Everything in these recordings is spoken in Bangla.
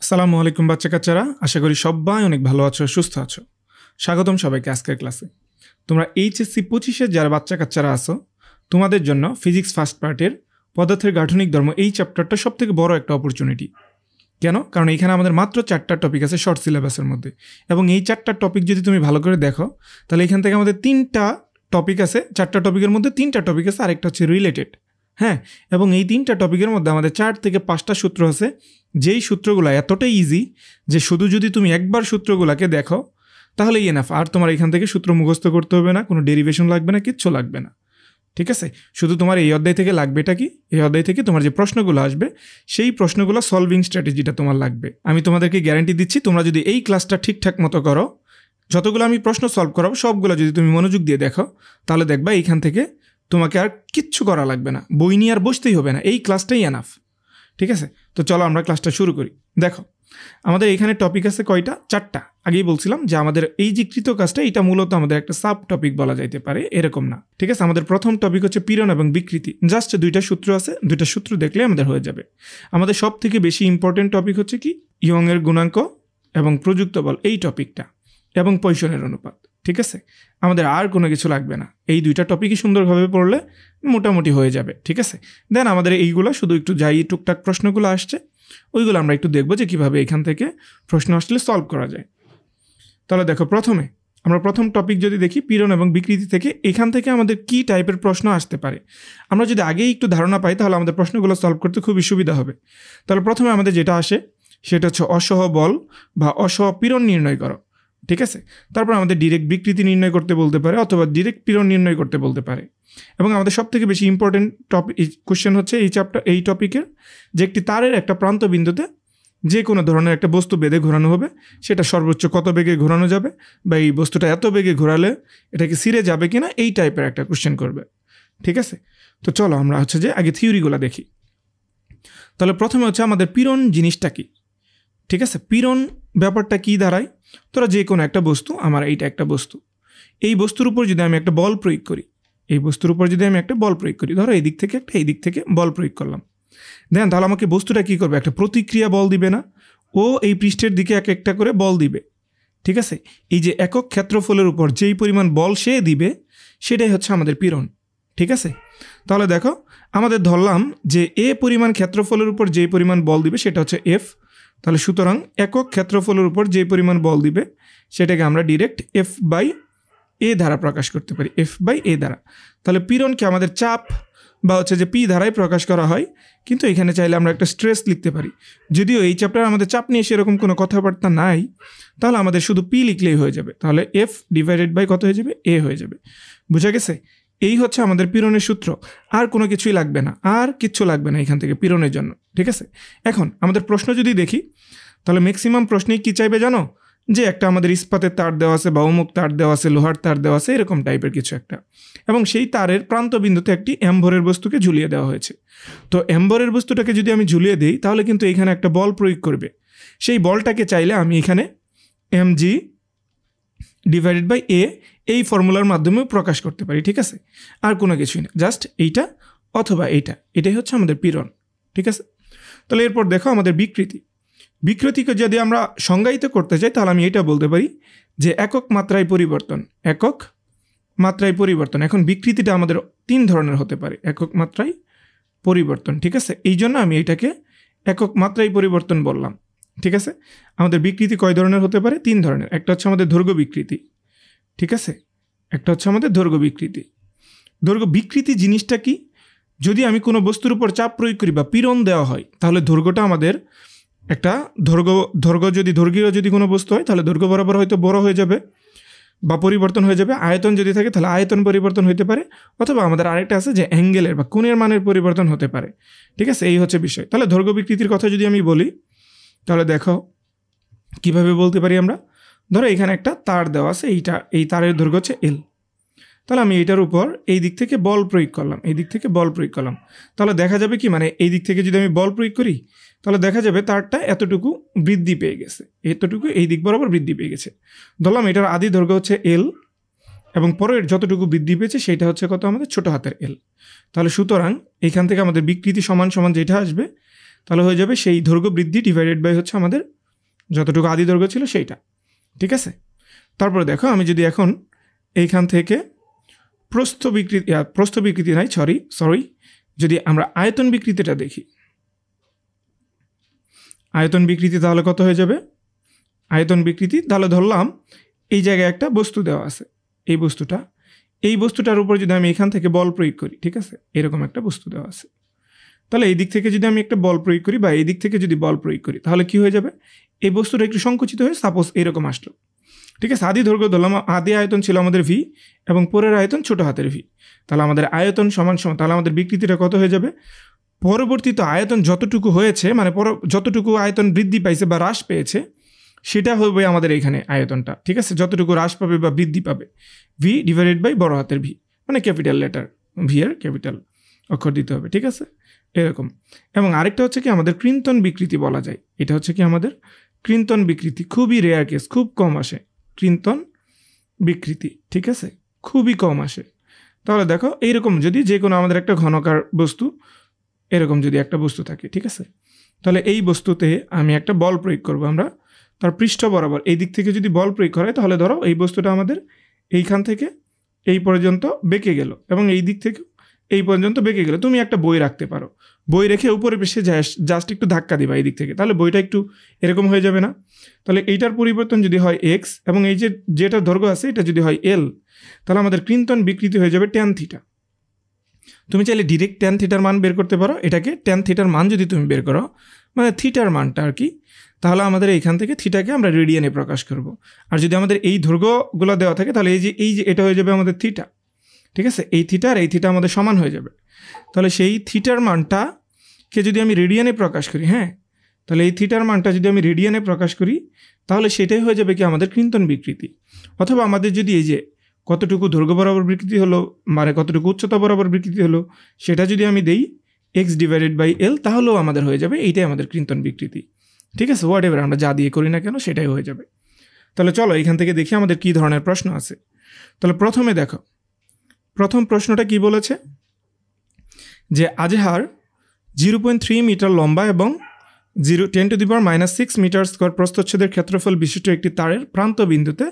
আসসালামু আলাইকুম বাচ্চা কাচ্চারা, আশা করি সবাই অনেক ভালো আছো, সুস্থ আছো। স্বাগতম সবাইকে আজকের ক্লাসে। তোমরা এইচএসসি 25-এর যারা বাচ্চা কাচ্চারা আছো, তোমাদের জন্য ফিজিক্স ফার্স্ট পার্টের পদার্থের গাঠনিক ধর্ম এই চ্যাপ্টারটা সবথেকে বড় একটা অপরচুনিটি। কেন? কারণ এখানে আমাদের মাত্র 4টা টপিক আছে শর্ট সিলেবাসের মধ্যে, এবং এই 4টা টপিক যদি তুমি ভালো করে দেখো তাহলে এখান থেকে আমাদের 3টা টপিক আছে। 4টা টপিকের মধ্যে 3টা টপিক আছে, আরেকটা হচ্ছে রিলেটেড। হ্যাঁ, এবং এই 3টা টপিকের মধ্যে আমাদের 4 থেকে 5টা সূত্র আছে, যেই সূত্রগুলো এতটাই ইজি যে শুধু যদি তুমি একবার সূত্রগুলোকে দেখো তাহলেই এনাফ। আর তোমার এখান থেকে সূত্র মুখস্থ করতে হবে না, কোনো ডেরিভেশন লাগবে না, কিচ্ছু লাগবে না। ঠিক আছে, শুধু তোমার এই অধ্যায় থেকে লাগবে এটা কি, এই অধ্যায় থেকে তোমার যে প্রশ্নগুলো আসবে সেই প্রশ্নগুলো সলভিং স্ট্র্যাটেজিটা তোমার লাগবে। আমি তোমাদেরকে গ্যারান্টি দিচ্ছি, তোমরা যদি এই ক্লাসটা ঠিকঠাক মতো করো, যতগুলো আমি প্রশ্ন সলভ করাবো সবগুলো যদি তুমি মনোযোগ দিয়ে দেখো, তাহলে দেখবা এইখান থেকে তোমাকে আর কিচ্ছু করা লাগবে না, বই নিয়ে আর বসতেই হবে না, এই ক্লাসটাই এনাফ। ঠিক আছে, তো চলো আমরা ক্লাসটা শুরু করি। দেখো, আমাদের এখানে টপিক আছে কয়টা? 4টা। আগেই বলছিলাম যে আমাদের এই যে কৃত কাজটা, এটা মূলত আমাদের একটা সাব টপিক বলা যাইতে পারে, এরকম না। ঠিক আছে, আমাদের প্রথম টপিক হচ্ছে পীড়ন এবং বিকৃতি। জাস্ট 2টা সূত্র আছে, 2টা সূত্র দেখলে আমাদের হয়ে যাবে। আমাদের সব থেকে বেশি ইম্পর্টেন্ট টপিক হচ্ছে কি, ইয়ংয়ের গুণাঙ্ক এবং প্রযুক্ত বল, এই টপিকটা, এবং পয়সনের অনুপাত। ঠিক আছে, আমাদের আর কোনো কিছু লাগবে না, এই 2টা টপিকই সুন্দরভাবে পড়লে মোটামুটি হয়ে যাবে। ঠিক আছে, দেন আমাদের এইগুলো শুধু একটু যাই টুকটাক প্রশ্নগুলো আসছে ওইগুলো আমরা একটু দেখবো যে কীভাবে এখান থেকে প্রশ্ন আসলে সলভ করা যায়। তাহলে দেখো, প্রথমে আমরা প্রথম টপিক যদি দেখি পীড়ন এবং বিকৃতি থেকে, এখান থেকে আমাদের কি টাইপের প্রশ্ন আসতে পারে আমরা যদি আগেই একটু ধারণা পাই তাহলে আমাদের প্রশ্নগুলো সলভ করতে খুবই সুবিধা হবে। তাহলে প্রথমে আমাদের যেটা আসে সেটা হচ্ছে অসহ বল বা অসহ পীড়ন নির্ণয় করো। ঠিক আছে, তারপর আমাদের ডিরেক্ট বিকৃতি নির্ণয় করতে বলতে পারে, অথবা ডিরেক্ট পীড়ন নির্ণয় করতে বলতে পারে। এবং আমাদের সবথেকে বেশি ইম্পর্টেন্ট কোশ্চেন হচ্ছে এই টপিকের যে একটি তারের একটা প্রান্ত বিন্দুতে যে কোনো ধরনের একটা বস্তু বেঁধে ঘোরানো হবে, সেটা সর্বোচ্চ কত বেগে ঘোরানো যাবে, বা এই বস্তুটা এত বেগে ঘোরালে এটা কি ছিঁড়ে যাবে কিনা, এই টাইপের একটা কোশ্চেন করবে। ঠিক আছে, তো চলো আমরা হচ্ছে যে আগে থিওরিগুলো দেখি। তাহলে প্রথমে হচ্ছে আমাদের পীড়ন জিনিসটা কি। ঠিক আছে, পীড়ন ব্যাপারটা কি দাঁড়ায়, তোরা যে কোনো একটা বস্তু, আমার এইটা একটা বস্তু, এই বস্তুর উপর যদি আমি একটা বল প্রয়োগ করি, এই বস্তুর উপর যদি আমি একটা বল প্রয়োগ করি, ধরো এই দিক থেকে একটা, এই দিক থেকে বল প্রয়োগ করলাম, দেন তাহলে আমাকে বস্তুটা কী করবে, একটা প্রতিক্রিয়া বল দিবে না, ও এই পৃষ্ঠের দিকে এক একটা করে বল দিবে। ঠিক আছে, এই যে একক ক্ষেত্রফলের উপর যেই পরিমাণ বল সে দিবে সেটাই হচ্ছে আমাদের পীড়ন। ঠিক আছে, তাহলে দেখো আমাদের ধরলাম যে এ পরিমাণ ক্ষেত্রফলের উপর যেই পরিমাণ বল দিবে সেটা হচ্ছে এফ। তাহলে সুতরাং একক ক্ষেত্রফলের উপর যে পরিমাণ বল দিবে সেটাকে আমরা ডিরেক্ট এফ বাই এ দ্বারা প্রকাশ করতে পারি, এফ বাই এ দ্বারা। তাহলে পীড়নকে আমাদের চাপ বা হচ্ছে যে পি দ্বারাই প্রকাশ করা হয়, কিন্তু এখানে চাইলে আমরা একটা স্ট্রেস লিখতে পারি। যদিও এই চ্যাপ্টারে আমাদের চাপ নিয়ে সেরকম কোনো কথাবার্তা নাই, তাহলে আমাদের শুধু পি লিখলেই হয়ে যাবে। তাহলে এফ ডিভাইডেড বাই কত হয়ে যাবে, এ হয়ে যাবে। বুঝা গেছে? এই হচ্ছে আমাদের পীড়নের সূত্র, আর কোনো কিছুই লাগবে না, আর কিচ্ছু লাগবে না এখান থেকে পীড়নের জন্য। ঠিক আছে, এখন আমাদের প্রশ্ন যদি দেখি তাহলে ম্যাক্সিমাম প্রশ্নেই কী চাইবে জানো, যে একটা আমাদের ইস্পাতের তার দেওয়া আছে বা অমুক তার দেওয়া আছে, লোহার তার দেওয়া আছে, এরকম টাইপের কিছু একটা, এবং সেই তারের প্রান্ত বিন্দুতে একটি এমভরের বস্তুকে ঝুলিয়ে দেওয়া হয়েছে। তো এমভরের বস্তুটাকে যদি আমি ঝুলিয়ে দিই তাহলে কিন্তু এখানে একটা বল প্রয়োগ করবে, সেই বলটাকে চাইলে আমি এখানে mg ডিভাইডেড বাই এ এই ফর্মুলার মাধ্যমেও প্রকাশ করতে পারি। ঠিক আছে, আর কোনো কিছুই না, জাস্ট এইটা অথবা এইটা, এটাই হচ্ছে আমাদের পীড়ন। ঠিক আছে, তাহলে এরপর দেখো আমাদের বিকৃতিকে যদি আমরা সংজ্ঞায়িত করতে চাই তাহলে আমি এটা বলতে পারি যে একক মাত্রায় পরিবর্তন, একক মাত্রায় পরিবর্তন। এখন বিকৃতিটা আমাদের 3 ধরনের হতে পারে, একক মাত্রায় পরিবর্তন। ঠিক আছে, এই জন্য আমি এটাকে একক মাত্রায় পরিবর্তন বললাম। ঠিক আছে, আমাদের বিকৃতি কয় ধরনের হতে পারে? 3 ধরনের। একটা হচ্ছে আমাদের দৈর্ঘ্য বিকৃতি। ঠিক আছে, একটা হচ্ছে আমাদের দৈর্ঘ্য বিকৃতি। দৈর্ঘ্য বিকৃতি জিনিসটা কি, যদি আমি কোনো বস্তুর উপর চাপ প্রয়োগ করি বা পীড়ন দেওয়া হয় তাহলে দৈর্ঘ্যটা আমাদের একটা দৈর্ঘ্য যদি কোনো বস্তু হয় তাহলে দৈর্ঘ্য বরাবর হয়তো বড় হয়ে যাবে বা পরিবর্তন হয়ে যাবে। আয়তন যদি থাকে তাহলে আয়তন পরিবর্তন হতে পারে, অথবা আমাদের আরেকটা আছে যে অ্যাঙ্গেলের বা কোণের মানের পরিবর্তন হতে পারে। ঠিক আছে, এই হচ্ছে বিষয়। তাহলে দৈর্ঘ্য বিকৃতির কথা যদি আমি বলি তাহলে দেখো কিভাবে বলতে পারি আমরা। ধরো এখানে একটা তার দেওয়া আছে, এই তারের দৈর্ঘ্য হচ্ছে এল। তাহলে আমি এইটার উপর এই দিক থেকে বল প্রয়োগ করলাম, এই দিক থেকে বল প্রয়োগ করলাম, তাহলে দেখা যাবে কি, মানে এই দিক থেকে যদি আমি বল প্রয়োগ করি তাহলে দেখা যাবে তারটা এতটুকু বৃদ্ধি পেয়ে গেছে, এতটুকু এই দিক বরাবর বৃদ্ধি পেয়ে গেছে। ধরলাম এটার আদি দৈর্ঘ্য হচ্ছে এল, এবং পরের যতটুকু বৃদ্ধি পেয়েছে সেটা হচ্ছে কত, আমাদের ছোট হাতের এল। তাহলে সুতরাং এখান থেকে আমাদের বিকৃতি সমান সমান যেটা আসবে তাহলে হয়ে যাবে সেই দৈর্ঘ্য বৃদ্ধি ডিভাইডেড বাই হচ্ছে আমাদের যতটুকু আদি দৈর্ঘ্য ছিল সেইটা, ঠিক আছে। তারপরে দেখো আমি যদি এখন এইখান থেকে প্রস্থ বিকৃতি নাই সরি যদি আমরা আয়তন বিকৃতিটা দেখি, আয়তন বিকৃতি তাহলে কত হয়ে যাবে, আয়তন বিকৃতি তাহলে ধরলাম এই জায়গায় একটা বস্তু দেওয়া আছে, এই বস্তুটার উপর যদি আমি এখান থেকে বল প্রয়োগ করি, ঠিক আছে, এরকম একটা বস্তু দেওয়া আছে, তাহলে এই দিক থেকে যদি আমি একটা বল প্রয়োগ করি বা এই দিক থেকে যদি বল প্রয়োগ করি তাহলে কি হয়ে যাবে, এই বস্তুটা একটু সংকুচিত হয়ে সাপোজ এরকম আসলো, ঠিক আছে। আদি দৈর্ঘ্য ধরলাম, আদি আয়তন ছিল আমাদের ভি এবং পরের আয়তন ছোট হাতের ভি, তাহলে আমাদের আয়তন সমান, তাহলে আমাদের বিকৃতিটা কত হয়ে যাবে, পরবর্তীত আয়তন যতটুকু হয়েছে মানে যতটুকু আয়তন বৃদ্ধি পাইছে বা হ্রাস পেয়েছে সেটা হবে আমাদের এখানে আয়তনটা, ঠিক আছে, যতটুকু হ্রাস পাবে বা বৃদ্ধি পাবে ভি ডিভাইডেড বাই বড় হাতের ভি, মানে ক্যাপিটাল লেটার ভি এর ক্যাপিটাল অক্ষর দিতে হবে, ঠিক আছে, এরকম। এবং আরেকটা হচ্ছে কি আমাদের ক্রিন্তন বিকৃতি বলা যায়, এটা হচ্ছে কি আমাদের ক্রিন্তন বিকৃতি, খুবই রেয়ার কেস, খুব কম আসে ক্রিন্তন বিকৃতি, ঠিক আছে, খুবই কম আসে। তাহলে দেখো এইরকম যদি যে কোনো আমাদের একটা ঘনকার বস্তু এরকম যদি একটা বস্তু থাকে, ঠিক আছে, তাহলে এই বস্তুতে আমি একটা বল প্রয়োগ করব, আমরা তার পৃষ্ঠ বরাবর এই দিক থেকে যদি বল প্রয়োগ করে তাহলে ধরো এই বস্তুটা আমাদের এইখান থেকে এই পর্যন্ত বেঁকে গেল এবং এই দিক থেকে এই পর্যন্ত বেঁকে গেল, তুমি একটা বই রাখতে পারো, বই রেখে উপরে পেশে জাস্ট একটু ধাক্কা দিবা এই দিক থেকে, তাহলে বইটা একটু এরকম হয়ে যাবে না। তাহলে এইটার পরিবর্তন যদি হয় এক্স এবং এই যেটা দৈর্ঘ্য আছে এটা যদি হয় এল, তাহলে আমাদের ক্রিন্তন বিকৃতি হয়ে যাবে ট্যান থিটা। তুমি চাইলে ডিরেক্ট ট্যান থিটার মান বের করতে পারো, এটাকে ট্যান থিটার মান যদি তুমি বের করো মানে থিটার মানটা আর কি, তাহলে আমাদের এইখান থেকে থিটাকে আমরা রেডিয়ানে প্রকাশ করব। আর যদি আমাদের এই দৈর্ঘ্যগুলো দেওয়া থাকে তাহলে এই যে এটা হয়ে যাবে আমাদের থিটা, ঠিক আছে, এই থিটা আর এই থিটা আমাদের সমান হয়ে যাবে। তাহলে সেই থিটার মানটাকে যদি আমি রেডিয়ানে প্রকাশ করি, হ্যাঁ, তাহলে এই থিটার মানটা যদি আমি রেডিয়ানে প্রকাশ করি তাহলে সেটাই হয়ে যাবে কি আমাদের ক্রিন্তন বিকৃতি। অথবা আমাদের যদি এই যে কতটুকু দৈর্ঘ্য বরাবর বিকৃতি হলো মানে কতটুকু উচ্চতা বরাবর বিকৃতি হলো সেটা যদি আমি দেই এক্স ডিভাইডেড বাই এল তাহলেও আমাদের হয়ে যাবে এইটাই আমাদের ক্রিন্তন বিকৃতি, ঠিক আছে, হোয়াট এভার আমরা যা দিয়ে করি না কেন সেটাই হয়ে যাবে। তাহলে চলো এখান থেকে দেখি আমাদের কী ধরনের প্রশ্ন আছে। তাহলে প্রথমে দেখো প্রথম প্রশ্নটা কি বলেছে যে আজহার 0.3 মিটার লম্বা এবং 10⁻⁻6 মিটার স্কোয়ার প্রস্থচ্ছেদের ক্ষেত্রফল বিশিষ্ট একটি তারের প্রান্ত বিন্দুতে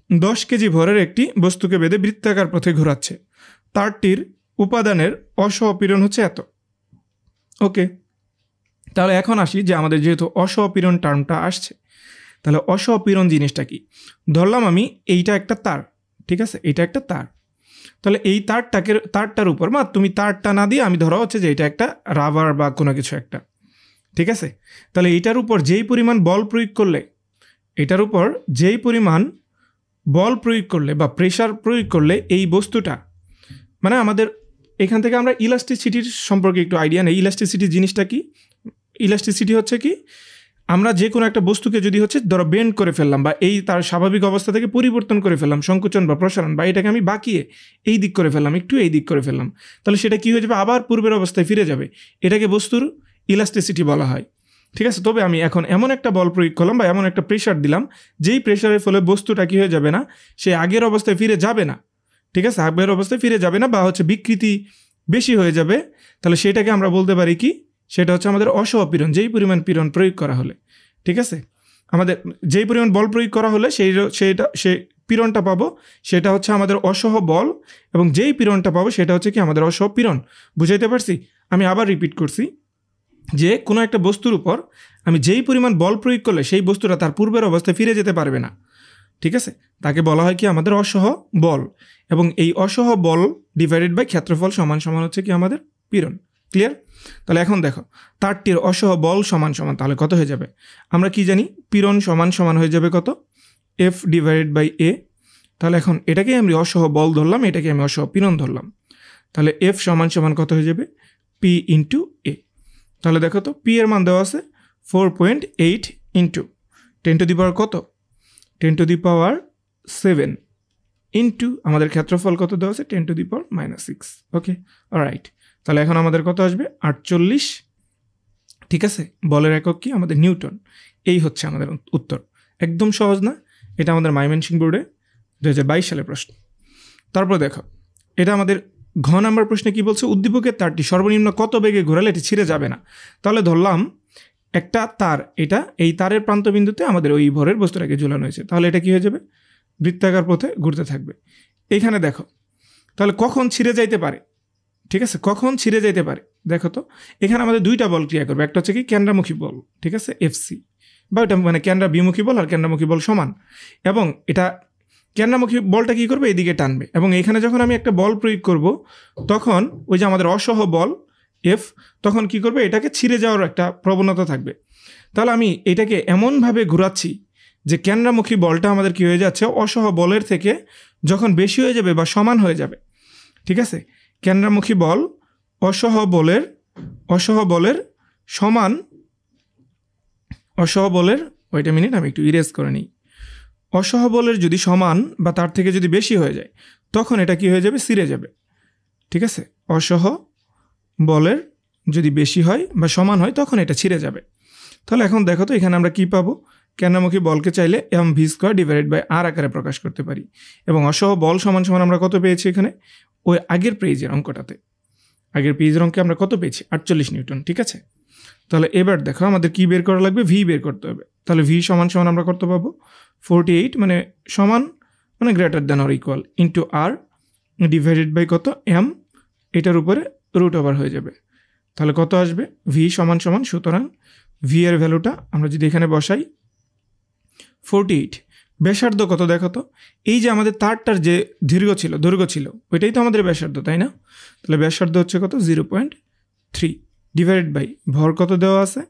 10 কেজি ভরের একটি বস্তুকে বেঁধে বৃত্তাকার পথে ঘোরাচ্ছে, তারটির উপাদানের অসহপীড়ন হচ্ছে এত। ওকে, তাহলে এখন আসি যে আমাদের যেহেতু অসহপীড়ন টার্মটা আসছে তাহলে অসহপীড়ন জিনিসটা কি, ধরলাম আমি এইটা একটা তার, ঠিক আছে, এইটা একটা তার, তাহলে এই তারটার উপর বা তুমি তারটা না দিয়ে আমি ধরা হচ্ছে যে এটা একটা রাবার বা কোনো কিছু একটা, ঠিক আছে, তাহলে এইটার উপর যেই পরিমাণ বল প্রয়োগ করলে এটার উপর যেই পরিমাণ বল প্রয়োগ করলে বা প্রেশার প্রয়োগ করলে এই বস্তুটা মানে আমাদের এখান থেকে আমরা ইলাস্টিসিটির সম্পর্কে একটু আইডিয়া নেই। ইলাস্টিসিটি জিনিসটা কি, ইলাস্টিসিটি হচ্ছে কি আমরা যে কোনো একটা বস্তুকে যদি হচ্ছে ধরো বেন্ড করে ফেললাম বা এই তার স্বাভাবিক অবস্থা থেকে পরিবর্তন করে ফেললাম, সংকোচন বা প্রসারণ, বা এটাকে আমি বাঁকিয়ে এই দিক করে ফেললাম, একটু এই দিক করে ফেললাম, তাহলে সেটা কী হয়ে যাবে, আবার পূর্বের অবস্থায় ফিরে যাবে, এটাকে বস্তুর ইলাস্টিসিটি বলা হয়, ঠিক আছে। তবে আমি এখন এমন একটা বল প্রয়োগ করলাম বা এমন একটা প্রেশার দিলাম যেই প্রেশারের ফলে বস্তুটা কী হয়ে যাবে না, সে আগের অবস্থায় ফিরে যাবে না, ঠিক আছে, আগের অবস্থায় ফিরে যাবে না বা হচ্ছে বিকৃতি বেশি হয়ে যাবে, তাহলে সেটাকে আমরা বলতে পারি কি, সেটা হচ্ছে আমাদের অসহপীড়ন, যেই পরিমাণ পীড়ন প্রয়োগ করা হলে, ঠিক আছে, আমাদের যেই পরিমাণ বল প্রয়োগ করা হলে সেই পীড়নটা পাবো সেটা হচ্ছে আমাদের অসহ বল, এবং যেই পীড়নটা পাবো সেটা হচ্ছে কি আমাদের অসহ পীড়ন। বুঝাইতে পারছি? আমি আবার রিপিট করছি যে কোনো একটা বস্তুর উপর আমি যেই পরিমাণ বল প্রয়োগ করলে সেই বস্তুটা তার পূর্বের অবস্থায় ফিরে যেতে পারবে না, ঠিক আছে, তাকে বলা হয় কি আমাদের অসহ বল, এবং এই অসহ বল ডিভাইডেড বাই ক্ষেত্রফল সমান সমান হচ্ছে কি আমাদের পীড়ন। ক্লিয়ার? তাহলে এখন দেখো তারটির অসহ বল সমান সমান তাহলে কত হয়ে যাবে, আমরা কি জানি পীড়ন সমান সমান হয়ে যাবে কত, এফ ডিভাইডেড বাই এ। তাহলে এখন এটাকে আমি অসহ বল ধরলাম, এটাকে আমি অসহ পীড়ন ধরলাম, তাহলে এফ সমান সমান কত হয়ে যাবে, পি ইন্টু এ। তাহলে দেখো তো পি এর মান দেওয়া আছে 4.8 ইন্টু 10⁻⁷ কত, 10⁻⁷ ইন্টু আমাদের ক্ষেত্রফল কত দেওয়া আছে 10⁻⁻6। ওকে, অলরাইট, তাহলে এখন আমাদের কত আসবে 48, ঠিক আছে, বলের একক কি আমাদের নিউটন। এই হচ্ছে আমাদের উত্তর, একদম সহজ না, এটা আমাদের ময়মনসিংহ বোর্ডে 2022 সালের প্রশ্ন। তারপর দেখো এটা আমাদের ঘ নাম্বার প্রশ্নে কি বলছে, উদ্দীপকের তারটি সর্বনিম্ন কত বেগে ঘোরালে এটি ছিঁড়ে যাবে না। তাহলে ধরলাম একটা তার, এটা এই তারের প্রান্তবিন্দুতে আমাদের ওই ভরের বস্তুটাকে ঝুলানো হয়েছে, তাহলে এটা কি হয়ে যাবে, বৃত্তাকার পথে ঘুরতে থাকবে। এইখানে দেখো তাহলে কখন ছিঁড়ে যাইতে পারে, ঠিক আছে, কখন ছিঁড়ে যাইতে পারে দেখো তো। এখানে আমাদের দুইটা বল ক্রিয়া করবে, একটা হচ্ছে কি কেন্দ্রামুখী বল, ঠিক আছে, এফসি, বা এটা মানে কেন্দ্রা বিমুখী বল আর কেন্দ্রামুখী বল সমান, এবং এটা কেন্দ্রামুখী বলটা কী করবে, এদিকে টানবে, এবং এখানে যখন আমি একটা বল প্রয়োগ করব তখন ওই যে আমাদের অসহ বল এফ তখন কি করবে, এটাকে ছিঁড়ে যাওয়ার একটা প্রবণতা থাকবে। তাহলে আমি এটাকে এমনভাবে ঘোরাচ্ছি যে কেন্দ্রামুখী বলটা আমাদের কি হয়ে যাচ্ছে, অসহ বলের থেকে যখন বেশি হয়ে যাবে বা সমান হয়ে যাবে, ঠিক আছে, কেন্দ্রামুখী বল অসহ বলের সমান, অসহ বলের, ওয়েট এ মিনিট আমি একটু ইরেজ করে নিই, অসহ বলের যদি সমান বা তার থেকে যদি বেশি হয়ে যায় তখন এটা কি হয়ে যাবে, ছিঁড়ে যাবে, ঠিক আছে, অসহ বলের যদি বেশি হয় বা সমান হয় তখন এটা ছিঁড়ে যাবে। তাহলে এখন দেখো তো এখানে আমরা কি পাবো, কেন্দ্রামুখী বলকে চাইলে M V square divided by R আকারে প্রকাশ করতে পারি, এবং অসহ বল সমান সমান আমরা কত পেয়েছি এখানে, ওই আগের পেজের অঙ্কটাতে, আগের পেজের অঙ্কে আমরা কত পেয়েছি, 48 নিউটন, ঠিক আছে। তাহলে এবার দেখো আমাদের কি বের করা লাগবে, ভি বের করতে হবে। তাহলে ভি সমান সমান আমরা কত পাবো, 48 মানে সমান মানে greater than or equal into আর ডিভাইডেড বাই কত এম, এটার উপরে রুট ওভার হয়ে যাবে। তাহলে কত আসবে, ভি সমান সমান, সুতরাং ভি এর ভ্যালুটা আমরা যদি এখানে বসাই 48, ব্যাসার্ধ কত দেখো তো, এই যে আমাদের তারটার যে দৈর্ঘ্য ছিল ওইটাই তো আমাদের ব্যাসার্ধ, তাই না। তাহলে ব্যাসার্ধ হচ্ছে কত, 0.3 ডিভাইডেড বাই ভর কত দেওয়া আছে,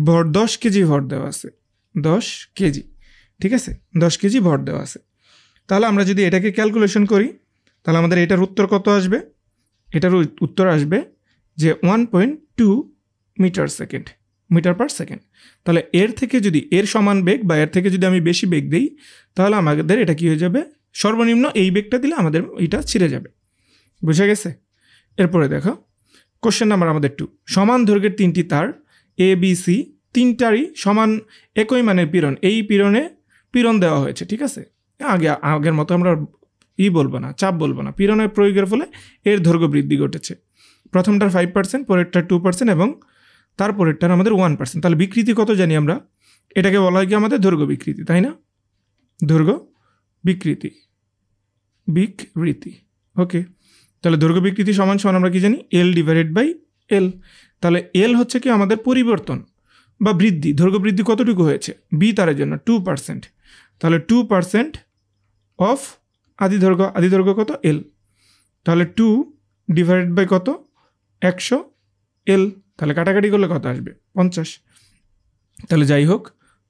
ভর 10 কেজি ভর দেওয়া আছে, 10 কেজি, ঠিক আছে, 10 কেজি ভর দেওয়া আছে। তাহলে আমরা যদি এটাকে ক্যালকুলেশন করি তাহলে আমাদের এটার উত্তর কত আসবে, এটার উত্তর আসবে যে 1.2 মিটার পার সেকেন্ড। তাহলে এর থেকে যদি এর সমান বেগ বা এর থেকে যদি আমি বেশি বেগ দিই তাহলে আমাদের এটা কী হয়ে যাবে, সর্বনিম্ন এই বেগটা দিলে আমাদের এটা ছিঁড়ে যাবে, বুঝে গেছে। এরপরে দেখো কোশ্চেন নাম্বার আমাদের 2, সমান দৈর্ঘ্যের তিনটি তার এ বি সি তিনটারই সমান একই মানের পীড়ন, এই পীড়ন দেওয়া হয়েছে, ঠিক আছে। আগের মতো আমরা বলবো না, চাপ বলবো না, পীড়নের প্রয়োগের ফলে এর দৈর্ঘ্য বৃদ্ধি ঘটেছে, প্রথমটার 5%, পরেরটার 2% এবং তারপরেরটার আমাদের 1%। তাহলে বিকৃতি কত জানি আমরা, এটাকে বলা হয় কি আমাদের দৈর্ঘ্য বিকৃতি, তাই না, দৈর্ঘ্য বিকৃতি, ওকে। তাহলে দৈর্ঘ্য বিকৃতি সমান সমান আমরা কি জানি, এল ডিভাইডেড বাই এল। তাহলে এল হচ্ছে কি আমাদের পরিবর্তন বা বৃদ্ধি, দৈর্ঘ্য বৃদ্ধি কতটুকু হয়েছে, বি তারের জন্য 2%, তাহলে 2% অফ আদি দৈর্ঘ্য কত, এল, তাহলে 2 ডিভাইডেড বাই কত, 100 এল, তাহলে কাটাকাটি করলে কত আসবে, 50। তাহলে যাই হোক,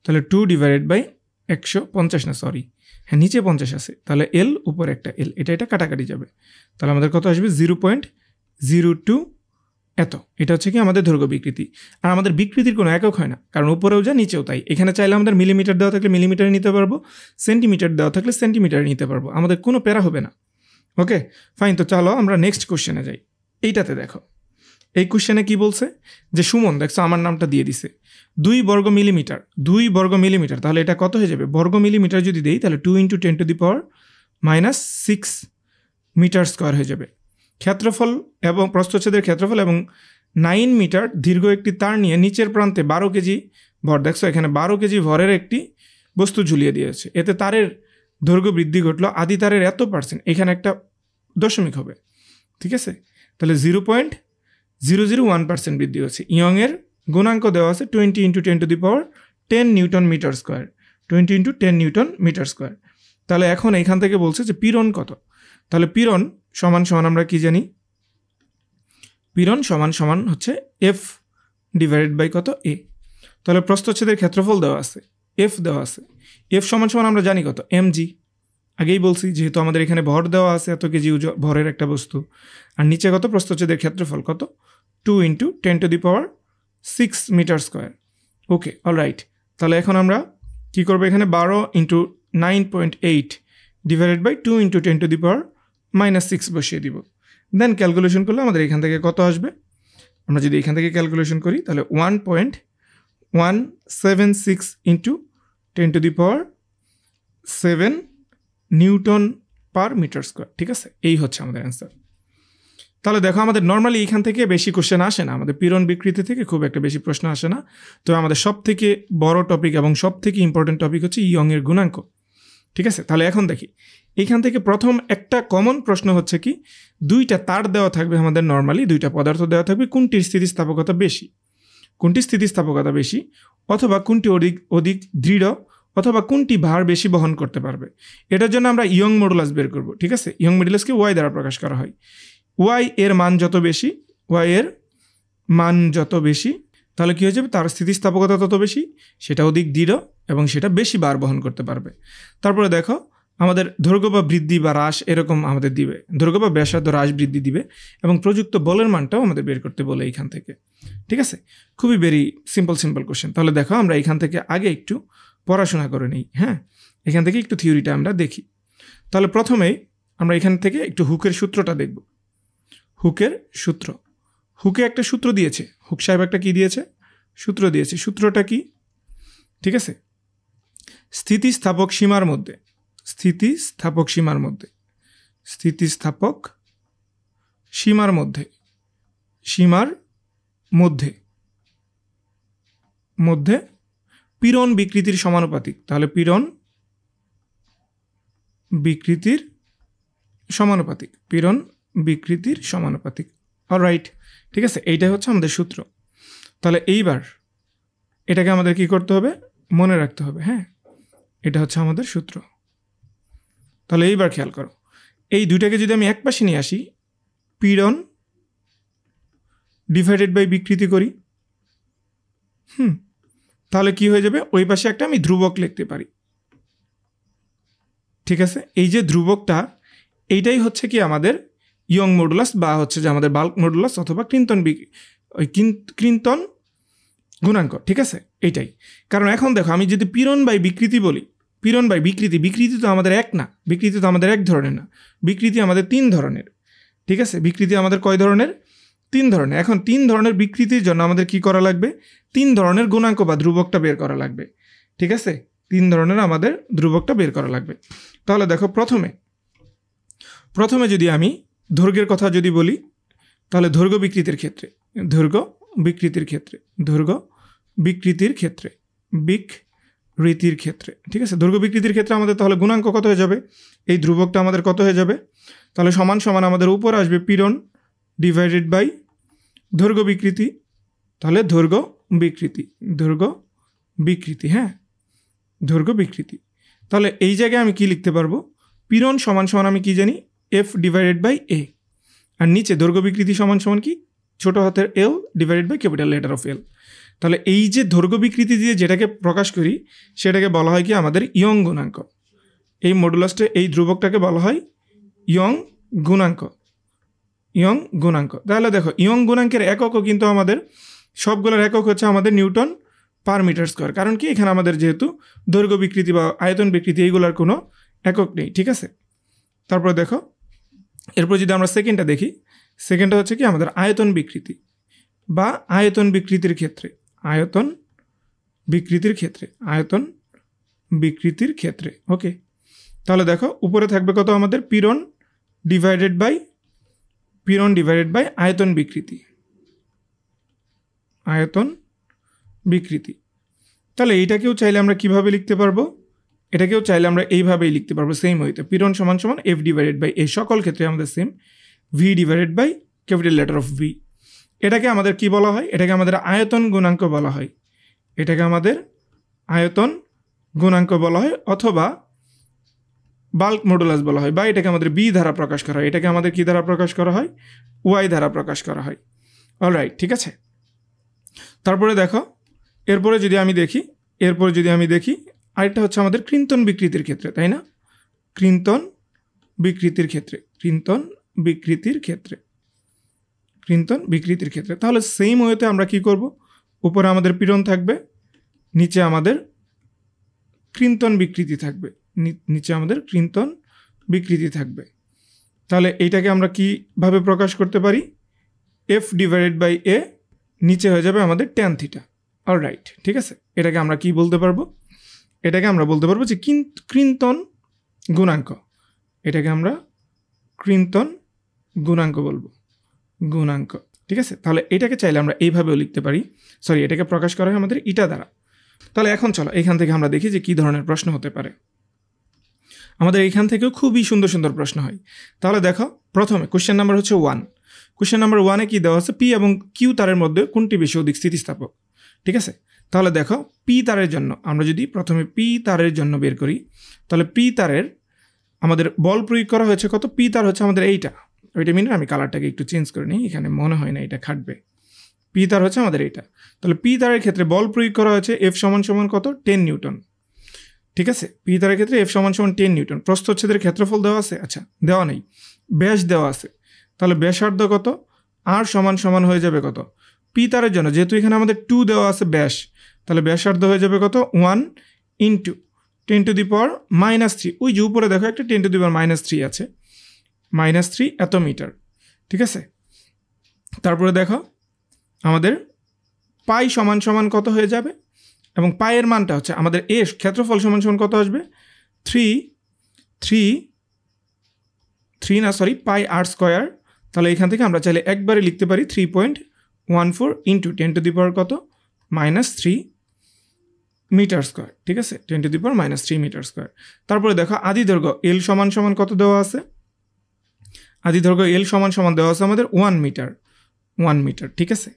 তাহলে 2 ডিভাইডেড বাই 150 না সরি, হ্যাঁ নিচে 50 আছে, তাহলে এল উপরে একটা এল, এটা কাটাকাটি যাবে, তাহলে আমাদের কত আসবে 0.02 এত। এটা হচ্ছে কি আমাদের দৈর্ঘ্য বিকৃতি। আর আমাদের বিকৃতির কোনো একক হয় না, কারণ উপরেও যা নিচেও তাই। এখানে চাইলে আমাদের মিলিমিটার দেওয়া থাকলে মিলিমিটারে নিতে পারবো, সেন্টিমিটার দেওয়া থাকলে সেন্টিমিটারে নিতে পারবো, আমাদের কোনো প্যারা হবে না। ওকে ফাইন, তো চলো আমরা নেক্সট কোশ্চেনে যাই। এইটাতে দেখো, এই কোশ্চেনে কি বলছে যে সুমন, দেখছো আমার নামটা দিয়ে দিছে, 2 বর্গ মিলিমিটার, তাহলে এটা কত হয়ে যাবে, বর্গ মিলিমিটার যদি দেই তাহলে 2 × 10⁻⁶ মিটার স্কোয়ার হয়ে যাবে। ক্ষেত্রফল এবং প্রস্থচ্ছেদের ক্ষেত্রফল এবং 9 মিটার দীর্ঘ একটি তার নিয়ে নিচের প্রান্তে 12 কেজি ভর, দেখছো এখানে 12 কেজি ভরের একটি বস্তু ঝুলিয়ে দিয়েছে, এতে তারের দৈর্ঘ্য বৃদ্ধি ঘটলো আদি তারের এত %, এখানে একটা দশমিক হবে, ঠিক আছে। তাহলে 0.001% বৃদ্ধি হচ্ছে। ইয়ংয়ের গুণাঙ্ক দেওয়া আছে 20 × 10 newton metre square, 20 × 10 newton metre square. তাহলে এখন এইখান থেকে বলছে যে পীড়ন কত, তাহলে পীড়ন সমান সমান আমরা কি জানি, পীড়ন সমান সমান হচ্ছে এফ ডিভাইডেড বাই কত, এ। তাহলে প্রস্থচ্ছেদের ক্ষেত্রফল দেওয়া আছে, এফ দেওয়া আছে, এফ সমান সমান আমরা জানি কত, mg, আগেই বলছি যেহেতু আমাদের এখানে ভর দেওয়া আছে এত কেজি ভরের একটা বস্তু, আর নিচে কত প্রস্থচ্ছেদের ক্ষেত্রফল কত, 2 × 10⁻⁶ মিটার স্কোয়ার। ওকে অলরাইট, তাহলে এখন আমরা কি করবো, এখানে 12 × 9.8 ডিভাইডেড বাই 2 × 10⁻⁻6 বসিয়ে দিব, দেন ক্যালকুলেশন করলে আমাদের এখান থেকে কত আসবে, আমরা যদি এখান থেকে ক্যালকুলেশন করি তাহলে 1.176 × 10⁻7 নিউটন পার মিটার স্কোয়ার, ঠিক আছে, এই হচ্ছে আমাদের অ্যান্সার। তাহলে দেখো আমাদের নর্মালি এখান থেকে বেশি কোশ্চেন আসে না, আমাদের পীড়ন বিকৃতি থেকে খুব একটা বেশি প্রশ্ন আসে না। তো আমাদের সব থেকে বড় টপিক এবং সব থেকে ইম্পর্টেন্ট টপিক হচ্ছে ইয়ংয়ের গুণাঙ্ক। ঠিক আছে, তাহলে এখন দেখি এখান থেকে প্রথম একটা কমন প্রশ্ন হচ্ছে কি, দুইটা তার দেওয়া থাকবে আমাদের, নর্মালি দুইটা পদার্থ দেওয়া থাকবে, কোনটির স্থিতিস্থাপকতা বেশি, কোনটি স্থিতিস্থাপকতা বেশি, অথবা কোনটি অধিক দৃঢ়, অথবা কোনটি ভার বেশি বহন করতে পারবে। এটার জন্য আমরা ইয়ং মডুলাস বের করব। ঠিক আছে, ইয়ং মডুলাসকে ওয়াই দ্বারা প্রকাশ করা হয়। ওয়াই এর মান যত বেশি, ওয়াই এর মান যত বেশি, তাহলে কী হয়ে যাবে, তার স্থিতিস্থাপকতা তত বেশি, সেটা অধিক দৃঢ় এবং সেটা বেশি বার বহন করতে পারবে। তারপরে দেখো আমাদের দৈর্ঘ্য বা বৃদ্ধি বা হ্রাস এরকম আমাদের দিবে, দৈর্ঘ্য বা ব্যাসার্ধ হ্রাস বৃদ্ধি দিবে, এবং প্রযুক্ত বলের মানটাও আমাদের বের করতে বলে এইখান থেকে। ঠিক আছে, খুবই ভেরি সিম্পল কোশ্চেন। তাহলে দেখো আমরা এখান থেকে আগে একটু পড়াশোনা করে নিই। হ্যাঁ, এখান থেকে একটু থিওরিটা আমরা দেখি। তাহলে প্রথমেই আমরা এখান থেকে একটু হুকের সূত্রটা দেখব। হুকের সূত্র, হুকে একটা সূত্র দিয়েছে, হুক সাহেব একটা কি দিয়েছে, সূত্র দিয়েছে। সূত্রটা কি? ঠিক আছে, স্থিতিস্থাপক সীমার মধ্যে, স্থিতিস্থাপক সীমার মধ্যে, স্থিতিস্থাপক সীমার মধ্যে, সীমার মধ্যে মধ্যে পীড়ন বিকৃতির সমানুপাতিক। তাহলে পীড়ন বিকৃতির সমানুপাতিক, পীড়ন বিকৃতির সমানুপাতিক। অলরাইট, ঠিক আছে, এইটাই হচ্ছে আমাদের সূত্র। তাহলে এইবার এটাকে আমাদের কি করতে হবে, মনে রাখতে হবে। হ্যাঁ, এটা হচ্ছে আমাদের সূত্র। তাহলে এইবার খেয়াল করো, এই দুইটাকে যদি আমি এক পাশে নিয়ে আসি, পীড়ন ডিভাইডেড বাই বিকৃতি করি, তাহলে কি হয়ে যাবে, ওই পাশে একটা আমি ধ্রুবক লিখতে পারি। ঠিক আছে, এই যে ধ্রুবকটা, এইটাই হচ্ছে কি আমাদের ইয়ং মডুলাস, বা হচ্ছে যে আমাদের বাল্ক মডুলাস, অথবা ক্রিন্তন গুণাঙ্ক। ঠিক আছে, এইটাই। কারণ এখন দেখো আমি যদি পীড়ন বাই বিকৃতি বলি, পীড়ন বাই বিকৃতি, বিকৃতি তো আমাদের এক না, বিকৃতি তো আমাদের এক ধরনের না, বিকৃতি আমাদের 3 ধরনের। ঠিক আছে, বিকৃতি আমাদের কয় ধরনের, 3 ধরনের। এখন 3 ধরনের বিকৃতির জন্য আমাদের কি করা লাগবে, 3 ধরনের গুণাঙ্ক বা ধ্রুবকটা বের করা লাগবে। ঠিক আছে, 3 ধরনের আমাদের ধ্রুবকটা বের করা লাগবে। তাহলে দেখো প্রথমে যদি আমি দৈর্ঘ্যের কথা যদি বলি, তাহলে দৈর্ঘ্য বিকৃতির ক্ষেত্রে, দৈর্ঘ্য বিকৃতির ক্ষেত্রে, দৈর্ঘ্য বিকৃতির ক্ষেত্রে, বিকৃতির ক্ষেত্রে, ঠিক আছে, দৈর্ঘ্য বিকৃতির ক্ষেত্রে আমাদের তাহলে গুণাঙ্ক কত হয়ে যাবে, এই ধ্রুবকটা আমাদের কত হয়ে যাবে, তাহলে সমান সমান আমাদের উপরে আসবে পীড়ন ডিভাইডেড বাই দৈর্ঘ্য বিকৃতি। তাহলে দৈর্ঘ্য বিকৃতি, দৈর্ঘ্য বিকৃতি, হ্যাঁ, দৈর্ঘ্য বিকৃতি। তাহলে এই জায়গায় আমি কি লিখতে পারবো, পীড়ন সমান সমান আমি কি জানি, এফ ডিভাইডেড বাই এ, আর নিচে দৈর্ঘ্য বিকৃতি সমান সমান কি, ছোট হাতের L divided by capital letter of L. তাহলে এই যে দৈর্ঘ্য বিকৃতি দিয়ে যেটাকে প্রকাশ করি, সেটাকে বলা হয় কি আমাদের ইয়ং গুণাঙ্ক। এই মডুলাসটা, এই ধ্রুবকটাকে বলা হয় ইয়ং গুণাঙ্ক, ইয়ং গুণাঙ্ক। তাহলে দেখো ইয়ং গুণাঙ্কের এককও কিন্তু আমাদের সবগুলোর একক হচ্ছে আমাদের নিউটন পার মিটার স্কোয়ার। কারণ কি, এখানে আমাদের যেহেতু দৈর্ঘ্য বিকৃতি বা আয়তন বিকৃতি এইগুলোর কোনো একক নেই। ঠিক আছে, তারপরে দেখো এরপর যদি আমরা সেকেন্ডটা দেখি, সেকেন্ডটা হচ্ছে কি আমাদের আয়তন বিকৃতি বা আয়তন বিকৃতির ক্ষেত্রে, আয়তন বিকৃতির ক্ষেত্রে, আয়তন বিকৃতির ক্ষেত্রে। ওকে, তাহলে দেখো উপরে থাকবে কত আমাদের, পীড়ন ডিভাইডেড বাই আয়তন বিকৃতি, আয়তন বিকৃতি। তাহলে এইটাকেও চাইলে আমরা কিভাবে লিখতে পারবো, এটাকেও চাইলে আমরা এইভাবেই লিখতে পারবো, সেম হইতে, পীড়ন সমান সমান এফ ডিভাইডেড বাই এ, সকল ক্ষেত্রে আমাদের same, V divided by capital letter of V. এটাকে আমাদের কি বলা হয়, এটাকে আমাদের আয়তন গুণাঙ্ক বলা হয়, এটাকে আমাদের আয়তন গুণাঙ্ক বলা হয়, অথবা বাল্ক মডুলাস বলা হয়, বা এটাকে আমাদের বি দ্বারা প্রকাশ করা হয়, এটাকে আমাদের কি দ্বারা প্রকাশ করা হয়, ওয়াই দ্বারা প্রকাশ করা হয়। অলরাইট, ঠিক আছে। তারপরে দেখো এরপরে যদি আমি দেখি আরেকটা হচ্ছে আমাদের ক্রিন্তন বিকৃতির ক্ষেত্রে, তাই না, ক্রিন্তন বিকৃতির ক্ষেত্রে, ক্রিন্তন বিকৃতির ক্ষেত্রে, ক্রিন্তন বিকৃতির ক্ষেত্রে। তাহলে সেম ওয়েতে আমরা কি করব, উপরে আমাদের পীড়ন থাকবে, নিচে আমাদের ক্রিন্তন বিকৃতি থাকবে, নিচে আমাদের ক্রিন্তন বিকৃতি থাকবে। তাহলে এইটাকে আমরা কিভাবে প্রকাশ করতে পারি, এফ ডিভাইডেড বাই এ, নিচে হয়ে যাবে আমাদের ট্যান থিটা। অলরাইট, ঠিক আছে, এটাকে আমরা কি বলতে পারবো, এটাকে আমরা বলতে পারবো যে ক্রিন্তন গুণাঙ্ক, এটাকে আমরা ক্রিন্তন গুণাঙ্ক বলবো। গুণাঙ্ক। ঠিক আছে, তাহলে এটাকে চাইলে আমরা এইভাবেও লিখতে পারি, সরি এটাকে প্রকাশ করা হয় আমাদের ইটা দ্বারা। তাহলে এখন চলো এখান থেকে আমরা দেখি যে কী ধরনের প্রশ্ন হতে পারে। আমাদের এইখান থেকেও খুবই সুন্দর সুন্দর প্রশ্ন হয়। তাহলে দেখো প্রথমে কোশ্চেন নাম্বার হচ্ছে 1। কোশ্চেন নাম্বার 1-এ কী দেওয়া আছে, পি এবং কিউ তারের মধ্যে কোনটি বেশি অধিক স্থিতিস্থাপক। ঠিক আছে, তাহলে দেখো পি তারের জন্য আমরা যদি প্রথমে পি তারের জন্য বের করি, তাহলে পি তারের আমাদের বল প্রয়োগ করা হয়েছে কত, পি তার হচ্ছে আমাদের এইটা, ওইটা মিনিট আমি কালারটাকে একটু চেঞ্জ করে নিই, এখানে মনে হয় না এটা খাটবে। পি তার হচ্ছে আমাদের এইটা, তাহলে পি তারের ক্ষেত্রে বল প্রয়োগ করা হয়েছে এফ সমান সমান কত, 10 নিউটন। ঠিক আছে, পি তারের ক্ষেত্রে এফ সমান সমান 10 নিউটন। প্রস্থচ্ছেদের ক্ষেত্রফল দেওয়া আছে, আচ্ছা দেওয়া নেই, ব্যাস দেওয়া আছে, তাহলে ব্যাসার্ধ কত, আর সমান সমান হয়ে যাবে কত, পি তারের জন্য যেহেতু এখানে আমাদের 2 দেওয়া আছে ব্যাস, তাহলে ব্যাসার্ধ হয়ে যাবে কত, 1 ইন্টু 10⁻³ ওই যে উপরে দেখো একটা 10⁻³ আছে, -3 এত মিটার। ঠিক আছে, তারপরে দেখো আমাদের পাই সমান সমান কত হয়ে যাবে, এবং পায়ের মানটা হচ্ছে আমাদের এ ক্ষেত্রফল সমান সমান কত আসবে, 3 আর স্কোয়ার। তাহলে এখান থেকে আমরা চাইলে একবারে লিখতে পারি 3.14 ইন্টু 10⁻³ মিটার স্কোয়ার। ঠিক আছে, 10⁻³ মিটার স্কোয়ার। তারপরে দেখো আদি দৈর্ঘ্য এল সমান সমান কত দেওয়া আছে, আদি দৈর্ঘ্য এল সমান সমান দেওয়া আছে আমাদের 1 মিটার। ঠিক আছে,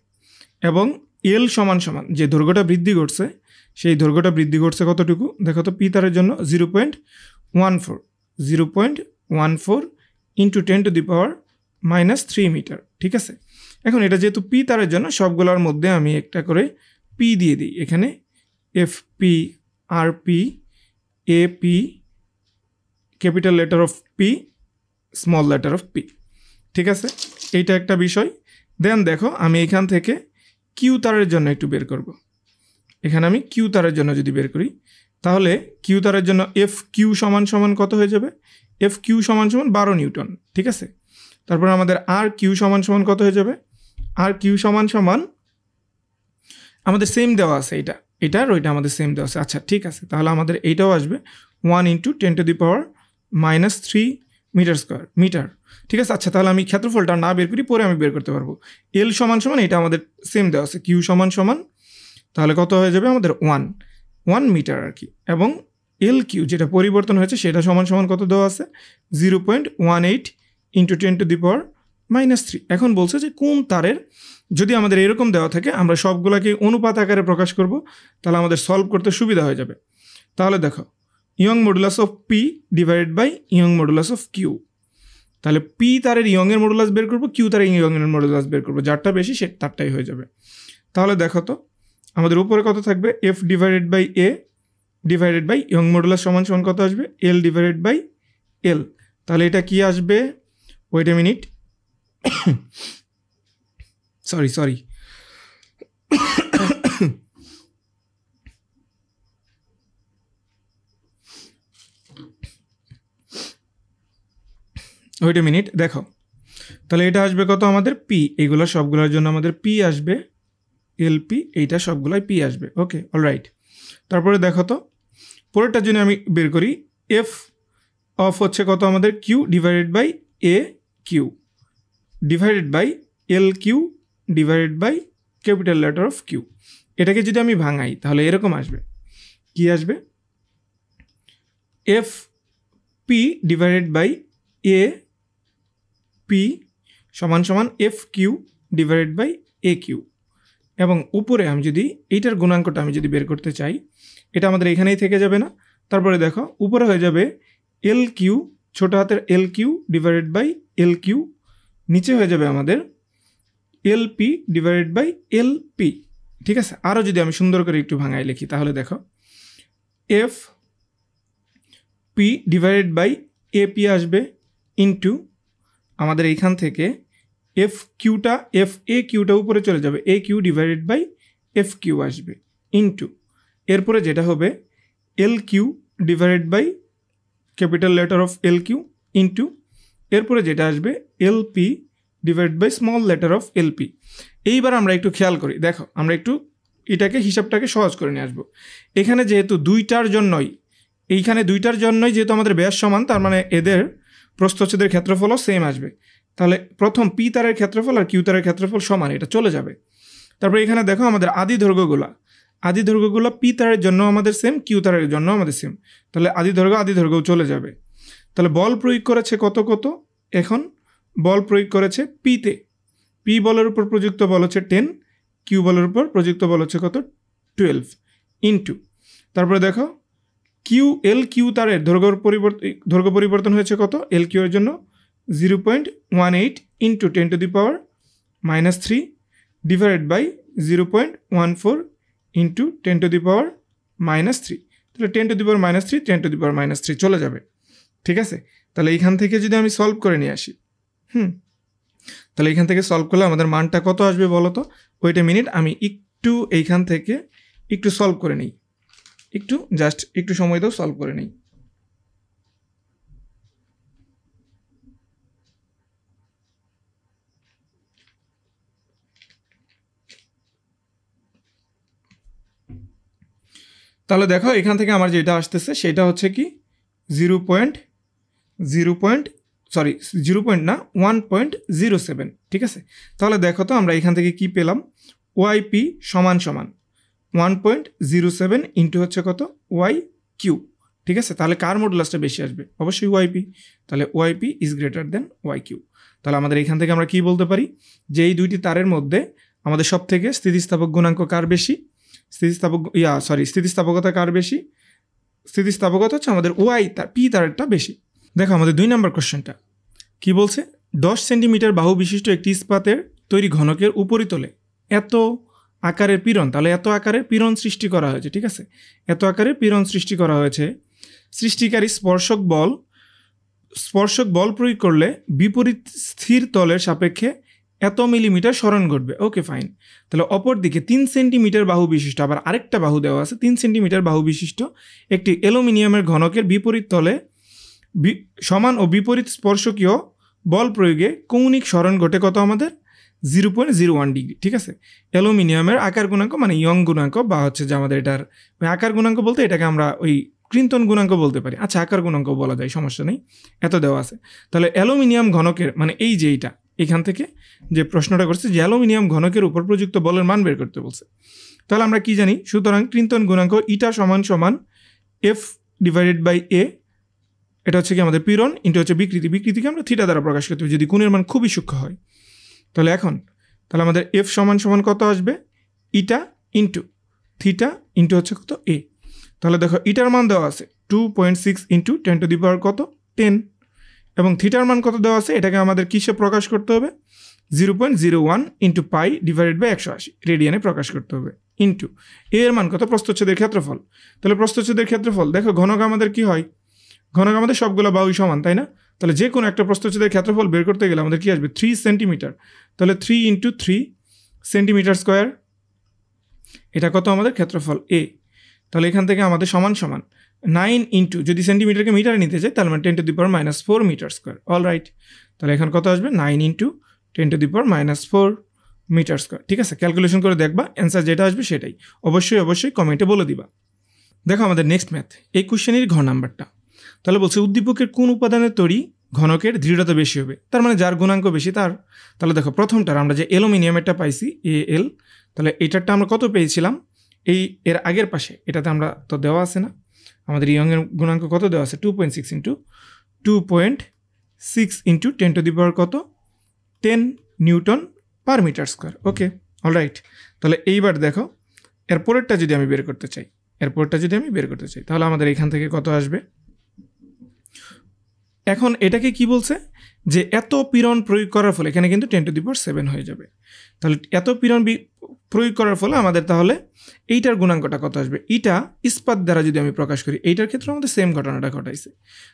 এবং এল সমান সমান যে দৈর্ঘ্যটা বৃদ্ধি ঘটছে সেই দৈর্ঘ্যটা বৃদ্ধি ঘটছে কতটুকু দেখো তো, পি তারের জন্য 0.14 ইন্টু 10⁻³ মিটার। ঠিক আছে, এখন এটা যেহেতু পি তারের জন্য সবগুলোর মধ্যে আমি একটা করে পি দিয়ে দিই, এখানে এফ পি, আর P, A P, capital letter of P, small letter of P. ঠিক আছে, এইটা একটা বিষয়। দেন দেখো আমি এখান থেকে কিউ তারের জন্য একটু বের করব। এখানে আমি কিউ তারের জন্য যদি বের করি, তাহলে কিউ তারের জন্য এফ কিউ সমান সমান কত হয়ে যাবে, এফ কিউ সমান সমান 12 নিউটন। ঠিক আছে, তারপর আমাদের আর কিউ সমান সমান কত হয়ে যাবে, আর কিউ সমান সমান আমাদের সেম দেওয়া আছে, এটা আর ওইটা আমাদের সেম দেওয়া আছে। আচ্ছা ঠিক আছে, তাহলে আমাদের এইটাও আসবে 1 ইন্টু 10⁻³ মিটার। ঠিক আছে, আচ্ছা তাহলে আমি ক্ষেত্রফলটা না বের করি, পরে আমি বের করতে পারবো। এল সমান সমান এটা আমাদের সেম দেওয়া আছে, কিউ সমান সমান তাহলে কত হয়ে যাবে আমাদের 1 মিটার আর কি, এবং এল কিউ যেটা পরিবর্তন হয়েছে সেটা সমান সমান কত দেওয়া আছে, 0.18 ইন্টু 10⁻³ এখন বলছে যে কোন তারের, যদি আমাদের এরকম দেওয়া থাকে আমরা সবগুলোকে অনুপাত আকারে প্রকাশ করব, তাহলে আমাদের সলভ করতে সুবিধা হয়ে যাবে। তাহলে দেখো Young modulus of P divided by Young modulus of Q, তাহলে পি তারের ইয়ংয়ের মডুলাস বের করবো, কিউ তারের ইয়ংয়ের মডুলাস বের করবো, যারটা বেশি সে তারটাই হয়ে যাবে। তাহলে দেখো তো আমাদের উপরে কত থাকবে, F divided by A divided by Young modulus সমান সমান কত আসবে, এল ডিভাইডেড বাই এল। তাহলে এটা কি আসবে, wait a minute, sorry wait a minute, দেখো তাহলে এটা আসবে কত আমাদের পি, এইগুলো সবগুলোর জন্য আমাদের পি আসবে, এলপি, এইটা সবগুলোই পি আসবে। ওকে অলরাইট, তারপরে দেখো তো পরেরটার জন্য আমি বের করি, এফ অফ হচ্ছে কত আমাদের Q divided by A Q divided by L Q divided by capital letter of Q. এটাকে যদি আমি ভাঙাই তাহলে এরকম আসবে, কি আসবে, F P divided by A P সমান সমান F Q divided by A Q, এবং উপরে আমি যদি এইটার গুণাঙ্কটা আমি যদি বের করতে চাই, এটা আমাদের এখানেই থেকে যাবে না। তারপরে দেখো উপরে হয়ে যাবে এল কিউ, ছোটো হাতের L Q divided by L Q, নিচে হয়ে যাবে আমাদের L P divided by L P. ঠিক আছে, আরও যদি আমি সুন্দর করে একটু ভাঙাই লিখি তাহলে দেখো F P divided by A P আসবে ইন্টু আমাদের এইখান থেকে এফ কিউটা, এফ এ কিউটা উপরে চলে যাবে, A Q divided by F Q আসবে ইন্টু, এরপরে যেটা হবে L Q divided by capital letter of L Q into, এরপরে যেটা আসবে L P divide by small letter of L P. এইবার আমরা একটু খেয়াল করি, দেখো আমরা একটু এটাকে হিসাবটাকে সহজ করে নিয়ে আসবো। এখানে যেহেতু দুইটার জন্যই যেহেতু আমাদের ব্যাস সমান, তার মানে এদের প্রস্থচ্ছেদের ক্ষেত্রফলও সেম আসবে। তাহলে প্রথম পি তারের ক্ষেত্রফল আর কিউ তারের ক্ষেত্রফল সমান, এটা চলে যাবে। তারপরে এখানে দেখো আমাদের আদি দৈর্ঘ্যগুলো পি তারের জন্য আমাদের সেম, কিউ তারের জন্য আমাদের সেম, তাহলে আদি দৈর্ঘ্যও চলে যাবে। তাহলে বল প্রয়োগ করেছে কত, এখন বল প্রয়োগ করেছে পিতে, পি বলের উপর প্রযুক্ত বল হচ্ছে 10, কিউ বলের উপর প্রযুক্ত বল হচ্ছে কত 12 ইন্টু, তারপরে দেখো কিউ তারের দৈর্ঘ্য পরিবর্তন হয়েছে কত, এল কিউ এর জন্য 0.18 ইন্টু 10⁻³ ডিভাইডেড বাই 0.14 ইন্টু 10⁻³ তাহলে 10⁻³ 10⁻³ চলে যাবে। ঠিক আছে, তাহলে এইখান থেকে যদি আমি সলভ করে নিয়ে আসি, তাহলে এইখান থেকে সলভ করলে আমাদের মানটা কত আসবে বলো তো। ওয়েট এ মিনিট, আমি একটু এইখান থেকে একটু সলভ করে নিই, একটু সময় দাও, সলভ করে নিই। তাহলে দেখো এখান থেকে আমার যেটা আসতেছে সেটা হচ্ছে কি 1.07, ঠিক আছে। তাহলে দেখো তো আমরা এখান থেকে কি পেলাম, ওয়াইপি সমান 1.07 ইন্টু হচ্ছে কত ওয়াই কিউ, ঠিক আছে। তাহলে কার মডুলাসটা বেশি আসবে, অবশ্যই ওয়াইপি, তাহলে Y P is greater than Y Q. তাহলে আমাদের এখান থেকে আমরা কি বলতে পারি যে এই দুইটি তারের মধ্যে আমাদের সব থেকে স্থিতিস্থাপক গুণাঙ্ক কার বেশি, স্থিতিস্থাপকতা কার বেশি, স্থিতিস্থাপকতা হচ্ছে আমাদের পি তারেরটা বেশি। দেখো আমাদের 2 নম্বর কোশ্চেনটা কি বলছে, 10 সেন্টিমিটার বাহু বিশিষ্ট একটি ইস্পাতের তৈরি ঘনকের উপরিতলে এত আকারের পীড়ন, তাহলে এত আকারের পীড়ন সৃষ্টি করা হয়েছে, ঠিক আছে, এত আকারের পীড়ন সৃষ্টি করা হয়েছে। সৃষ্টিকারী স্পর্শক বল প্রয়োগ করলে বিপরীত স্থির তলের সাপেক্ষে এত মিলিমিটার সরণ ঘটবে। ওকে ফাইন, তাহলে অপর দিকে 3 সেন্টিমিটার বাহু বিশিষ্ট, আবার আরেকটা বাহু দেওয়া আছে, 3 সেন্টিমিটার বাহু বিশিষ্ট একটি অ্যালুমিনিয়ামের ঘনকের বিপরীত তলে সমান ও বিপরীত স্পর্শকীয় বল প্রয়োগে কৌণিক সরণ ঘটে কত আমাদের 0.01 ডিগ্রি, ঠিক আছে। অ্যালুমিনিয়ামের আকার গুণাঙ্ক মানে ইয়ং গুণাঙ্ক, বা হচ্ছে যে আমাদের এটার আকার গুণাঙ্ক বলতে এটাকে আমরা ওই ক্রিন্তন গুণাঙ্ক বলতে পারি, আচ্ছা আকার গুণাঙ্ক বলা যায়, সমস্যা নেই, এত দেওয়া আছে। তাহলে অ্যালুমিনিয়াম ঘনকের মানে এই যে এইটা, এখান থেকে যে প্রশ্নটা করছে যে অ্যালুমিনিয়াম ঘনকের উপর প্রযুক্ত বলের মান বের করতে বলছে। তাহলে আমরা কি জানি, সুতরাং ক্রিন্তন গুণাঙ্ক ইটা সমান এফ ডিভাইডেড বাই এ, এটা হচ্ছে কি আমাদের পীড়ন ইন্টু হচ্ছে বিকৃতিকে আমরা থিটা দ্বারা প্রকাশ করতে হবে যদি কোণের মান খুবই সূক্ষ্ম হয়। তাহলে আমাদের এফ সমান কত আসবে, ইটা ইন্টু থিটা ইন্টু হচ্ছে কত এ। তাহলে দেখো ইটার মান দেওয়া আছে 2.6 ইন্টু 10⁻10 এবং থিটার মান কত দেওয়া আছে, এটাকে আমাদের কিসে প্রকাশ করতে হবে 0.01 ইন্টু পাই ডিভাইডেড বাই 180 রেডিয়ানে প্রকাশ করতে হবে, ইন্টু এর মান কত প্রস্থচ্ছেদের ক্ষেত্রফল। তাহলে প্রস্থচ্ছেদের ক্ষেত্রফল দেখো ঘনক আমাদের কি হয়, ঘনক আমাদের সবগুলো বাহুই সমান, তাই না। তাহলে যে কোনো একটা প্রস্থচ্ছেদের ক্ষেত্রফল বের করতে গেলে আমাদের কি আসবে 3 সেন্টিমিটার, তাহলে 3 ইন্টু 3 সেন্টিমিটার স্কোয়ার, এটা কত আমাদের ক্ষেত্রফল এ। তাহলে এখান থেকে আমাদের সমান 9 ইন্টু, যদি সেন্টিমিটারকে মিটারে নিতে চাই তাহলে 10⁻⁴ মিটার স্কোয়ার, অল রাইট। তাহলে এখন কত আসবে 9 ইন্টু 10⁻⁴ মিটার স্কোয়ার, ঠিক আছে। ক্যালকুলেশন করে দেখবা, অ্যান্সার যেটা আসবে সেটাই, অবশ্যই কমেন্টে বলে দিবা। দেখো আমাদের নেক্সট ম্যাথ, এই কোশ্চেনের ঘ নাম্বারটা। তাহলে বলছে উদ্দীপকের কোন উপাদানের তৈরি ঘনকের দৃঢ়তা বেশি হবে, তার মানে যার গুণাঙ্ক বেশি তার। তাহলে দেখো প্রথমটার আমরা যে অ্যালুমিনিয়ামেরটা পাইছি এল, তাহলে এটারটা আমরা কত পেয়েছিলাম, এর আগের পাশে এটাতে আমরা তো দেওয়া আছে না, আমাদের ইয়ংয়ের গুণাঙ্ক কত দেওয়া আছে 2.6 into 10 newton per metre square. Okay all right. তাহলে এইবার দেখো এরপরেরটা যদি আমি বের করতে চাই তাহলে আমাদের এখান থেকে কত আসবে, এখন এটাকে কি বলছে যে এত পীড়ন প্রয়োগ করার ফলে, এখানে কিন্তু 10⁻⁷ হয়ে যাবে। তাহলে এত পীড়ন প্রয়োগ করার ফলে আমাদের তাহলে এইটার গুণাঙ্কটা কত আসবে, ইটা ইস্পাত দ্বারা যদি আমি প্রকাশ করি, এইটার ক্ষেত্রে আমাদের সেম ঘটনাটা ঘটাইছে।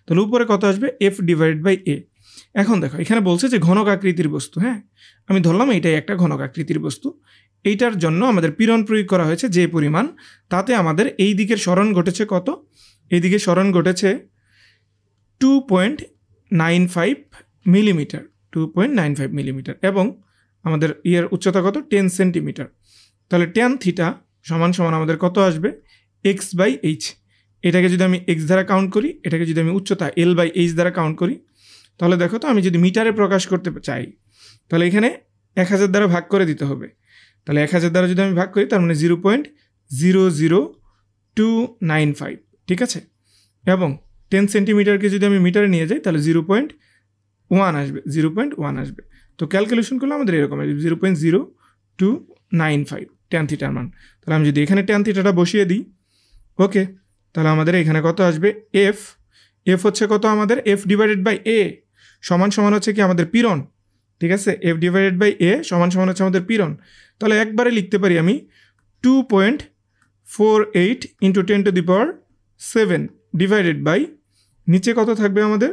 তাহলে উপরে কত আসবে এফ ডিভাইডেড বাই এ। এখন দেখো এখানে বলছে যে ঘনক আকৃতির বস্তু, হ্যাঁ আমি ধরলাম এইটাই একটা ঘনক আকৃতির বস্তু, এইটার জন্য আমাদের পীড়ন প্রয়োগ করা হয়েছে যে পরিমাণ, তাতে আমাদের এই দিকের সরণ ঘটেছে কত, এই দিকে সরণ ঘটেছে 2.95 মিলিমিটার এবং আমাদের উচ্চতা কত 10 সেন্টিমিটার। তাহলে ট্যান থিটা সমান আমাদের কত আসবে x/h। এটাকে যদি আমি x দ্বারা কাউন্ট করি, এটাকে যদি আমি উচ্চতা l/h দ্বারা কাউন্ট করি, তাহলে দেখো তো আমি যদি মিটারে প্রকাশ করতে চাই তাহলে এখানে 1000 দ্বারা ভাগ করে দিতে হবে। তাহলে 1000 দ্বারা যদি আমি ভাগ করি তার মানে 0.00295, ঠিক আছে। এবং 10 সেন্টিমিটারকে যদি আমি মিটারে নিয়ে যাই তাহলে 0.1 আসবে, 0.1 আসবে। তো ক্যালকুলেশন করলে আমাদের এরকম আসবে 0.0295 ট্যান থিটার মান। তাহলে আমি যদি এখানে ট্যান থিটাটা বসিয়ে দিই, ওকে, তাহলে আমাদের এখানে কত আসবে, এফ হচ্ছে কত আমাদের, এফ ডিভাইডেড বাই এ সমান সমান হচ্ছে কি আমাদের পীড়ন, ঠিক আছে। এফ ডিভাইডেড বাই এ সমান সমান হচ্ছে আমাদের পীড়ন। তাহলে একবারে লিখতে পারি আমি 2.48 ইন্টু 10⁻7 ডিভাইডেড বাই নিচে কত থাকবে আমাদের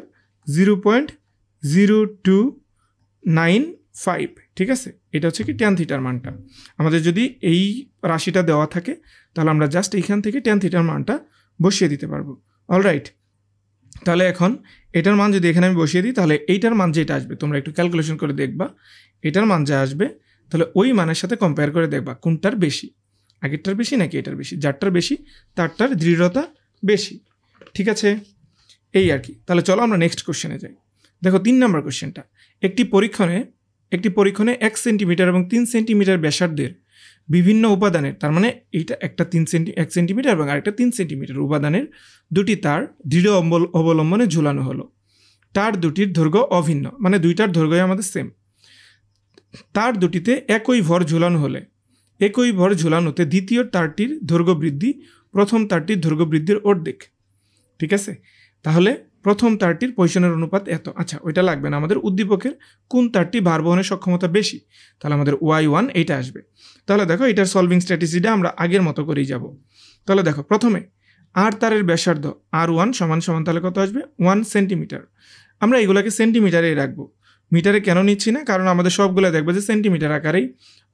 0.0295, ঠিক আছে। এটা হচ্ছে কি ট্যান থিটার মানটা। আমাদের যদি এই রাশিটা দেওয়া থাকে তাহলে আমরা জাস্ট এইখান থেকে ট্যান থিটার মানটা বসিয়ে দিতে পারবো। অলরাইট, তাহলে এখন এটার মান যদি এখানে আমি বসিয়ে দিই তাহলে এইটার মান যেটা আসবে তোমরা একটু ক্যালকুলেশন করে দেখবা, এটার মান যা আসবে তাহলে ওই মানের সাথে কম্পেয়ার করে দেখবা কোনটার বেশি, আগেরটার বেশি নাকি এটার বেশি। যারটার বেশি তারটার দৃঢ়তা বেশি, ঠিক আছে। এই আর কি। তাহলে চলো আমরা নেক্সট কোশ্চেনে যাই। দেখো 3 নম্বর কোশ্চেনটা, একটি পরীক্ষণে 1 সেন্টিমিটার এবং 3 সেন্টিমিটার ব্যাসার্ধের বিভিন্ন উপাদানের, তার মানে এইটা একটা 1 সেন্টিমিটার এবং আরেকটা 3 সেন্টিমিটার উপাদানের দুটি তার দৃঢ় অবলম্বনে ঝুলানো হলো। তার দুটির দৈর্ঘ্য অভিন্ন, মানে দুইটার দৈর্ঘ্যই আমাদের সেম। তার দুটিতে একই ভর ঝুলানোতে দ্বিতীয় তারটির দৈর্ঘ্য বৃদ্ধি প্রথম তারটির দৈর্ঘ্য বৃদ্ধির অর্ধেক, ঠিক আছে। তাহলে প্রথম তারটির পজিশনের অনুপাত এত। আচ্ছা, ওইটা লাগবে না, আমাদের উদ্দীপকের কোন তারটি ভার বহনের সক্ষমতা বেশি, তাহলে আমাদের y1 এইটা আসবে। তাহলে দেখো এটার সলভিং স্ট্র্যাটেজিটা আমরা আগের মতো করেই যাব। তাহলে দেখো প্রথমে আর তারের ব্যাসার্ধ r1 সমান সমান তাহলে কত আসবে 1 সেন্টিমিটার। আমরা এগুলোকে সেন্টিমিটারেই রাখবো, মিটারে কেন নিচ্ছি না, কারণ আমাদের সবগুলো দেখবো যে সেন্টিমিটার আকারেই,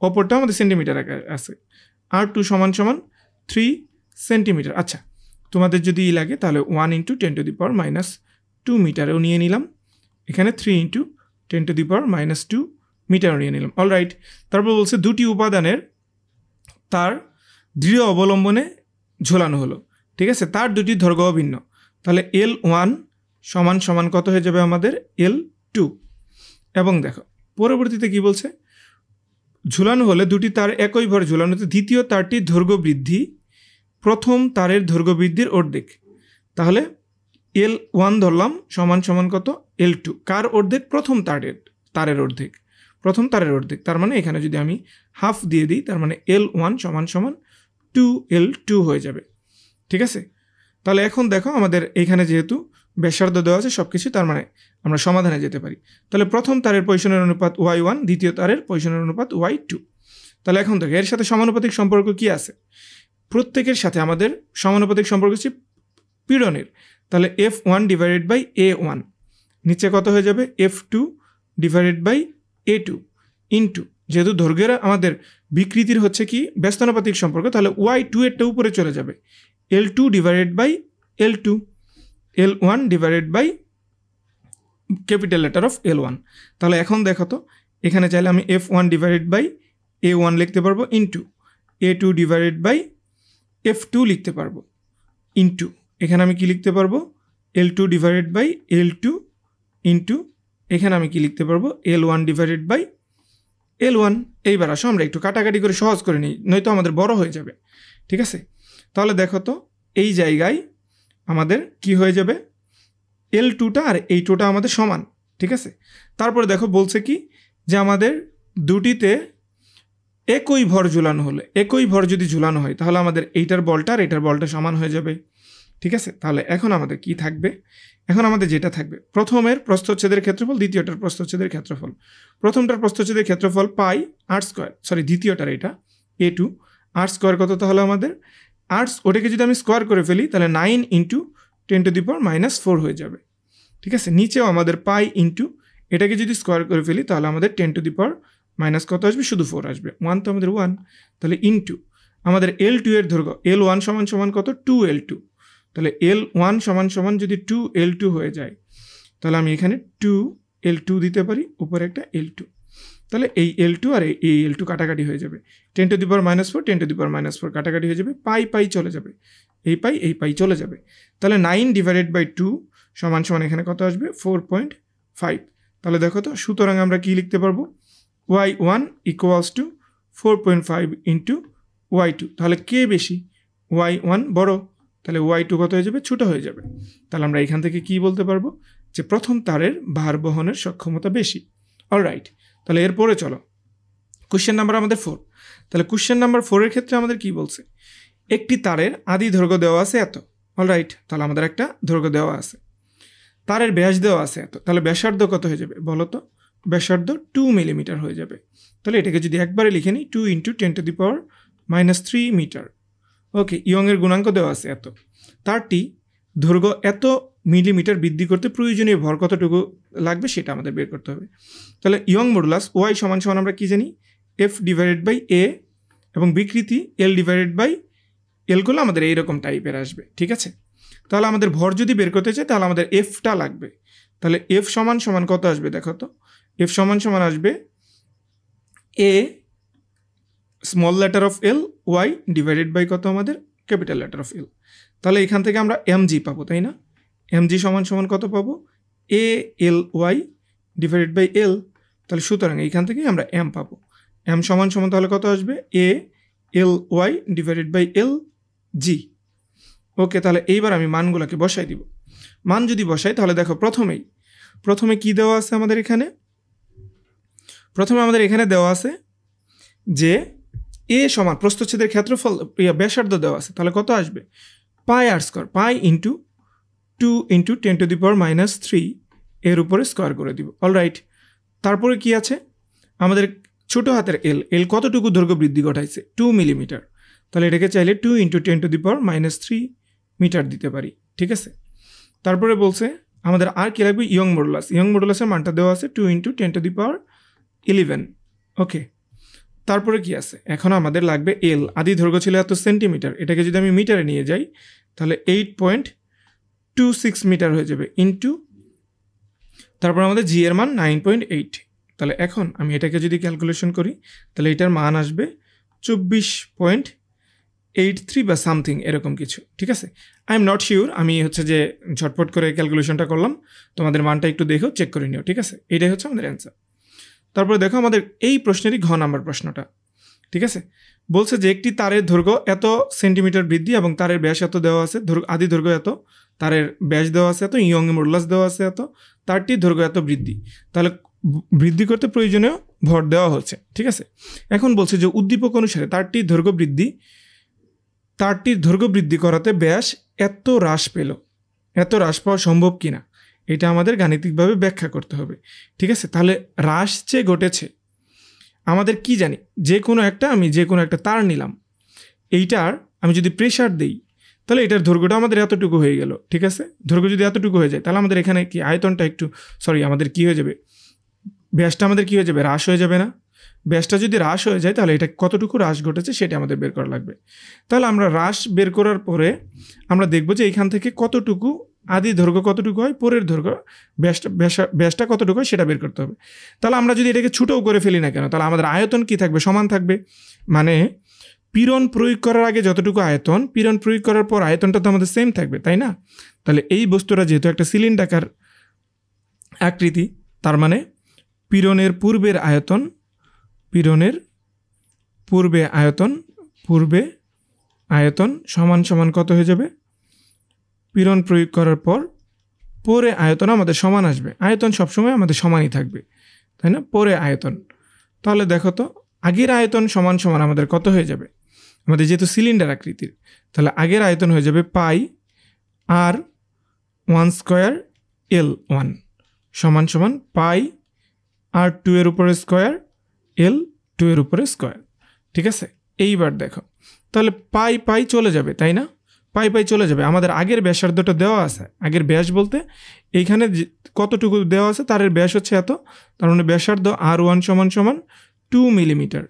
অপরটা আমাদের সেন্টিমিটার আকারে আছে। r2 সমান সমান 3 সেন্টিমিটার। আচ্ছা, তোমাদের যদি লাগে তাহলে 1 ইন্টু 10⁻², মিটারেও নিয়ে নিলাম, এখানে 3 ইন্টু 10⁻² মিটারও নিয়ে নিলাম। অলরাইট, তারপর বলছে দুটি উপাদানের তার দৃঢ় অবলম্বনে ঝোলানো হলো, ঠিক আছে। তার দুটি দৈর্ঘ্য অভিন্ন, তাহলে L1 সমান সমান কত হয়ে যাবে আমাদের L2। এবং দেখো পরবর্তীতে কি বলছে, ঝুলানো হলে দুটি তার একই ভর ঝুলানোতে দ্বিতীয় তারটির দৈর্ঘ্য বৃদ্ধি প্রথম তারের দৈর্ঘ্য বৃদ্ধির অর্ধেক। তাহলে L1 ধরলাম সমান সমান কত L2, কার অর্ধেক, প্রথম তারের অর্ধেক, তার মানে এখানে যদি আমি হাফ দিয়ে দিই তার মানে L1 সমান সমান 2L2 হয়ে যাবে, ঠিক আছে। তাহলে এখন দেখো আমাদের এইখানে যেহেতু ব্যাসার্ধ দেওয়া আছে সব কিছু, তার মানে আমরা সমাধানে যেতে পারি। তাহলে প্রথম তারের পজিশনের অনুপাত y1, দ্বিতীয় তারের পজিশনের অনুপাত y2। তাহলে এখন দেখো এর সাথে সমানুপাতিক সম্পর্ক কি আছে, প্রত্যেকের সাথে আমাদের সমানুপাতিক সম্পর্ক হচ্ছে পীড়নের। তাহলে F1 ডিভাইডেড বাই A1 নিচে কত হয়ে যাবে F2 divided by A2 into, যেহেতু দৈর্ঘ্যের আমাদের বিকৃতির হচ্ছে কি ব্যস্তানুপাতিক সম্পর্ক, তাহলে y2 এরটা উপরে চলে যাবে L2 divided by L2, L1 divided by capital letter of L1। তাহলে এখন দেখো তো এখানে চাইলে আমি F1 ডিভাইডেড বাই A1 লিখতে পারবো into A2 divided by F2 লিখতে পারবো ইন্টু, এখানে আমি কি লিখতে পারবো L2 divided by L2 into, এখানে আমি কি লিখতে পারবো L1 ডিভাইডেড বাই L1। এইবার আসো আমরা একটু কাটাকাটি করে সহজ করে নিই, নয়তো আমাদের বড় হয়ে যাবে, ঠিক আছে। তাহলে দেখো তো এই জায়গায় আমাদের কি হয়ে যাবে, L2টা আর এই 2টা আমাদের সমান, ঠিক আছে। তারপরে দেখো বলছে কি যে আমাদের দুটিতে একই ভর ঝুলানো হলে, একই ভর যদি ঝুলানো হয় তাহলে আমাদের এইটার বলটা আর এইটার বলটা সমান হয়ে যাবে, ঠিক আছে। তাহলে এখন আমাদের কি থাকবে, এখন আমাদের যেটা থাকবে প্রথমের প্রস্থচ্ছেদের ক্ষেত্রফল, দ্বিতীয়টার প্রস্থচ্ছেদের ক্ষেত্রফল। প্রথমটার প্রস্থচ্ছেদের ক্ষেত্রফল পাই r², দ্বিতীয়টার এটা A2 r² কত, তাহলে আমাদের ওটাকে যদি আমি স্কোয়ার করে ফেলি তাহলে 9 ইন্টু 10⁻⁴ হয়ে যাবে, ঠিক আছে। নিচেও আমাদের পাই ইন্টু এটাকে যদি স্কোয়ার করে ফেলি তাহলে আমাদের 10⁻⁻ কত আসবে, শুধু 4 আসবে, 1 তো আমাদের 1। তাহলে ইন্টু আমাদের L2 এর দৈর্ঘ্য L1 সমান সমান কত 2L2, তাহলে L1 সমান সমান যদি 2L2 হয়ে যায় তাহলে আমি এখানে 2L2 দিতে পারি, উপরে একটা L2, তাহলে এই L2 আর এই L2 কাটাকাটি হয়ে যাবে, 10⁻⁴ 10⁻⁴ কাটাকাটি হয়ে যাবে, পাই চলে যাবে, এই পাই চলে যাবে। তাহলে 9 ডিভাইডেড বাই 2 সমান সমান এখানে কত আসবে 4.5 5। তাহলে দেখো তো, সুতরাং আমরা কি লিখতে পারবো, y1 equals to 4.5 into y2। তাহলে কে বেশি, y1 বড়, তাহলে y2 কত হয়ে যাবে, ছোট হয়ে যাবে। তাহলে আমরা এখান থেকে কি বলতে পারবো, যে প্রথম তারের ভার বহনের সক্ষমতা বেশি। অলরাইট, তাহলে এরপরে চলো কোশ্চেন নাম্বার আমাদের 4। তাহলে কোশ্চেন নাম্বার 4-এর ক্ষেত্রে আমাদের কি বলছে, একটি তারের আদি দৈর্ঘ্য দেওয়া আছে এত। অলরাইট, তাহলে আমাদের একটা দৈর্ঘ্য দেওয়া আছে, তারের ব্যাস দেওয়া আছে এত। তাহলে ব্যাসার্ধ কত হয়ে যাবে বলো তো, ব্যাসার্ধ 2 মিলিমিটার হয়ে যাবে। তাহলে এটাকে যদি একবারে লিখে নিই, 2 × 10⁻³ মিটার। ওকে, ইয়ংয়ের গুণাঙ্ক দেওয়া আছে এত, তারটি দৈর্ঘ্য এত মিলিমিটার বৃদ্ধি করতে প্রয়োজনীয় ভর কতটুকু লাগবে সেটা আমাদের বের করতে হবে। তাহলে ইয়ং মডুলাস ওয়াই সমান সমান আমরা কি জানি, F/A, এবং বিকৃতি L/L করলে আমাদের এইরকম টাইপের আসবে। ঠিক আছে, তাহলে আমাদের ভর যদি বের করতে চাই তাহলে আমাদের এফটা লাগবে। তাহলে এফ সমান সমান কত আসবে দেখো তো, এফ সমান সমান আসবে A small letter of L Y divided by কত আমাদের ক্যাপিটাল লেটার অফ L। তাহলে এখান থেকে আমরা mg পাবো, তাই না, mg সমান সমান কত পাবো, ALy ডিভাইডেড বাই L। তাহলে সুতরাং এইখান থেকে আমরা m পাবো, m সমান সমান তাহলে কত আসবে, ALy ডিভাইডেড বাই Lg। ওকে, তাহলে এইবার আমি মানগুলোকে বসাই দিব। মান যদি বসাই তাহলে দেখো, প্রথমে কি দেওয়া আছে আমাদের এখানে, প্রথমে আমাদের এখানে দেওয়া আছে যে এ সমান প্রস্থচ্ছেদের ক্ষেত্রফল ব্যাসার্ধ দেওয়া আছে, তাহলে কত আসবে, πr², পাই ইন্টু 2 × 10⁻³ এর উপরে স্কোয়ার করে দিব। অলরাইট, তারপরে কি আছে আমাদের ছোট হাতের এল কতটুকু দৈর্ঘ্য বৃদ্ধি ঘটাইছে, 2 মিলিমিটার। তাহলে এটাকে চাইলে 2 × 10⁻³ মিটার দিতে পারি। ঠিক আছে, তারপরে বলছে আমাদের আর কি লাগবে, ইয়ং মডুলাসের মানটা দেওয়া আছে 2 × 10⁻11। ওকে, তারপরে কি আছে, এখন আমাদের লাগবে এল, আদি দৈর্ঘ্য ছিল এত সেন্টিমিটার, এটাকে যদি আমি মিটারে নিয়ে যাই তাহলে 8.26 মিটার হয়ে যাবে ইন্টু, তারপর আমাদের জি এর মান 9.8। তাহলে এখন আমি এটাকে যদি ক্যালকুলেশন করি তাহলে এটার মান আসবে 24.83 বা সামথিং এরকম কিছু। ঠিক আছে, আই এম নট শিওর, আমি হচ্ছে যে ঝটপট করে ক্যালকুলেশনটা করলাম, তোমাদের মানটা একটু দেখো, চেক করে নিও। ঠিক আছে, এটাই হচ্ছে আমাদের অ্যান্সার। তারপরে দেখো আমাদের এই প্রশ্নেরই ঘ নাম্বার প্রশ্নটা। ঠিক আছে, বলছে যে একটি তারের দৈর্ঘ্য এত সেন্টিমিটার বৃদ্ধি এবং তারের ব্যাস এত দেওয়া আছে, আদি দৈর্ঘ্য এত, তারের ব্যাস দেওয়া আছে এত, ইয়ং মডুলাস দেওয়া আছে এত, তারটির দৈর্ঘ্য এত বৃদ্ধি, তাহলে বৃদ্ধি করতে প্রয়োজনীয় ভর দেওয়া হচ্ছে। ঠিক আছে, এখন বলছে যে উদ্দীপক অনুসারে তারটির দৈর্ঘ্য বৃদ্ধি করাতে ব্যাস এত হ্রাস পাওয়া সম্ভব কিনা এটা আমাদের গাণিতিকভাবে ব্যাখ্যা করতে হবে। ঠিক আছে, তাহলে হ্রাস যে ঘটেছে আমাদের কি জানি, যে কোনো একটা তার নিলাম, এইটার আমি যদি প্রেশার দিই তাহলে এটার দৈর্ঘ্যটা আমাদের এতটুকু হয়ে গেল। ঠিক আছে, দৈর্ঘ্য যদি এতটুকু হয়ে যায় তাহলে আমাদের এখানে কি আয়তনটা আমাদের কি হয়ে যাবে, ব্যাসটা আমাদের কি হয়ে যাবে, হ্রাস হয়ে যাবে না। ব্যাসটা যদি হ্রাস হয়ে যায় তাহলে এটা কতটুকু হ্রাস ঘটেছে সেটা আমাদের বের করা লাগবে। তাহলে আমরা হ্রাস বের করার পরে আমরা দেখব যে এইখান থেকে কতটুকু আদি দৈর্ঘ্য কতটুকু হয়, পরের দৈর্ঘ্য ব্যাসটা কতটুকু হয় সেটা বের করতে হবে। তাহলে আমরা যদি এটাকে ছোটও করে ফেলি না কেন, তাহলে আমাদের আয়তন কি থাকবে, সমান থাকবে। মানে পীড়ন প্রয়োগ করার আগে যতটুকু আয়তন, পীড়ন প্রয়োগ করার পর আয়তনটা তো আমাদের সেম থাকবে, তাই না। তাহলে এই বস্তুটা যেহেতু একটা সিলিন্ডাকার আকৃতি, তার মানে পীড়নের পূর্বে আয়তন সমান সমান কত হয়ে যাবে, পীড়ন প্রয়োগ করার পর পরে আয়তন আমাদের সমান আসবে। আয়তন সবসময় আমাদের সমানই থাকবে, তাই না, পরে আয়তন। তাহলে দেখো তো, আগের আয়তন সমান সমান আমাদের কত হয়ে যাবে, আমাদের যেহেতু সিলিন্ডার আকৃতির, তাহলে আগের আয়তন হয়ে যাবে πr² L1 সমান সমান πr2 এর উপরে স্কোয়ার L2 এর উপরে স্কোয়ার। ঠিক আছে, এইবার দেখো তাহলে পাই চলে যাবে, তাই না, পাই চলে যাবে। আমাদের আগের ব্যাসার্ধটা দেওয়া আছে, আগের ব্যাস বলতে এইখানে কতটুকু দেওয়া আছে, তারের ব্যাস হচ্ছে এত, তার মানে ব্যাসার্ধ R1 সমান সমান 2 মিলিমিটার।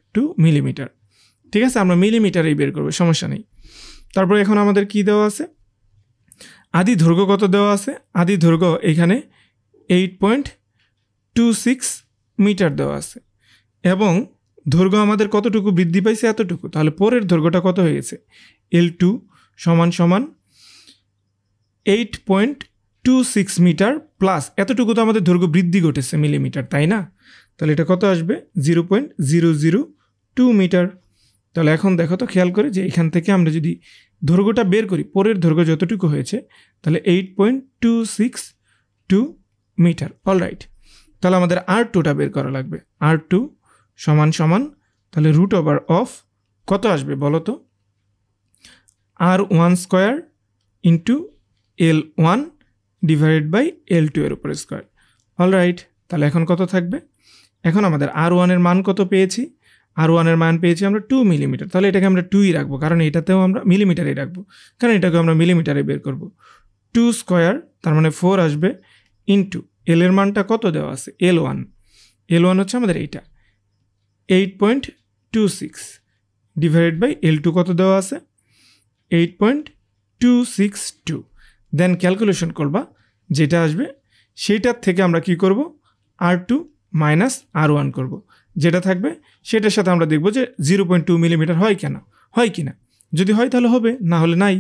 ঠিক আছে, আমরা মিলিমিটারেই বের করবো, সমস্যা নেই। তারপরে এখন আমাদের কি দেওয়া আছে, আদি দৈর্ঘ্য কত দেওয়া আছে, আদি দৈর্ঘ্য এইখানে 8.26 মিটার দেওয়া আছে এবং দৈর্ঘ্য আমাদের কতটুকু বৃদ্ধি পাইছে, এতটুকু। তাহলে পরের দৈর্ঘ্যটা কত হয়ে গেছে, L2 সমান সমান 8.26 0.26 মিটার প্লাস এতটুকু তো আমাদের দৈর্ঘ্য বৃদ্ধি ঘটেছে মিলিমিটার, তাই না? তাহলে এটা কত আসবে 0.002 মিটার। তাহলে এখন দেখো তো খেয়াল করে যে এখান থেকে আমরা যদি দৈর্ঘ্যটা বের করি, পরের দৈর্ঘ্য যতটুকু হয়েছে, তাহলে 8.262 মিটার। অলরাইট, তাহলে আমাদের R2টা বের করা লাগবে। R2 সমান সমান তাহলে রুট ওভার অফ কত আসবে বলো তো, R1 square into L1 divided by L2 এর উপরে স্কোয়ার। অলরাইট, তাহলে এখন কত থাকবে? এখন আমাদের R1 এর মান কত পেয়েছি? R1 এর মান পেয়েছি আমরা 2 মিলিমিটার। তাহলে এটাকে আমরা 2ই রাখবো, কারণ এটাতেও আমরা মিলিমিটারে রাখবো, কারণ এটাকে আমরা মিলিমিটারে বের করব। 2 স্কোয়ার তার মানে 4 আসবে, ইন্টু এল এর মানটা কত দেওয়া আছে? L1 হচ্ছে আমাদের এইটা 8.26 ডিভাইডেড বাই L2 কত দেওয়া আছে? 8.262। দেন ক্যালকুলেশন করবা, যেটা আসবে সেইটার থেকে আমরা কি করব? R2 মাইনাস R1 করব। যেটা থাকবে সেটার সাথে আমরা দেখব যে 0.2 মিলিমিটার হয় কি না। যদি হয় তাহলে হবে, না হলে নাই।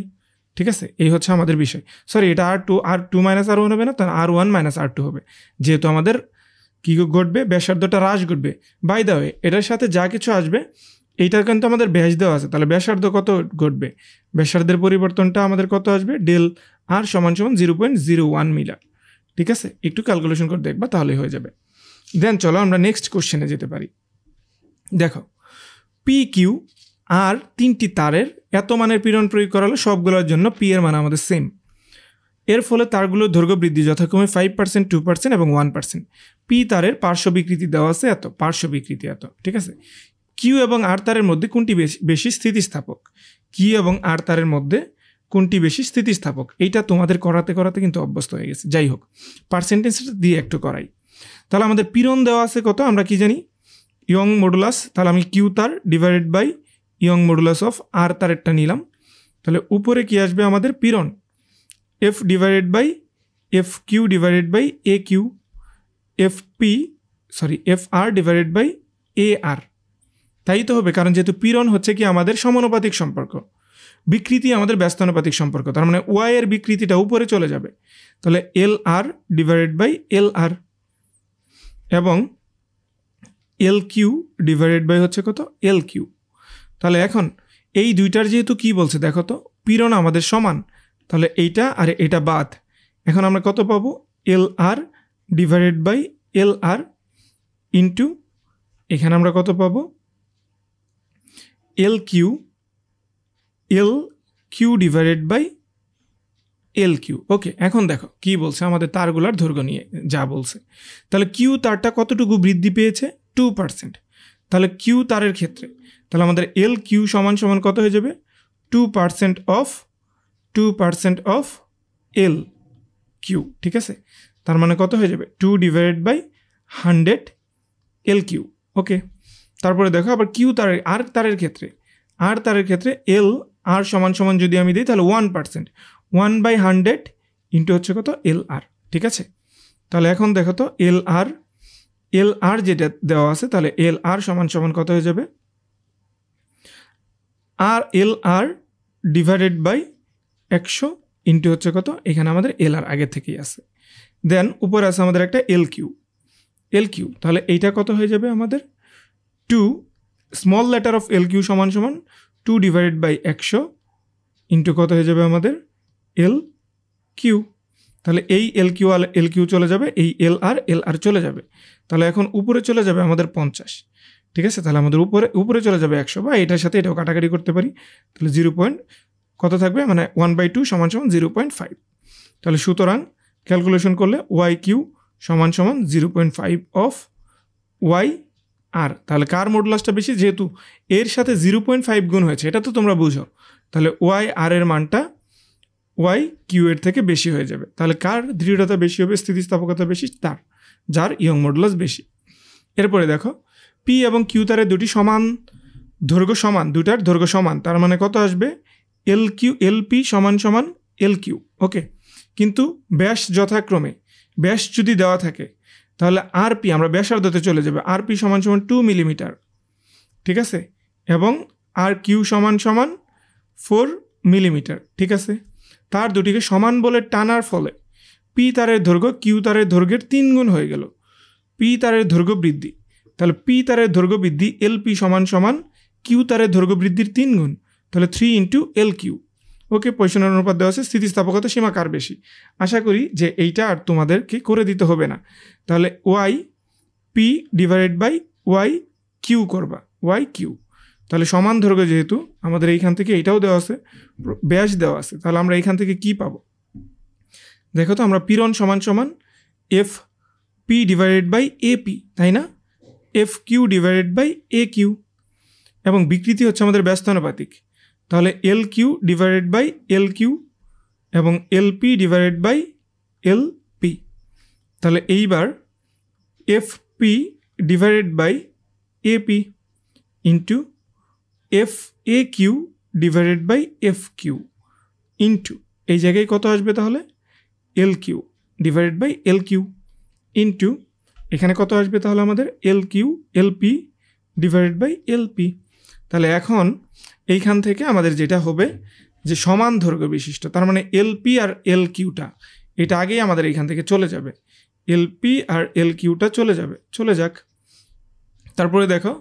ঠিক আছে, এই হচ্ছে আমাদের বিষয়। সরি, এটা R2 মাইনাস R1 হবে না, তাহলে R1 মাইনাস R2 হবে। যেহেতু আমাদের কী ঘটবে? ব্যাসার্ধটা হ্রাস ঘটবে। বাই দ্য ওয়ে, এটার সাথে যা কিছু আসবে এইটার কিন্তু আমাদের ব্যাস দেওয়া আছে, তাহলে ব্যাসার্ধ কত ঘটবে? ব্যাসার্ধের পরিবর্তনটা আমাদের কত আসবে? ডেল R সমান 0.01 মিটার। ঠিক আছে, একটু ক্যালকুলেশন করে দেখবা, তাহলেই হয়ে যাবে। দেন চলো আমরা নেক্সট কোশ্চেনে যেতে পারি। দেখো, পি কিউ আর তিনটি তারের এত মানের পীড়ন প্রয়োগ করা হলো, সবগুলোর জন্য পি এর মান আমাদের সেম। এর ফলে তারগুলোর দৈর্ঘ্য বৃদ্ধি যথাক্রমে 5%, 2% এবং 1%। পি তারের পার্শ্ব বিকৃতি দেওয়া আছে এত, পার্শ্ব বিকৃতি এত। ঠিক আছে, কিউ এবং আর তারের মধ্যে কোনটি বেশি স্থিতিস্থাপক? কিউ এবং আর তারের মধ্যে কোনটি বেশি স্থিতিস্থাপক? এইটা তোমাদের করাতে কিন্তু অভ্যস্ত হয়ে গেছে। যাই হোক, পার্সেন্টেজটা দিয়ে একটু করাই। তাহলে আমাদের পীড়ন দেওয়া আছে কত, আমরা কি জানি? Young modulus. তাহলে আমি কিউ তার divided by Young modulus of R তারেরটা নিলাম। তাহলে উপরে কি আসবে আমাদের? পীড়ন F divided by F Q divided by A Q, F R divided by A R. তাই তো হবে, কারণ যেহেতু পীড়ন হচ্ছে কি আমাদের সমানুপাতিক সম্পর্ক, বিকৃতি আমাদের ব্যস্তানুপাতিক সম্পর্ক, তার মানে ওয়াই এর বিকৃতিটা উপরে চলে যাবে। তাহলে এল আর ডিভাইডেড বাই এল আর, এবং এল কিউ ডিভাইডেড বাই হচ্ছে কত? L Q. তাহলে এখন এই দুইটার যেহেতু কি বলছে দেখো তো, পীড়ন আমাদের সমান, তাহলে এইটা আর এটা বাদ। এখন আমরা কত পাবো? L R divided by L R into এখানে আমরা কত পাবো? L Q divided by L Q. Okay, এখন দেখো কি বলছে আমাদের তারগুলার দৈর্ঘ্য নিয়ে যা বলছে। তাহলে কিউ তারটা কতটুকু বৃদ্ধি পেয়েছে? 2%। তাহলে কিউ তারের ক্ষেত্রে তাহলে আমাদের এল কিউ সমান সমান কত হয়ে যাবে? 2% অফ এল কিউ। ঠিক আছে, তার মানে কত হয়ে যাবে? 2 ডিভাইডেড বাই 100 এল কিউ। ওকে, তারপরে দেখো আবার কিউ তারের আর তারের ক্ষেত্রে এল আর সমান সমান যদি আমি দিই তাহলে 1%, 1/100 ইন্টু হচ্ছে কত? এল আর। ঠিক আছে, তাহলে এখন দেখো তো এল আর যেটা দেওয়া আছে, তাহলে এল আর সমান সমান কত হয়ে যাবে? আর এল আর ডিভাইডেড বাই 100 ইন্টু হচ্ছে কত? এখানে আমাদের এল আর আগে থেকেই আছে। দেন উপরে আছে আমাদের একটা এল কিউ। তাহলে এইটা কত হয়ে যাবে আমাদের? 2 small letter of L Q সমান সমান 2 ডিভাইডেড বাই 100 ইন্টু কত হয়ে যাবে আমাদের? L Q. তাহলে এই এল কিউ চলে যাবে, এই এল আর চলে যাবে। তাহলে এখন উপরে চলে যাবে আমাদের 50। ঠিক আছে, তাহলে আমাদের উপরে চলে যাবে 100, বা এটার সাথে এটাও কাটাকাটি করতে পারি। তাহলে 0. কত থাকবে? মানে 1/2 সমান সমান 0.5। তাহলে সুতরাং ক্যালকুলেশন করলে ওয়াই কিউ সমান সমান 0.5 অফ ওয়াই আর। তাহলে কার মডুলাসটা বেশি? যেহেতু এর সাথে 0.5 গুণ হয়েছে, এটা তো তোমরা বুঝো। তাহলে ওয়াই আর এর মানটা ওয়াই কিউ এর থেকে বেশি হয়ে যাবে। তাহলে কার দৃঢ়তা বেশি হবে, স্থিতিস্থাপকতা বেশি? তার, যার ইয়ং মডুলাস বেশি। এরপরে দেখো, পি এবং কিউ তারের দুটার দৈর্ঘ্য সমান, তার মানে কত আসবে? এল পি সমান সমান এল কিউ। ওকে, কিন্তু ব্যাস যথাক্রমে, ব্যাস যদি দেওয়া থাকে তাহলে আর পি আমরা ব্যাসার্ধতে চলে যাবে, আর পি সমান সমান 2 মিলিমিটার। ঠিক আছে, এবং আর কিউ সমান সমান 4 মিলিমিটার। ঠিক আছে, তার দুটিকে সমান বলে টানার ফলে পি তারের দৈর্ঘ্য কিউ তারের দৈর্ঘ্যের 3 গুণ হয়ে গেল। পি তারের দৈর্ঘ্য বৃদ্ধি, তাহলে পি তারের দৈর্ঘ্য বৃদ্ধি এলপি সমান সমান কিউ তারের দৈর্ঘ্য বৃদ্ধির 3 গুণ, তাহলে 3 ইন্টু এল কিউ। ওকে, পজিশনের অনুপাত দেওয়া আছে, স্থিতিস্থাপকতা সীমা কার বেশি। আশা করি যে এইটা আর তোমাদেরকে করে দিতে হবে না। তাহলে Y P divided by Y Q করবা, ওয়াই কিউ। তাহলে সমান দৈর্ঘ্য যেহেতু আমাদের এইখান থেকে এইটাও দেওয়া আছে, ব্যাস দেওয়া আছে, তাহলে আমরা এইখান থেকে কি পাবো দেখো তো, আমরা পীড়ন সমান সমান F P divided by A P, তাই না, F Q divided by A Q, এবং বিকৃতি হচ্ছে আমাদের ব্যস্তানুপাতিক, তাহলে L Q divided by L Q এবং L P divided by L P. তাহলে এইবার F P divided by A P into F A Q divided by F Q into এই জায়গায় কত আসবে তাহলে L Q divided by L Q into এখানে কত আসবে তাহলে আমাদের L Q L P divided by L P. তাহলে এখন এইখান থেকে আমাদের যেটা হবে যে সমান দৈর্ঘ্য বিশিষ্ট, তার মানে এল পি আর এল কিউটা এটা আগেই আমাদের এইখান থেকে চলে যাবে, এল পি আর এল কিউটা চলে যাক। তারপরে দেখো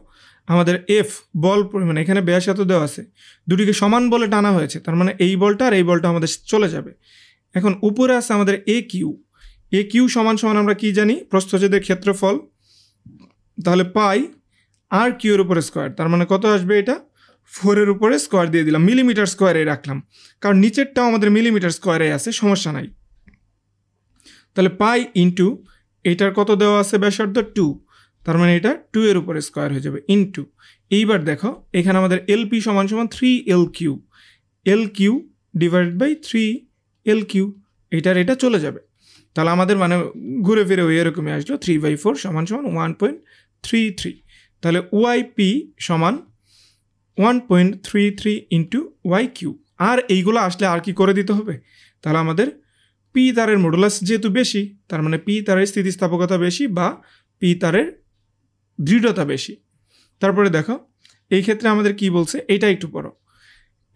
আমাদের এফ বল পরিমাণ, এখানে ব্যাস এত দেওয়া আছে, দুটিকে সমান বলে টানা হয়েছে, তার মানে এই বলটা আর এই বলটা আমাদের চলে যাবে। এখন উপরে আছে আমাদের এ কিউ সমান সমান আমরা কি জানি, প্রস্থচ্ছেদের ক্ষেত্রফল, তাহলে পাই আর কিউর উপরে স্কোয়ার, তার মানে কত আসবে এটা 4-এর উপরে স্কোয়ার দিয়ে দিলাম, মিলিমিটার স্কোয়ারে রাখলাম, কারণ নিচেরটাও আমাদের মিলিমিটার স্কোয়ারে আছে, সমস্যা নাই। তাহলে পাই ইন্টু এইটার কত দেওয়া আছে ব্যাসার্ধ 2, তার মানে এটা 2-এর উপরে স্কোয়ার হয়ে যাবে ইন্টু। এইবার দেখো এখানে আমাদের এলপি সমান সমান 3 L Q divided by 3 L Q, এটা চলে যাবে। তাহলে আমাদের মানে ঘুরে ফিরে ওই এরকমই আসলো 3/4 সমান সমান 1.33। তাহলে ওয়াই পি সমান 1.33 ইন্টু ওয়াই কিউ। আর এইগুলো আসলে আর কি করে দিতে হবে, তাহলে আমাদের পি তারের মডুলাস যেহেতু বেশি, তার মানে পি তারের স্থিতিস্থাপকতা বেশি বা পি তারের দৃঢ়তা বেশি। তারপরে দেখো এই ক্ষেত্রে আমাদের কি বলছে, এইটা একটু পড়ো,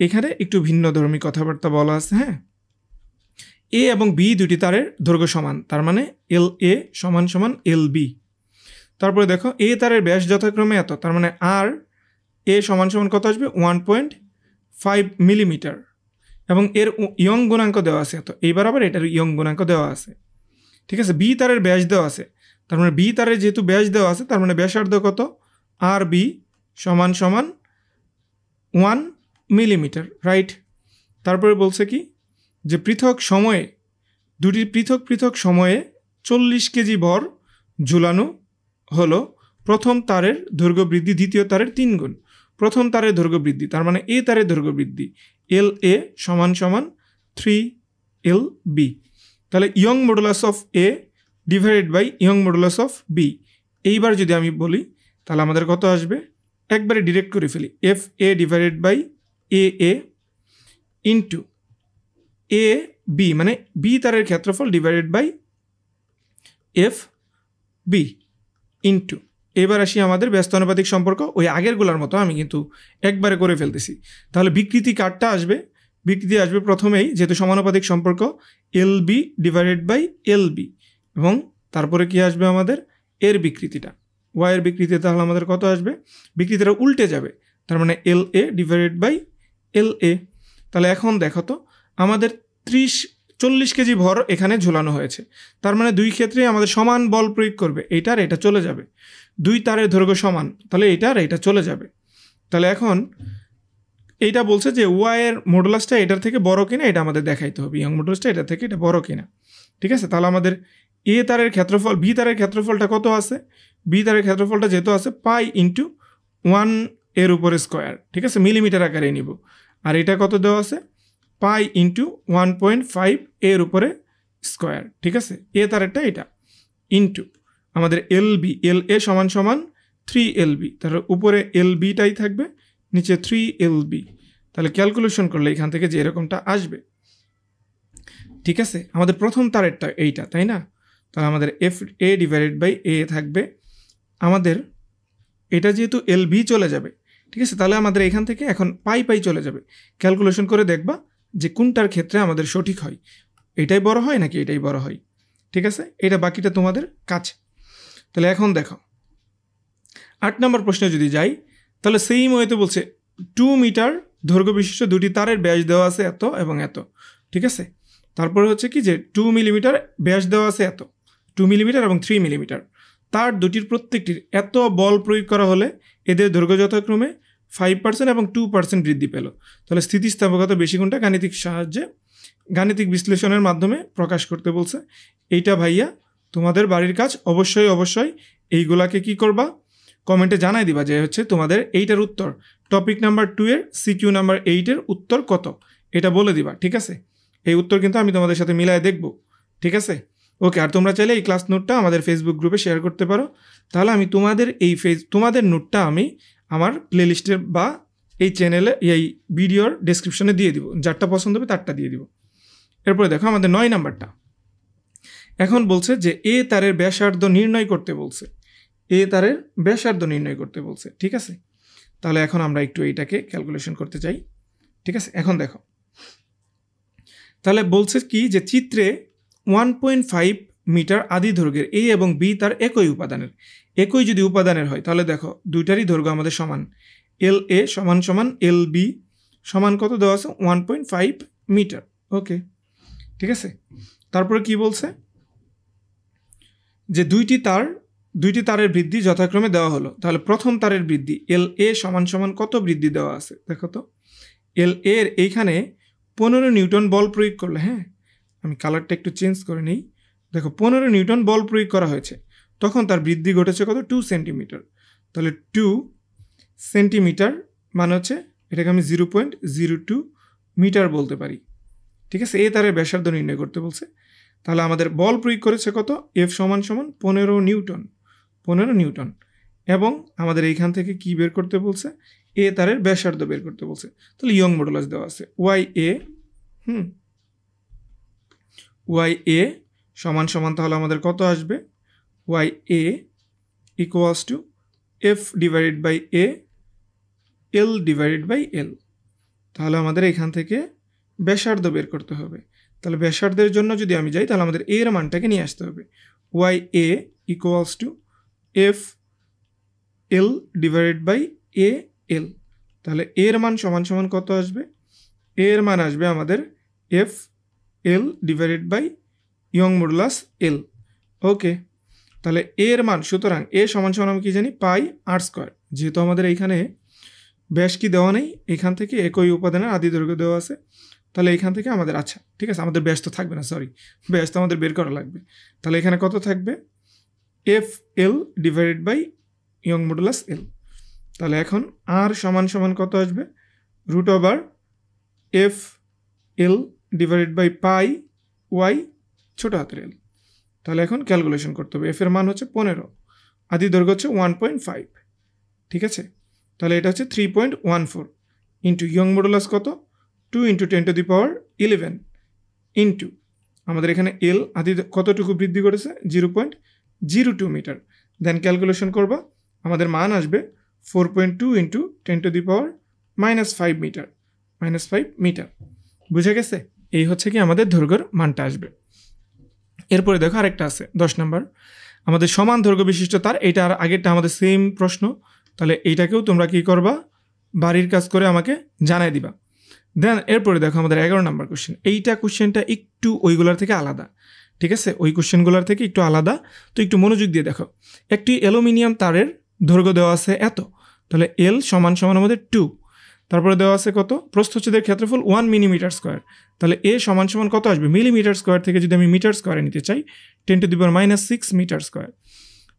এখানে একটু ভিন্নধর্মী কথাবার্তা বলা আছে। হ্যাঁ, এ এবং বি দুটি তারের দৈর্ঘ্য সমান, তার মানে এল এ সমান সমান এল বি। তারপরে দেখো এ তারের ব্যাস যথাক্রমে এত, তার মানে আর এ সমান সমান কত আসবে 1.5 মিলিমিটার, এবং এর ইয়ং গুণাঙ্ক দেওয়া আছে এত। এইবার আবার এটার ইয়ং গুণাঙ্ক দেওয়া আছে, ঠিক আছে। বি তারের ব্যাস দেওয়া আছে, তার মানে বি তারের যেহেতু ব্যাস দেওয়া আছে, তার মানে ব্যাসার্ধ কত আর বি সমান সমান 1 মিলিমিটার, রাইট। তারপরে বলছে কি যে পৃথক সময়ে দুটি পৃথক সময়ে 40 কেজি ভর ঝুলানো হলো, প্রথম তারের দৈর্ঘ্য বৃদ্ধি দ্বিতীয় তারের 3 গুণ। প্রথম তারের দৈর্ঘ্য বৃদ্ধি, তার মানে এ তারের দৈর্ঘ্য বৃদ্ধি এল এ সমান সমান 3 এল বি। তাহলে Young modulus of A divided by Young modulus of B. এইবার যদি আমি বলি তাহলে আমাদের কত আসবে, একবারে ডিরেক্ট করে ফেলি, F A divided by A into A B, মানে বি তারের ক্ষেত্রফল divided by F B into, এবার আসি আমাদের ব্যস্তানুপাতিক সম্পর্ক, ওই আগেরগুলোর মতো আমি কিন্তু একবারে করে ফেলতেছি। তাহলে বিকৃতি কারটা আসবে, বিকৃতি আসবে প্রথমেই যেহেতু সমানুপাতিক সম্পর্ক L B divided by L B, এবং তারপরে কি আসবে আমাদের এর বিকৃতিটা, ওয়াইয়ের বিকৃতি, তাহলে আমাদের কত আসবে, বিকৃতিটা উল্টে যাবে, তার মানে এল এ ডিভাইডেড বাই এল এ। তাহলে এখন দেখো তো আমাদের 40 কেজি ভর এখানে ঝুলানো হয়েছে, তার মানে দুই ক্ষেত্রেই আমাদের সমান বল প্রয়োগ করবে, এইটার এটা চলে যাবে, দুই তারের দৈর্ঘ্য সমান, তাহলে এইটার এটা চলে যাবে। তাহলে এখন এইটা বলছে যে ওয়াইয়ের মডুলাসটা এটার থেকে বড় কিনা, এটা আমাদের দেখাইতে হবে, ইয়ং মডুলাসটা এটার থেকে এটা বড় কিনা, ঠিক আছে। তাহলে আমাদের এ তারের ক্ষেত্রফল, বি তারের ক্ষেত্রফলটা কত আছে, বি তারের ক্ষেত্রফলটা যেহেতু আছে পাই ইন্টু 1 এর উপরে স্কোয়ার, ঠিক আছে, মিলিমিটার আকারে নিব, আর এটা কত দেওয়া আছে পাই ইন্টু 1.5 এর উপরে স্কোয়ার, ঠিক আছে, এ তারেরটা এটা ইন্টু আমাদের এল বি, এল এ সমান সমান 3 এল বি, তাহলে উপরে এল বিটাই থাকবে, নিচে 3 এল বি। তাহলে ক্যালকুলেশন করলে এখান থেকে যে এরকমটা আসবে, ঠিক আছে। আমাদের প্রথম তারেরটা এইটা, তাই না, তাহলে আমাদের এফ এ ডিভাইডেড বাই এ থাকবে, আমাদের এটা যেহেতু এল বি চলে যাবে, ঠিক আছে, তাহলে আমাদের এখান থেকে এখন পাই চলে যাবে। ক্যালকুলেশন করে দেখবা যে কোনটার ক্ষেত্রে আমাদের সঠিক হয়, এটাই বড় হয় নাকি এটাই বড় হয়। ঠিক আছে, এটা বাকিটা তোমাদের কাজ। তাহলে এখন দেখো 8 নম্বর প্রশ্নে যদি যাই, তাহলে সেম ওয়েতে বলছে 2 মিটার দৈর্ঘ্য বিশিষ্ট দুটি তারের ব্যাস দেওয়া আছে এত এবং এত, ঠিক আছে। তারপরে হচ্ছে কি যে 2 মিলিমিটার ব্যাস দেওয়া আছে এত, 2 মিলিমিটার এবং 3 মিলিমিটার, তার দুটির প্রত্যেকটির এত বল প্রয়োগ করা হলে এদের দৈর্ঘ্য যথাক্রমে 5% এবং 2% বৃদ্ধি পেল। তাহলে স্থিতিস্থাপকতা বেশি কোনটা, গাণিতিক বিশ্লেষণের মাধ্যমে প্রকাশ করতে বলছে। এইটা ভাইয়া তোমাদের বাড়ির কাজ, অবশ্যই এইগুলাকে কি করবা, কমেন্টে জানাই দিবা যে হচ্ছে তোমাদের এইটার উত্তর টপিক নাম্বার 2 এর সিকিউ নাম্বার 8 এর উত্তর কত, এটা বলে দিবা, ঠিক আছে। এই উত্তর কিন্তু আমি তোমাদের সাথে মিলায় দেখব, ঠিক আছে। ওকে, আর তোমরা চাইলে এই ক্লাস নোটটা আমাদের ফেসবুক গ্রুপে শেয়ার করতে পারো। তাহলে আমি তোমাদের নোটটা আমি আমার প্লেলিস্টের বা এই চ্যানেলে এই ভিডিওর ডেসক্রিপশনে দিয়ে দিব, যারটা পছন্দ হবে তারটা দিয়ে দিব। এরপরে দেখো আমাদের 9 নাম্বারটা। এখন বলছে যে এ তারের ব্যাসার্ধ নির্ণয় করতে বলছে, ঠিক আছে। তাহলে এখন আমরা একটু এইটাকে ক্যালকুলেশন করতে চাই, ঠিক আছে। এখন দেখো, তাহলে বলছে কি যে চিত্রে 1.5 মিটার আদি দৈর্ঘ্যের এ এবং বি তার একই যদি উপাদানের হয়, তাহলে দেখো দুইটারই দৈর্ঘ্য আমাদের সমান, এল এ সমান এল বি সমান কত দেওয়া আছে 1.5 মিটার। ওকে, ঠিক আছে। তারপরে কি বলছে যে দুইটি তারের বৃদ্ধি যথাক্রমে দেওয়া হলো। তাহলে প্রথম তারের বৃদ্ধি এল এ সমান কত বৃদ্ধি দেওয়া আছে, দেখো তো এল এর এইখানে 15 নিউটন বল প্রয়োগ করলে, হ্যাঁ আমি কালারটা একটু চেঞ্জ করে নিই, দেখো 15 নিউটন বল প্রয়োগ করা হয়েছে, তখন তার বৃদ্ধি ঘটেছে কত 2 সেন্টিমিটার। তাহলে 2 সেন্টিমিটার মানে হচ্ছে এটাকে আমি 0.02 মিটার বলতে পারি, ঠিক আছে। এ তারের ব্যাসার্ধ নির্ণয় করতে বলছে। তাহলে আমাদের বল প্রয়োগ করেছে কত, এফ সমান 15 নিউটন, এবং আমাদের এইখান থেকে কি বের করতে বলছে, এ তারের ব্যাসার্ধ বের করতে বলছে। তাহলে ইয়ং মডুলাস দেওয়া আছে ওয়াই এ সমান তাহলে আমাদের কত আসবে, Y A equals to F divided by A, L divided by L. তাহলে আমাদের এখান থেকে ব্যাসার্ধ বের করতে হবে। তাহলে ব্যাসার্ধের জন্য যদি আমি যাই, তাহলে আমাদের এর মানটাকে নিয়ে আসতে হবে, Y A equals to F L divided by A L. তাহলে এর মান সমান কত আসবে, এর মান আসবে আমাদের F L divided by Young modulus L. Okay, তাহলে এর মান, সুতরাং এ সমান আমি কি জানি পাই আর স্কোয়ার, যেহেতু আমাদের এইখানে ব্যাস কি দেওয়া নেই, এখান থেকে একই উপাদানের আদি দৈর্ঘ্য দেওয়া আছে, তাহলে এইখান থেকে আমাদের, আচ্ছা ঠিক আছে, আমাদের ব্যাস তো থাকবে না, ব্যাস তো আমাদের বের করা লাগবে। তাহলে এখানে কত থাকবে, F L divided by Young modulus L. তাহলে এখন আর সমান কত আসবে, root over F L divided by pi Y ছোটো হাতের এল। তাহলে এখন ক্যালকুলেশন করতে হবে, এফ এর মান হচ্ছে 15, আদি দৈর্ঘ্য হচ্ছে 1.5, ঠিক আছে। তাহলে এটা হচ্ছে 3.14 ইন্টু ইয়ং মডুলাস কত 2 ইন্টু 10⁻11 ইন্টু আমাদের এখানে এল আদি কতটুকু বৃদ্ধি করেছে 0.02 মিটার। দেন ক্যালকুলেশন করবা, আমাদের মান আসবে 4.2 ইন্টু 10⁻⁻5 মিটার, -5 মিটার। বুঝে গেছে? এই হচ্ছে কি আমাদের দৈর্ঘ্যের মানটা আসবে। এরপরে দেখো আরেকটা আছে 10 নম্বর, আমাদের সমান দৈর্ঘ্য বিশিষ্ট তার, এইটা আর আগেরটা আমাদের সেম প্রশ্ন। তাহলে এইটাকেও তোমরা কি করবা, বাড়ির কাজ করে আমাকে জানাই দিবা। দেন এরপরে দেখো আমাদের 11 নম্বর কোশ্চেন। এইটা কোশ্চেনটা একটু ওইগুলার থেকে আলাদা, ঠিক আছে, ওই কোশ্চেনগুলোর থেকে একটু আলাদা, তো একটু মনোযোগ দিয়ে দেখো। একটি অ্যালুমিনিয়াম তারের দৈর্ঘ্য দেওয়া আছে এত, তাহলে এল সমান আমাদের 2, তারপরে দেওয়া আছে কত, প্রস্থচ্ছেদের ক্ষেত্রফল 1 মিলিমিটার স্কোয়ার। তাহলে এ সমান কত আসবে, মিলিমিটার স্কোয়ার থেকে যদি আমি মিটার স্কোয়ারে নিতে চাই 10⁻⁻6 মিটার স্কোয়ার।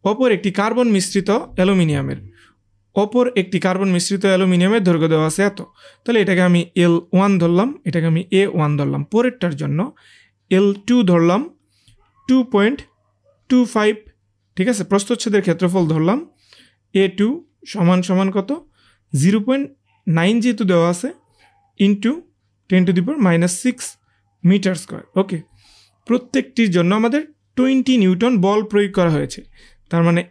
অপর একটি কার্বন মিশ্রিত অ্যালুমিনিয়ামের দৈর্ঘ্য দেওয়া আছে এত, তাহলে এটাকে আমি L1 ধরলাম, এটাকে আমি A1 ধরলাম। পরেরটার জন্য L2 ধরলাম 2.25, ঠিক আছে। প্রস্থচ্ছেদের ক্ষেত্রফল ধরলাম A2 সমান কত 0.9 যেহেতু দেওয়া আছে ইন্টু 10⁻⁻6 মিটার স্কোয়ার। ওকে, প্রত্যেকটির জন্য আমাদের 20 নিউটন বল প্রয়োগ করা হয়েছে। তার মানে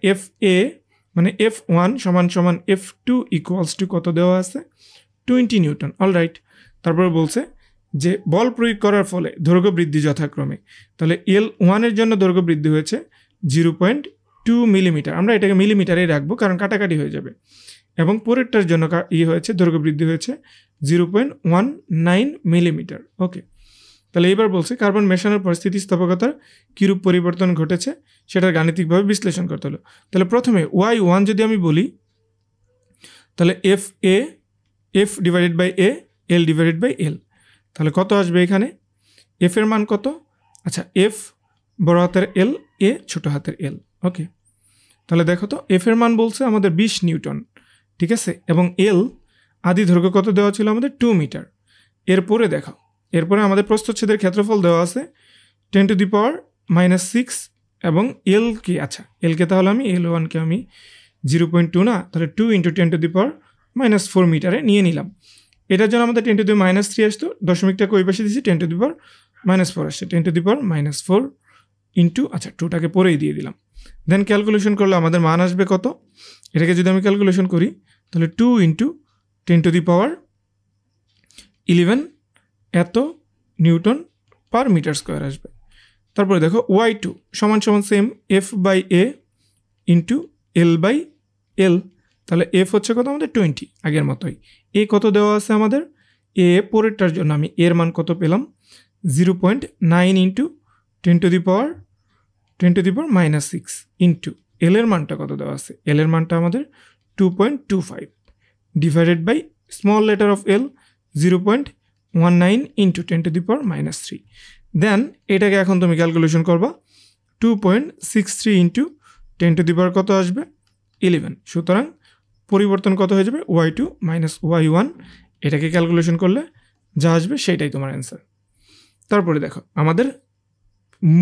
F1 সমান F2 ইকুয়ালস টু কত দেওয়া আছে 20 নিউটন। অলরাইট, তারপরে বলছে যে বল প্রয়োগ করার ফলে দৈর্ঘ্য বৃদ্ধি যথাক্রমে, তাহলে L1 এর জন্য দৈর্ঘ্য বৃদ্ধি হয়েছে 0.2 মিলিমিটার, আমরা এটাকে মিলিমিটারেই রাখবো কারণ কাটাকাটি হয়ে যাবে, এবং পরেরটার জন্য হয়েছে দৈর্ঘ্য বৃদ্ধি হয়েছে 0.19 মিলিমিটার। ওকে, তাহলে এবার বলছে কার্বন মেশানোর পর স্থিতিস্থাপকতার কীরূপ পরিবর্তন ঘটেছে সেটার গাণিতিকভাবে বিশ্লেষণ করতে হলো। তাহলে প্রথমে Y1 যদি আমি বলি, তাহলে F divided by A, L divided by L, তাহলে কত আসবে এখানে? F এর মান কত? আচ্ছা, F বড় হাতের L, A ছোট হাতের L। ওকে, তাহলে দেখো তো F এর মান বলছে আমাদের 20 নিউটন, ঠিক আছে, এবং L আদি দৈর্ঘ্য কত দেওয়া ছিল আমাদের? 2 মিটার। এরপরে আমাদের প্রস্থচ্ছেদের ক্ষেত্রফল দেওয়া আছে 10⁻⁻6, এবং L কে, আচ্ছা L কে তাহলে আমি L1 কে আমি 0.2 না, তাহলে 2 × 10⁻⁴ মিটারে নিয়ে নিলাম। এটার জন্য আমাদের 10⁻³ আসতো, দশমিকটাকে ওই পাশে দিয়েছি, 10⁻⁴ আসছে, 10⁻⁴ ইন্টু, আচ্ছা 2টাকে পরেই দিয়ে দিলাম। দেন ক্যালকুলেশন করলে আমাদের মান আসবে কত? এটাকে যদি আমি ক্যালকুলেশন করি তাহলে 2 × 10⁻11 এত নিউটন পার মিটার স্কোয়ার আসবে। তারপরে দেখো Y2 সমান same F by A into L by L, তাহলে F হচ্ছে কত আমাদের? 20, আগের মতোই। A কত দেওয়া আছে আমাদের? A পরেরটার জন্য আমি এর মান কত পেলাম? 0.9 ইন্টু 10⁻⁻6 ইন্টু L এর মানটা কত দেওয়া আছে? L এর মানটা আমাদের 2.25 divided by small letter of L 0.19 into 10⁻⁻3। Then এটাকে এখন তুমি ক্যালকুলেশন করবা, 2.63 ইন্টু 10 কত আসবে? 11। সুতরাং পরিবর্তন কত হয়ে যাবে? Y2 মাইনাস Y1, এটাকে ক্যালকুলেশন করলে যা আসবে সেটাই তোমার অ্যান্সার। তারপরে দেখো আমাদের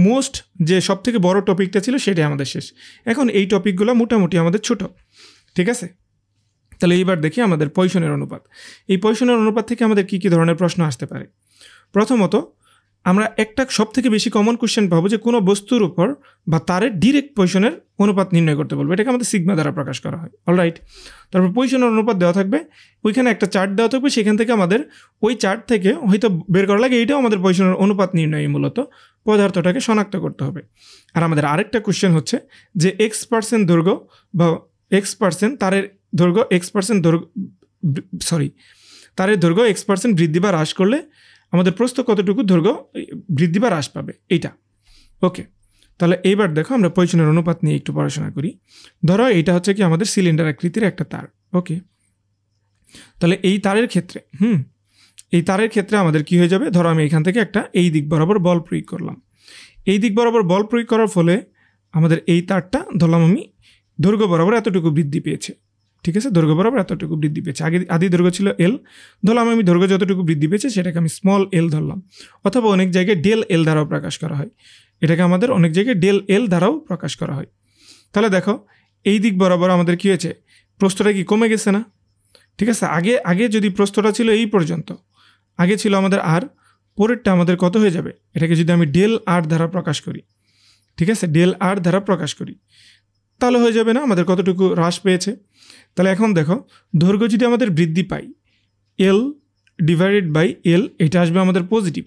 মোস্ট যে সব থেকে বড় টপিকটা ছিল সেটাই আমাদের শেষ। এখন এই টপিকগুলো মোটামুটি আমাদের ছোট, ঠিক আছে। তাহলে এইবার দেখি আমাদের পয়সনের অনুপাত। এই পয়সনের অনুপাত থেকে আমাদের কী কী ধরনের প্রশ্ন আসতে পারে? প্রথমত আমরা একটা সব থেকে বেশি কমন কোশ্চেন পাবো যে কোনো বস্তুর উপর বা তারের ডিরেক্ট পয়সনের অনুপাত নির্ণয় করতে বলবো, এটাকে আমাদের সিগমা দ্বারা প্রকাশ করা হয়। অলরাইট, তারপর পয়সনের অনুপাত দেওয়া থাকবে, ওইখানে একটা চার্ট দেওয়া থাকবে, সেখান থেকে আমাদের ওই চার্ট থেকে হয়তো বের করা লাগে এইটাও আমাদের পয়সনের অনুপাত নির্ণয়, মূলত পদার্থটাকে শনাক্ত করতে হবে। আর আমাদের আরেকটা কোশ্চেন হচ্ছে যে X% দৈর্ঘ্য বা X% তারের দৈর্ঘ্য তারের দৈর্ঘ্য X% বৃদ্ধি বা হ্রাস করলে আমাদের প্রস্থ কতটুকু দৈর্ঘ্য বৃদ্ধি বা হ্রাস পাবে, এইটা। ওকে, তাহলে এইবার দেখো আমরা পয়সনের অনুপাত নিয়ে একটু পড়াশোনা করি। ধরো এইটা হচ্ছে কি আমাদের সিলিন্ডার আকৃতির একটা তার। ওকে, তাহলে এই তারের ক্ষেত্রে আমাদের কি হয়ে যাবে? ধরো আমি এখান থেকে একটা এই দিক বরাবর বল প্রয়োগ করলাম। এই দিক বরাবর বল প্রয়োগ করার ফলে আমাদের এই তারটা ধরলাম আমি দৈর্ঘ্য বরাবর এতটুকু বৃদ্ধি পেয়েছে, ঠিক আছে, দৈর্ঘ্য বরাবর এতটুকু বৃদ্ধি পেয়েছে। আদি দৈর্ঘ্য ছিল L, ধরলাম আমি দৈর্ঘ্য যতটুকু বৃদ্ধি পেয়েছে সেটাকে আমি স্মল L ধরলাম, অথবা অনেক জায়গায় ডেল L দ্বারাও প্রকাশ করা হয়, এটাকে আমাদের অনেক জায়গায় ডেল L দ্বারাও প্রকাশ করা হয়। তাহলে দেখো এই দিক বরাবর আমাদের কী হয়েছে? প্রস্থটা কি কমে গেছে না? ঠিক আছে, আগে যদি প্রস্থটা ছিল এই পর্যন্ত, আগে ছিল আমাদের R, পরেরটা আমাদের কত হয়ে যাবে? এটাকে যদি আমি ডেল R দ্বারা প্রকাশ করি, ঠিক আছে, ডেল R দ্বারা প্রকাশ করি, তাহলে হয়ে যাবে না আমাদের কতটুকু হ্রাস পেয়েছে? তাহলে এখন দেখো দৈর্ঘ্য যদি আমাদের বৃদ্ধি পাই L ডিভাইডেড বাই L, এটা আসবে আমাদের পজিটিভ।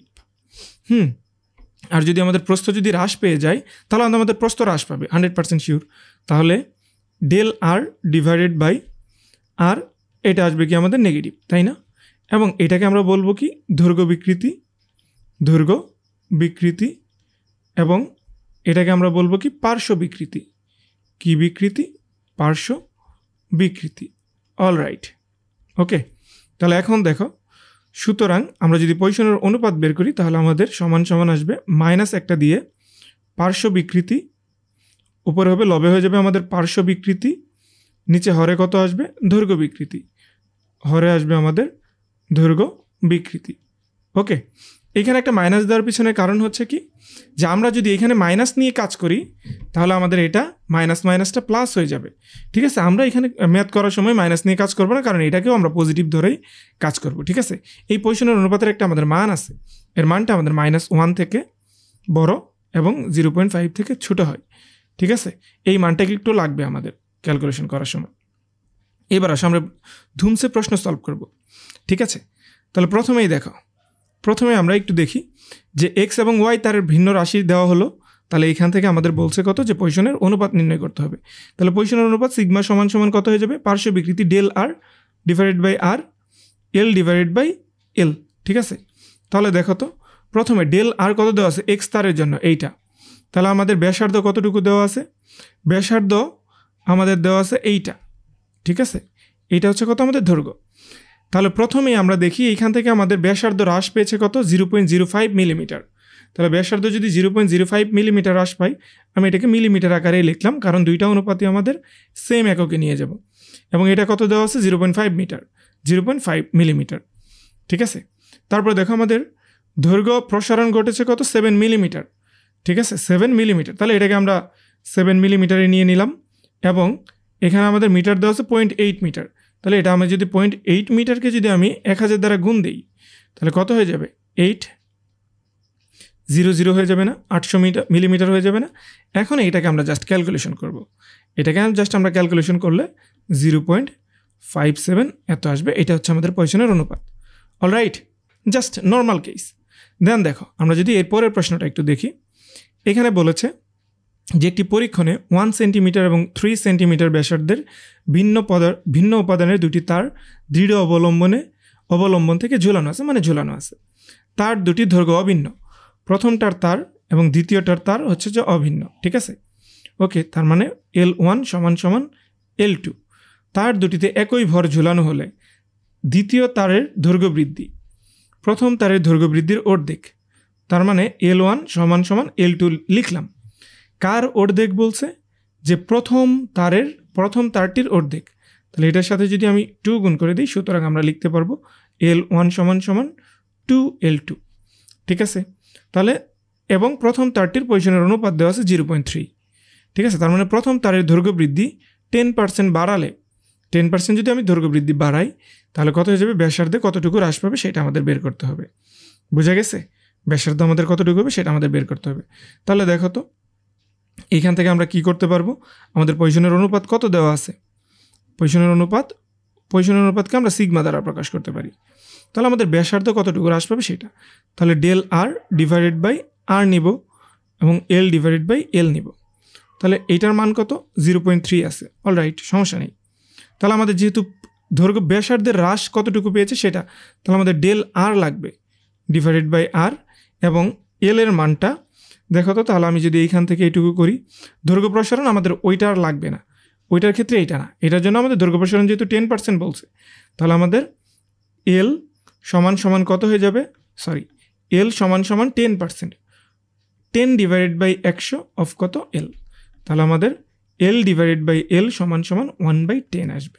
আর যদি আমাদের প্রস্থ যদি হ্রাস পেয়ে যায় তাহলে আমাদের প্রস্থ হ্রাস পাবে 100% শিওর। তাহলে del R divided by R, এটা আসবে কি আমাদের নেগেটিভ, তাই না? এবং এটাকে আমরা বলবো কি? দৈর্ঘ্য বিকৃতি, এবং এটাকে আমরা বলবো কি? পার্শ্ব বিকৃতি। কি বিকৃতি? পার্শ্ব বিকৃতি। অলরাইট, ওকে, তাহলে এখন দেখো, সুতরাং আমরা যদি পয়সনের অনুপাত বের করি তাহলে আমাদের সমান আসবে মাইনাস একটা দিয়ে পার্শ্ব বিকৃতি, উপরে হবে লবে হয়ে যাবে আমাদের পার্শ্ব বিকৃতি, নিচে হরে কত আসবে? দৈর্ঘ্য বিকৃতি, হরে আসবে আমাদের দৈর্ঘ্য বিকৃতি। ওকে, এখানে একটা মাইনাস দেওয়ার পিছনে কারণ হচ্ছে কি, যে আমরা যদি এখানে মাইনাস নিয়ে কাজ করি তাহলে আমাদের এটা মাইনাসটা প্লাস হয়ে যাবে, ঠিক আছে। আমরা এখানে ম্যাথ করার সময় মাইনাস নিয়ে কাজ করবো না, কারণ এটাকেও আমরা পজিটিভ ধরেই কাজ করব, ঠিক আছে। এই পয়সনের অনুপাতের একটা আমাদের মান আছে, এর মানটা আমাদের -1 থেকে বড় এবং 0.5 থেকে ছোট হয়, ঠিক আছে। এই মানটাকে একটু লাগবে আমাদের ক্যালকুলেশন করার সময়। এবার আসলে আমরা ধুমসে প্রশ্ন সলভ করব, ঠিক আছে। তাহলে প্রথমেই দেখো প্রথমে আমরা একটু দেখি যে এক্স এবং ওয়াই তারের ভিন্ন রাশি দেওয়া হলো, তাহলে এখান থেকে আমাদের বলছে কত, যে পজিশনের অনুপাত নির্ণয় করতে হবে। তাহলে পজিশনের অনুপাত সিগমা সমান সমান কত হয়ে যাবে, পার্শ্ব বিকৃতি del R divided by R L divided by L. ঠিক আছে, তাহলে দেখো তো প্রথমে ডেল আর কত দেওয়া আছে এক্স তারের জন্য এইটা, তাহলে আমাদের ব্যাসার্ধ কতটুকু দেওয়া আছে, ব্যাসার্ধ আমাদের দেওয়া আছে এইটা। ঠিক আছে, এইটা হচ্ছে কত আমাদের দৈর্ঘ্য। তাহলে প্রথমেই আমরা দেখি এইখান থেকে আমাদের ব্যাসার্ধ হ্রাস পেয়েছে কত, 0.05 মিলিমিটার। তাহলে ব্যাসার্ধ যদি 0.05 মিলিমিটার হ্রাস পাই, আমি এটাকে মিলিমিটার আকারে লিখলাম, কারণ দুইটা অনুপাতই আমাদের সেম এককে নিয়ে যাব। এবং এটা কত দেওয়া আছে 0.5 মিটার, 0.5 মিলিমিটার। ঠিক আছে, তারপরে দেখো আমাদের দৈর্ঘ্য প্রসারণ ঘটেছে কত, 7 মিলিমিটার। ঠিক আছে, 7 মিলিমিটার। তাহলে এটাকে আমরা 7 মিলিমিটারে নিয়ে নিলাম, এবং এখানে আমাদের মিটার দেওয়া আছে 0.8 মিটার। তাহলে এটা আমি যদি 0.8 মিটারকে যদি আমি 1000 দ্বারা গুণ দিই, তাহলে কত হয়ে যাবে, 800 হয়ে যাবে না, 800 মিলিমিটার হয়ে যাবে না। এখন এটাকে আমরা জাস্ট ক্যালকুলেশন করব, এটাকে জাস্ট আমরা ক্যালকুলেশন করলে 0.57 এত আসবে। এটা হচ্ছে আমাদের পজিশনের অনুপাত। Alright, just normal case. Then দেখো আমরা যদি এর পরের প্রশ্নটা একটু দেখি, এখানে বলেছে যে একটি পরীক্ষণে 1 সেন্টিমিটার এবং 3 সেন্টিমিটার ব্যাসার্ধের ভিন্ন উপাদানের দুটি তার দৃঢ় অবলম্বন থেকে ঝুলানো আছে, মানে ঝুলানো আছে। তার দুটি দৈর্ঘ্য অভিন্ন, প্রথমটার তার এবং দ্বিতীয়টার তার হচ্ছে যে অভিন্ন। ঠিক আছে, ওকে, তার মানে L1 সমান সমান L2। তার দুটিতে একই ভর ঝুলানো হলে দ্বিতীয় তারের দৈর্ঘ্য বৃদ্ধি প্রথম তারের দৈর্ঘ্য বৃদ্ধির অর্ধেক। তার মানে L1 সমান সমান L2 লিখলাম। কার অর্ধেক বলছে, যে প্রথম তারটির অর্ধেক। তাহলে এটার সাথে যদি আমি 2 গুণ করে দিই, সুতরাং আমরা লিখতে পারবো L1 সমান সমান 2L2। ঠিক আছে, তাহলে এবং প্রথম তারটির পজিশনের অনুপাত দেওয়া আছে 0.3। ঠিক আছে, তার মানে প্রথম তারের দৈর্ঘ্য বৃদ্ধি 10% বাড়ালে, 10% যদি আমি দৈর্ঘ্য বৃদ্ধি বাড়াই, তাহলে কত হয়ে যাবে, ব্যাসার্ধে কতটুকু হ্রাস পাবে সেটা আমাদের বের করতে হবে। বোঝা গেছে, ব্যাসার্ধ আমাদের কতটুকু হবে সেটা আমাদের বের করতে হবে। তাহলে দেখো তো এইখান থেকে আমরা কি করতে পারবো, আমাদের পজিশনের অনুপাত কত দেওয়া আছে, পজিশনের অনুপাতকে আমরা সিগমা দ্বারা প্রকাশ করতে পারি। তাহলে আমাদের ব্যাসার্ধ কতটুকু হ্রাস পাবে সেটা, তাহলে ডেল আর ডিভাইডেড বাই আর নিব এবং এল ডিভাইডেড বাই এল নিব। তাহলে এইটার মান কত, 0.3 আছে। অলরাইট, সমস্যা নেই। তাহলে আমাদের যেহেতু দৈর্ঘ্য ব্যাসার্ধের হ্রাস কতটুকু পেয়েছে সেটা, তাহলে আমাদের ডেল আর লাগবে ডিভাইডেড বাই আর, এবং এল এর মানটা দেখো তো। তাহলে আমি যদি এইখান থেকে এইটুকু করি, দৈর্ঘ্য প্রসারণ আমাদের ওইটা আর লাগবে না, ওইটার ক্ষেত্রে এইটা না, এটার জন্য আমাদের দৈর্ঘ্য প্রসারণ যেহেতু 10% বলছে, তাহলে আমাদের এল সমান সমান কত হয়ে যাবে, এল সমান সমান 10%, 10 ডিভাইডেড বাই 100 অফ কত, এল। তাহলে আমাদের এল ডিভাইডেড বাই এল সমান সমান 1/10 আসবে।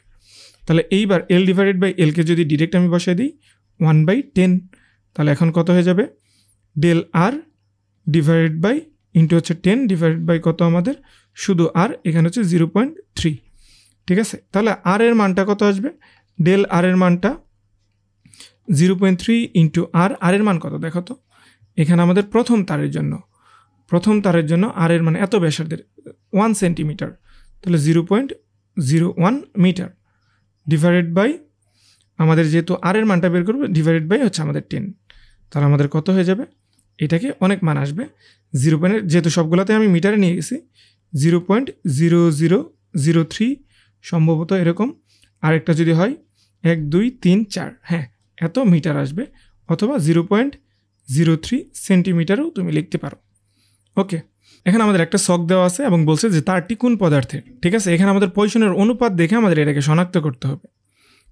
তাহলে এইবার এল ডিভাইডেড বাই এলকে যদি ডিরেক্ট আমি বসাই দিই 1/10, তাহলে এখন কত হয়ে যাবে, del R divided by into হচ্ছে 10 ডিভাইডেড বাই কত আমাদের শুধু আর, এখানে হচ্ছে 0.3। ঠিক আছে, তাহলে আর এর মানটা কত আসবে, ডেল আর এর মানটা 0.3 ইন্টু আর এর মান কত দেখো তো। এখানে আমাদের প্রথম তারের জন্য আর এর মানে এত ব্যাসার্ধের 1 সেন্টিমিটার, তাহলে 0.01 মিটার ডিভাইডেড বাই আমাদের যেহেতু আর এর মানটা বের করবো, ডিভাইডেড বাই হচ্ছে আমাদের 10। তাহলে আমাদের কত হয়ে যাবে, এটাকে অনেক মান আসবে, যেহেতু সবগুলোতে আমি মিটারে নিয়ে গেছি, 0.0003 সম্ভবত এরকম, আরেকটা যদি হয় 1 2 3 4, হ্যাঁ এত মিটার আসবে, অথবা 0.03 সেন্টিমিটারও তুমি লিখতে পারো। ওকে, এখানে আমাদের একটা ছক দেওয়া আছে এবং বলছে যে তারটি কোন পদার্থের। ঠিক আছে, এখানে আমাদের পজিশনের অনুপাত দেখে আমাদের এটাকে শনাক্ত করতে হবে।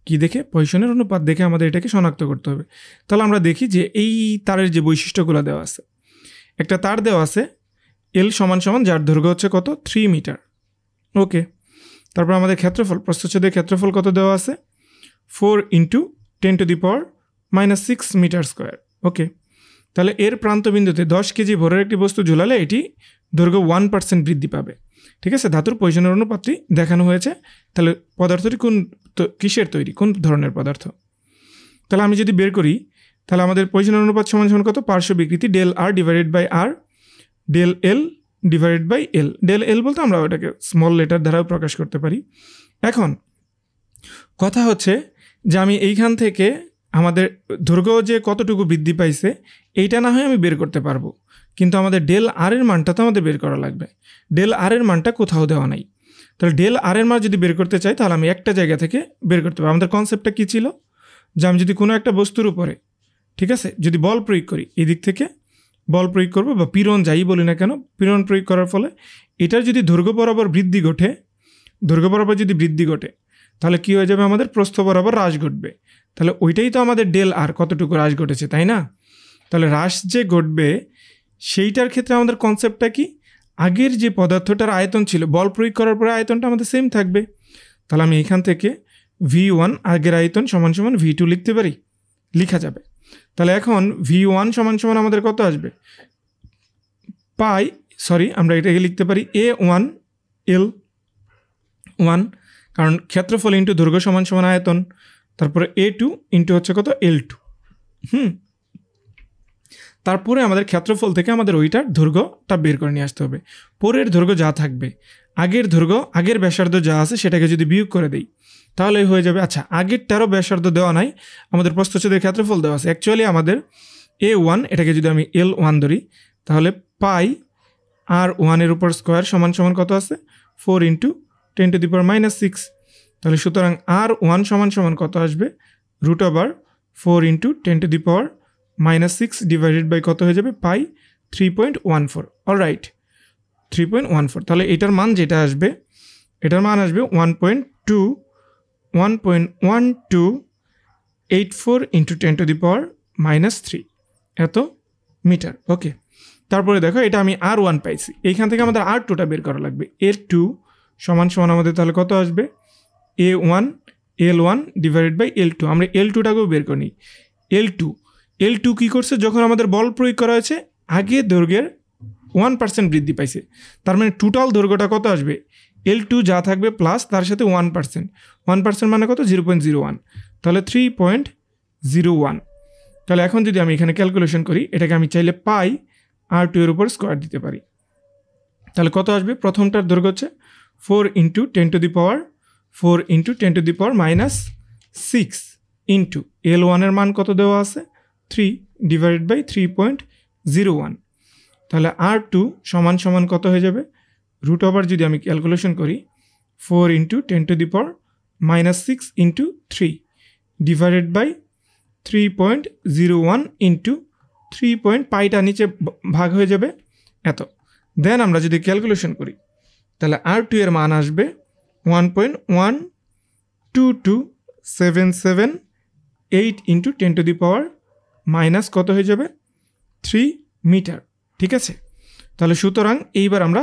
কি দেখে, পজিশনের অনুপাত দেখে আমাদের এটাকে শনাক্ত করতে হবে। তাহলে আমরা দেখি যে এই তারের যে বৈশিষ্ট্যগুলো দেওয়া আছে, একটা তার দেওয়া আছে এল সমান সমান, যার দৈর্ঘ্য হচ্ছে কত, 3 মিটার। ওকে, তারপর আমাদের ক্ষেত্রফল, প্রস্থচ্ছেদের ক্ষেত্রফল কত দেওয়া আছে, 4 × 10⁻⁻6 মিটার স্কোয়ার। ওকে, তাহলে এর প্রান্তবিন্দুতে 10 কেজি ভরের একটি বস্তু ঝুলালে এটি দৈর্ঘ্য 1% বৃদ্ধি পাবে। ঠিক আছে, ধাতুর পজিশনের অনুপাতটি দেখানো হয়েছে। তাহলে পদার্থটি কিসের তৈরি, কোন ধরনের পদার্থ। তাহলে আমি যদি বের করি, তাহলে আমাদের পজিশনের অনুপাত সমান সমান কত, পার্শ্ব বিকৃতি del R divided by R del L divided by L. Del L বলতে আমরা ওটাকে স্মল লেটার দ্বারাও প্রকাশ করতে পারি। এখন কথা হচ্ছে যে আমি এইখান থেকে আমাদের দৈর্ঘ্য যে কতটুকু বৃদ্ধি পাইছে এইটা না হয় আমি বের করতে পারবো, কিন্তু আমাদের ডেল আর এর মানটা তো আমাদের বের করা লাগবে। ডেল আর এর মানটা কোথাও দেওয়া নাই, তাহলে ডেল আর এর মান যদি বের করতে চাই তাহলে আমি একটা জায়গা থেকে বের করতে পারবো। আমাদের কনসেপ্টটা কী ছিল, যে আমি যদি কোনো একটা বস্তুর উপরে, ঠিক আছে, যদি বল প্রয়োগ করি, এই দিক থেকে বল প্রয়োগ করবো বা পীড়ন যাই বলি না কেন, পীড়ন প্রয়োগ করার ফলে এটার যদি দৈর্ঘ্য বরাবর বৃদ্ধি ঘটে, দৈর্ঘ্য বরাবর যদি বৃদ্ধি ঘটে তাহলে কী হয়ে যাবে, আমাদের প্রস্থ বরাবর হ্রাস ঘটবে। তাহলে ওইটাই তো আমাদের ডেল আর কতটুকু হ্রাস ঘটেছে, তাই না? তাহলে হ্রাস যে ঘটবে সেইটার ক্ষেত্রে আমাদের কনসেপ্টটা কি, আগের যে পদার্থটার আয়তন ছিল বল প্রয়োগ করার পরে আয়তনটা আমাদের সেম থাকবে। তাহলে আমি এখান থেকে V1 আগের আয়তন সমান সমান V2 লিখতে পারি, লেখা যাবে। তাহলে এখন V1 সমান সমান আমাদের কত আসবে, আমরা এটাকে লিখতে পারি A1 L1, কারণ ক্ষেত্রফল ইন্টু দৈর্ঘ্য সমান সমান আয়তন, তারপরে A2 ইন্টু হচ্ছে কত L2। তারপরে আমাদের ক্ষেত্রফল থেকে আমাদের ওইটার দৈর্ঘ্যটা বের করে নিয়ে আসতে হবে। পরের দৈর্ঘ্য যা থাকবে, আগের দৈর্ঘ্য আগের ব্যাসার্ধ যা আছে সেটাকে যদি বিয়োগ করে দেই তাহলে হয়ে যাবে। আচ্ছা, আগেরটারও ব্যাসার্ধ দেওয়া নাই, আমাদের প্রস্থচ্ছেদের ক্ষেত্রফল দেওয়া আছে। অ্যাকচুয়ালি আমাদের A1 এটাকে যদি আমি L1 ধরি তাহলে পাই R1 এর উপর স্কোয়ার সমান সমান কত আছে, 4 ইন্টু 10⁻⁻6। তাহলে সুতরাং R1 সমান সমান কত আসবে, √4 ইন্টু 10⁻⁻6 ডিভাইডেড বাই কত হয়ে যাবে, পাই 3.14। অলরাইট, 3.14। তাহলে এটার মান যেটা আসবে, এটার মান আসবে 1.1284 ইন্টু 10⁻³ এত মিটার। ওকে, তারপরে দেখো এটা আমি R1 পাইছি, এইখান থেকে আমাদের R2টা বের করা লাগবে। A2 সমান সমান আমাদের তাহলে কত আসবে, A1 L1 divided by L2। আমরা L2টাকেও বের করি। L2 কী করছে, যখন আমাদের বল প্রয়োগ করা হয়েছে আগে দৈর্ঘ্যের 1% বৃদ্ধি পাইছে, তার মানে টোটাল দৈর্ঘ্যটা কত আসবে, L2 যা থাকবে প্লাস তার সাথে 1% মানে কত, 0.01, তাহলে 3.01। তাহলে এখন যদি আমি এখানে ক্যালকুলেশন করি, এটাকে আমি চাইলে পাই R2 এর উপর স্কোয়ার দিতে পারি। তাহলে কত আসবে, প্রথমটার দৈর্ঘ্য হচ্ছে 4 ইন্টু 10⁻⁻6 ইন্টু L1 এর মান কত দেওয়া আছে, 3 ডিভাইডেড বাই 3.01। তাহলে R2 সমান সমান কত হয়ে যাবে, √, যদি আমি ক্যালকুলেশন করি 4 into 10⁻⁻6 into 3 divided by 3.01 into 3. পাইটা নিচে ভাগ হয়ে যাবে এত। দেন আমরা যদি ক্যালকুলেশন করি তাহলে R2 এর মান আসবে 1.12277 ইন্টু 10⁻⁻, কত হয়ে যাবে, 3 মিটার। ঠিক আছে, তাহলে সুতরাং এইবার আমরা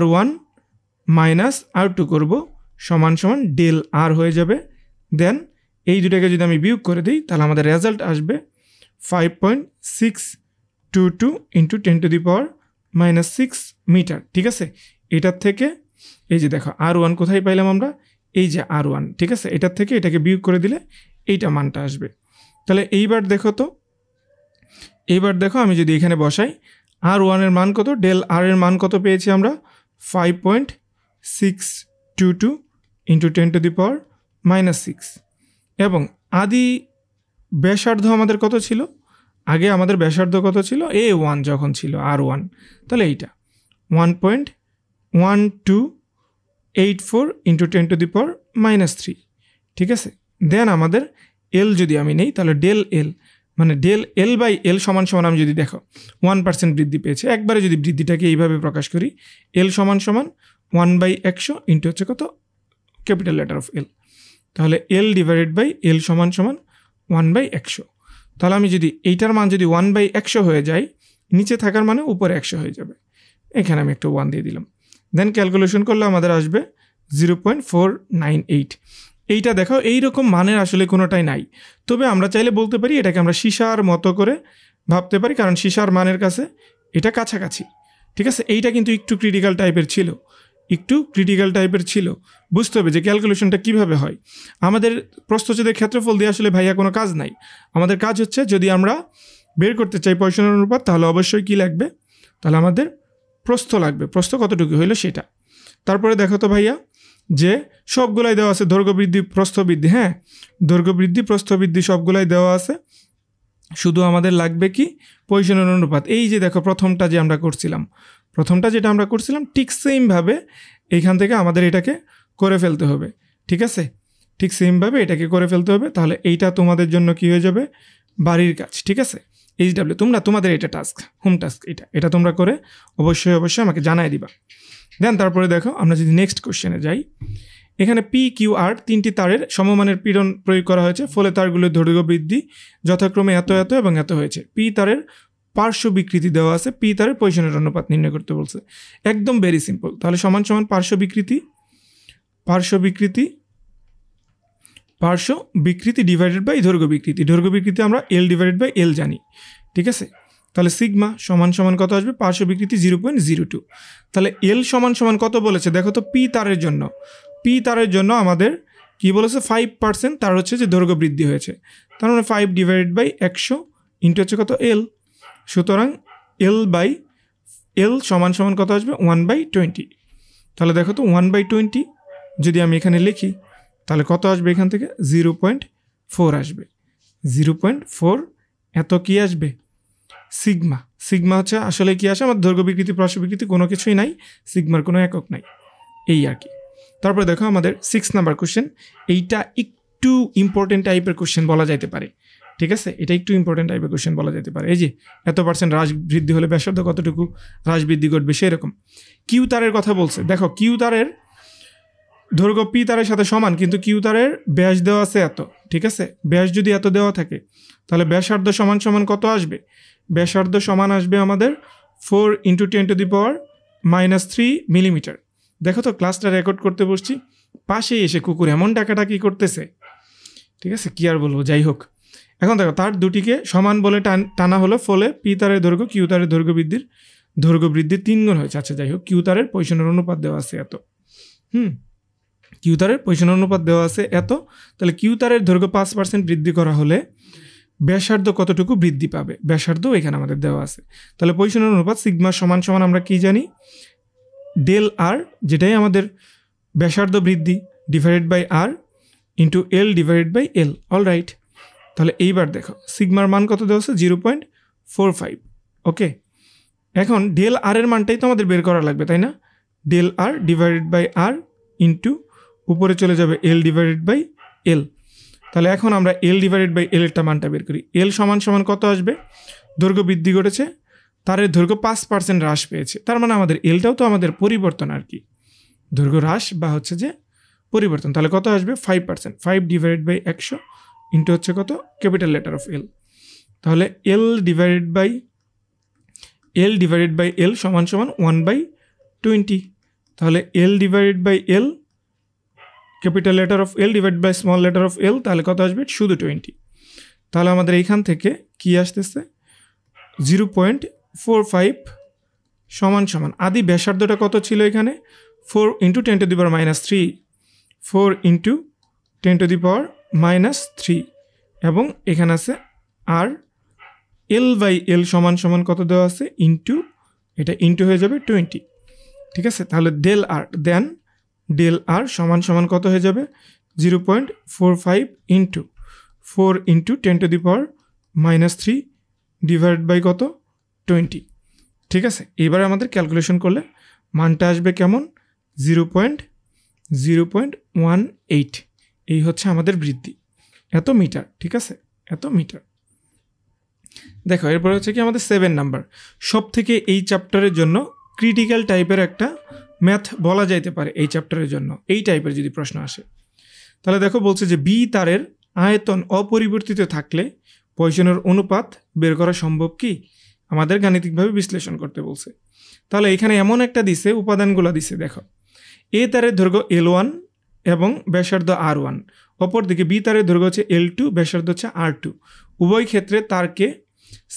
R1 মাইনাস R2 করব সমান সমান ডেল আর হয়ে যাবে। দেন এই দুটাকে যদি আমি বিয়োগ করে দিই তাহলে আমাদের রেজাল্ট আসবে 5.622 ইন্টু 10⁻⁻6 মিটার। ঠিক আছে, এটার থেকে এই যে দেখো R1 কোথায় পাইলাম আমরা, এই যে R1, ঠিক আছে, এটার থেকে এটাকে বিয়োগ করে দিলে এইটা মানটা আসবে। তাহলে এইবার দেখো আমি যদি এখানে বসাই R1 এর মান কত, ডেল আর এর মান কত পেয়েছি আমরা, 5.622 ইন্টু 10⁻⁻6। এবং আদি ব্যাসার্ধ আমাদের কত ছিল, আগে আমাদের ব্যাসার্ধ কত ছিল, A1 যখন ছিল R1, তাহলে এইটা 1.1284 ইন্টু 10⁻⁻3। ঠিক আছে, দেন আমাদের এল যদি আমি নেই তাহলে ডেল এল, মানে ডেল এল বাই এল সমান সমান আমি যদি দেখো 1% বৃদ্ধি পেয়েছে, একবারে যদি বৃদ্ধিটাকে এইভাবে প্রকাশ করি, এল সমান সমান 1/100 ইন্টু হচ্ছে কত, ক্যাপিটাল লেটার অফ এল, তাহলে এল ডিভাইডেড বাই এল সমান সমান 1/100। তাহলে আমি যদি এইটার মান যদি 1/100 হয়ে যায়, নিচে থাকার মানে উপরে 100 হয়ে যাবে, এখানে আমি একটা 1 দিয়ে দিলাম। দেন ক্যালকুলেশন করলে আমাদের আসবে 0.498। এইটা দেখো এইরকম মানের আসলে কোনোটাই নাই, তবে আমরা চাইলে বলতে পারি এটাকে আমরা সীসার মতো করে ভাবতে পারি, কারণ সীসার মানের কাছে এটা কাছাকাছি। ঠিক আছে, এইটা কিন্তু একটু ক্রিটিক্যাল টাইপের ছিল, বুঝতে হবে যে ক্যালকুলেশনটা কিভাবে হয়। আমাদের প্রস্থচ্ছেদের ক্ষেত্রফল দিয়ে আসলে ভাইয়া কোনো কাজ নাই, আমাদের কাজ হচ্ছে যদি আমরা বের করতে চাই পয়সনের অনুপাত, তাহলে অবশ্যই কী লাগবে, তাহলে আমাদের প্রস্থ লাগবে, প্রস্থ কতটুকু হইলো সেটা। তারপরে দেখো তো ভাইয়া যে সবগুলাই দেওয়া আছে, দৈর্ঘ্য বৃদ্ধি প্রস্থ বৃদ্ধি, হ্যাঁ দৈর্ঘ্য বৃদ্ধি প্রস্থ বৃদ্ধি সবগুলাই দেওয়া আছে, শুধু আমাদের লাগবে কি পজিশনের অনুপাত। এই যে দেখো প্রথমটা যে আমরা করছিলাম, প্রথমটা যেটা আমরা করছিলাম ঠিক সেমভাবে এইখান থেকে আমাদের এটাকে করে ফেলতে হবে, ঠিক আছে, ঠিক সেমভাবে এটাকে করে ফেলতে হবে। তাহলে এইটা তোমাদের জন্য কি হয়ে যাবে, বাড়ির কাজ, ঠিক আছে। এইচডাব্লিউ তোমাদের এটা টাস্ক, হোম টাস্ক, এটা তোমরা করে অবশ্যই আমাকে জানাই দিবা। দেন তারপরে দেখো আমরা যদি নেক্সট কোশ্চেনে যাই, এখানে পি কিউ আর তিনটি তারের সমমানের পীড়ন প্রয়োগ করা হয়েছে, ফলে তারগুলোর দৈর্ঘ্য বৃদ্ধি যথাক্রমে এত এত এবং এত হয়েছে। পি তারের পার্শ্ব বিকৃতি দেওয়া আছে, পি তারের পজিশনের অনুপাত নির্ণয় করতে বলছে, একদম ভেরি সিম্পল। তাহলে সমান সমান পার্শ্ব বিকৃতি ডিভাইডেড বাই দৈর্ঘ্য বিকৃতি আমরা এল ডিভাইডেড বাই এল জানি, ঠিক আছে। তাহলে সিগমা সমান সমান কত আসবে, পার্শ্ব বিকৃতি 0.02। তাহলে এল সমান সমান কত বলেছে দেখো তো, পি তারের জন্য আমাদের কি বলেছে 5% তার হচ্ছে যে দৈর্ঘ্য বৃদ্ধি হয়েছে, তার মানে 5 ডিভাইডেড বাই 100 ইন্টু হচ্ছে কত এল, সুতরাং এল বাই এল সমান সমান কত আসবে 1/20। তাহলে দেখো তো 1/20 যদি আমি এখানে লিখি তাহলে কত আসবে, এখান থেকে 0.4 আসবে, 0.4 এত কি আসবে সিগমা হচ্ছে আসলে কি আসে, আমার দৈর্ঘ্য বিকৃতি পার্শ্ব বিকৃতি কোনো কিছুই নাই, সিগমার কোনো একক নাই, এই আর কি। তারপরে দেখো আমাদের 6 নাম্বার কোশ্চেন, এইটা একটু ইম্পর্টেন্ট টাইপের কোশ্চেন বলা যাইতে পারে, ঠিক আছে, এটা একটু ইম্পর্টেন্ট টাইপের কোশ্চেন বলা যেতে পারে। এই যে এত % হ্রাস বৃদ্ধি হলে ব্যাসার্ধ কতটুকু হ্রাস বৃদ্ধি ঘটবে সেরকম। কিউ তারের কথা বলছে, দেখো কিউ তারের দৈর্ঘ্য পি তারের সাথে সমান, কিন্তু কিউ তারের ব্যাস দেওয়া আছে এত, ঠিক আছে, ব্যাস যদি এত দেওয়া থাকে তাহলে ব্যাসার্ধ সমান সমান কত আসবে, ব্যাসার্ধ সমান আসবে আমাদের 4 × 10⁻³ মিলিমিটার। দেখো তো ক্লাসটা রেকর্ড করতে বসছি, পাশেই এসে কুকুর এমন ডাকাডাকি করতেছে, ঠিক আছে, কি আর বলবো, যাই হোক। এখন দেখো তার দুটিকে সমান বলে টানা হলো, ফলে পি তারের দৈর্ঘ্য কিউ তারের দৈর্ঘ্য বৃদ্ধির 3 গুণ হয়েছে। আচ্ছা যাই হোক, কিউ তারের পজিশনের অনুপাত দেওয়া আছে এত, কিউ তারের পজিশনের অনুপাত দেওয়া আছে এত, তাহলে কিউ তারের দৈর্ঘ্য 5% বৃদ্ধি করা হলে ব্যাসার্ধ কতটুকু বৃদ্ধি পাবে, ব্যাসার্ধ এখানে আমাদের দেওয়া আছে। তাহলে পজিশনের অনুপাত সিগমা সমান সমান আমরা কি জানি, ডেল আর, যেটাই আমাদের ব্যাসার্ধ বৃদ্ধি divided by R into L divided by L, all right. তাহলে এইবার দেখো সিগমার মান কত দেওয়া আছে 0.45, ওকে। এখন ডেল আর এর মানটাই তো আমাদের বের করা লাগবে, তাই না, del R divided by R into উপরে চলে যাবে এল ডিভাইডেড বাই এল। তাহলে এখন আমরা এল ডিভাইডেড বাই এল এরটা মানটা বের করি, এল সমান সমান কত আসবে, দৈর্ঘ্য বৃদ্ধি ঘটেছে, তারের দৈর্ঘ্য 5% হ্রাস পেয়েছে, তার মানে আমাদের এলটাও তো আমাদের পরিবর্তন আর কি, দৈর্ঘ্য হ্রাস বা হচ্ছে যে পরিবর্তন। তাহলে কত আসবে 5%, 5 ডিভাইডেড বাই 100 ইন্টু হচ্ছে কত ক্যাপিটাল লেটার অফ এল। তাহলে এল ডিভাইডেড বাই এল সমান সমান 1/20। তাহলে L divided by L capital letter of L divide by small letter of L, তাহলে কত আসবে শুধু 20। তাহলে আমাদের এইখান থেকে কি আসতেছে 0.45 সমান সমান আদি ব্যাসার্ধটা কত ছিল এখানে 4 × 10⁻³ 4 × 10⁻³ এবং এখানে আছে আর এল বাই এল সমান সমান কত দেওয়া আছে ইন্টু, এটা ইন্টু হয়ে যাবে 20, ঠিক আছে। তাহলে ডেল আর সমান সমান কত হয়ে যাবে 0.45 ইন্টু 4 × 10⁻³ ডিভাইড বাই কত 20, ঠিক আছে। এবারে আমাদের ক্যালকুলেশন করলে মানটা আসবে কেমন 0.018, এই হচ্ছে আমাদের বৃদ্ধি, এত মিটার, ঠিক আছে, এত মিটার। দেখো এরপর হচ্ছে কি আমাদের 7 নাম্বার, সব থেকে এই চ্যাপ্টারের জন্য ক্রিটিক্যাল টাইপের একটা ম্যাথ বলা যাইতে পারে এই চ্যাপ্টারের জন্য, এই টাইপের যদি প্রশ্ন আসে তাহলে দেখো বলছে যে বি তারের আয়তন অপরিবর্তিত থাকলে পজিশনের অনুপাত বের করা সম্ভব কি, আমাদের গাণিতিকভাবে বিশ্লেষণ করতে বলছে। তাহলে এখানে এমন একটা দিছে, উপাদানগুলো দিছে, দেখো এ তারের দৈর্ঘ্য L1 এবং ব্যাসার্ধ R1, অপরদিকে বি তারের দৈর্ঘ্য হচ্ছে L2, ব্যাসার্ধ হচ্ছে R2, উভয় ক্ষেত্রে তারকে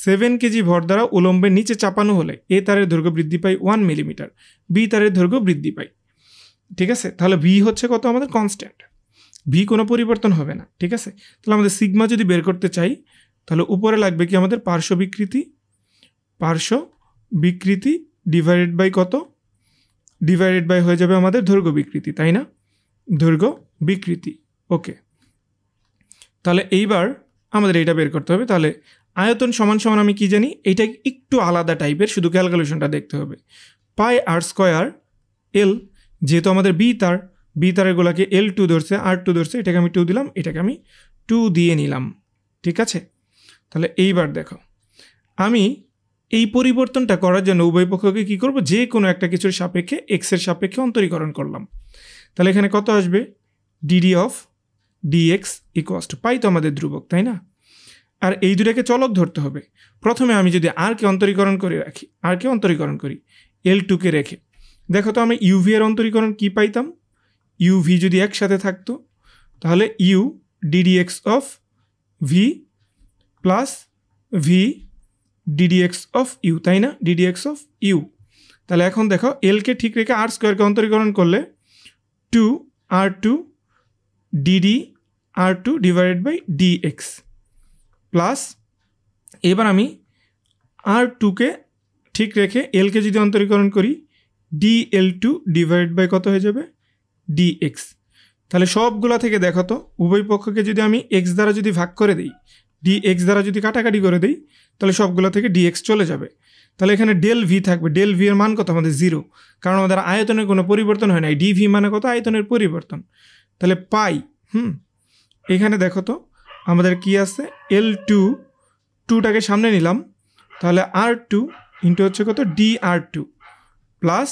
7 কেজি ভর দ্বারা উলম্বের নিচে চাপানো হলে এ তারের দৈর্ঘ্য বৃদ্ধি পায় 1 মিলিমিটার, বি তারের দৈর্ঘ্য বৃদ্ধি পায়, ঠিক আছে। তাহলে ভি হচ্ছে কত আমাদের কনস্ট্যান্ট, ভি কোনো পরিবর্তন হবে না, ঠিক আছে। তাহলে আমাদের সিগমা যদি বের করতে চাই তাহলে উপরে লাগবে কি আমাদের পার্শ্ব বিকৃতি ডিভাইডেড বাই কত, ডিভাইডেড বাই হয়ে যাবে আমাদের দৈর্ঘ্য বিকৃতি, তাই না। দৈর্ঘ্য বিকৃতি। ওকে, তাহলে এইবার আমাদের এইটা বের করতে হবে। তাহলে আয়তন সমান সমান আমি কি জানি, এইটা একটু আলাদা টাইপের, শুধু ক্যালকুলেশনটা দেখতে হবে। পাই আর স্কোয়ার এল, যেহেতু আমাদের বি তারেরগুলোকে L2 ধরছে, R2 ধরছে, এটাকে আমি 2 দিলাম, এটাকে আমি 2 দিয়ে নিলাম। ঠিক আছে, তাহলে এইবার দেখো আমি এই পরিবর্তনটা করার জন্য উভয় পক্ষকে কী করব, যে কোনো একটা কিছুর সাপেক্ষে এক্সের সাপেক্ষে অন্তরীকরণ করলাম। তাহলে এখানে কত আসবে, d d of dx equals to pi, তো আমাদের ধ্রুবক, তাই না? আর এই দুটাকে চলক ধরতে হবে। প্রথমে আমি যদি আরকে অন্তরীকরণ করে রাখি, আরকে অন্তরীকরণ করি L2কে রেখে, দেখো তো আমি ইউভি এর অন্তরীকরণ কি পাইতাম, ইউভি যদি একসাথে থাকতো তাহলে U D D X of V plus V D D X of U, তাই না? D D X of U. তাহলে এখন দেখো এলকে ঠিক রেখে আর স্কোয়ারকে অন্তরীকরণ করলে 2R2 D D R2 divided by D X plus, এবার আমি R2কে ঠিক রেখে এলকে যদি অন্তরীকরণ করি DL2 ডিভাইড বাই কত হয়ে যাবে, ডিএক্স। তাহলে সবগুলা থেকে দেখো তো উভয় পক্ষকে যদি আমি এক্স দ্বারা যদি ভাগ করে দিই, ডিএক্স দ্বারা যদি কাটাকাটি করে দিই, তাহলে সবগুলো থেকে ডিএক্স চলে যাবে। তাহলে এখানে ডেল ভি থাকবে, ডেল ভি এর মান কত আমাদের 0, কারণ আমাদের আয়তনের কোনো পরিবর্তন হয় নাই, ডিভি মানে কত, আয়তনের পরিবর্তন। তাহলে পাই, এখানে দেখো তো আমাদের কি আছে, L2টাকে সামনে নিলাম, তাহলে R2 ইন্টু হচ্ছে কত, DR2 প্লাস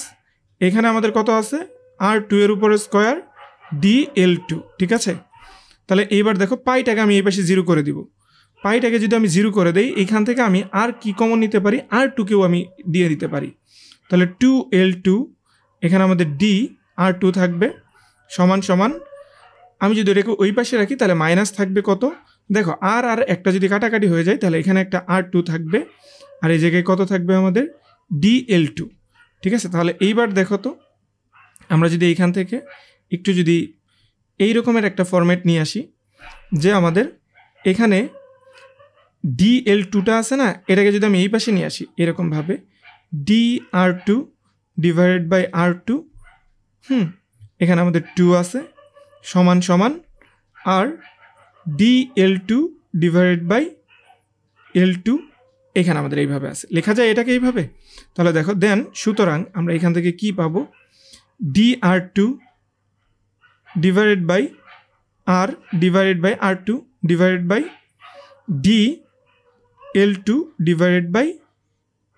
এখানে আমাদের কত আছে, R2 এর উপরে স্কোয়ার DL2। ঠিক আছে, তাহলে এইবার দেখো পাইটাকে আমি এই পাশে 0 করে দিব। পাইটাকে যদি আমি 0 করে দেই, এইখান থেকে আমি আর কি কমন নিতে পারি, R2কেও আমি দিয়ে দিতে পারি। তাহলে 2L2, এখানে আমাদের DR2 থাকবে সমান সমান, আমি যদি এটাকে ওই পাশে রাখি তাহলে মাইনাস থাকবে কত, দেখো আর একটা যদি কাটাকাটি হয়ে যায় তাহলে এখানে একটা R2 থাকবে, আর এই জায়গায় কত থাকবে আমাদের DL2। ঠিক আছে, তাহলে এইবার দেখো তো আমরা যদি এইখান থেকে একটু যদি এই রকমের একটা ফরম্যাট নিয়ে আসি, যে আমাদের এখানে DL2টা আছে না, এটাকে যদি আমি এই পাশে নিয়ে আসি এরকমভাবে, DR2 ডিভাইডেড বাই R2, এখানে আমাদের 2 আছে সমান সমান, আর DL2 ডিভাইডেড বাই L2 এখানে আমাদের এইভাবে আছে, লেখা যায় এটাকে এইভাবে। তাহলে দেখো দেন, সুতরাং আমরা এখান থেকে কি পাবো, DR2 divided by R divided by R2 divided by DL2 divided by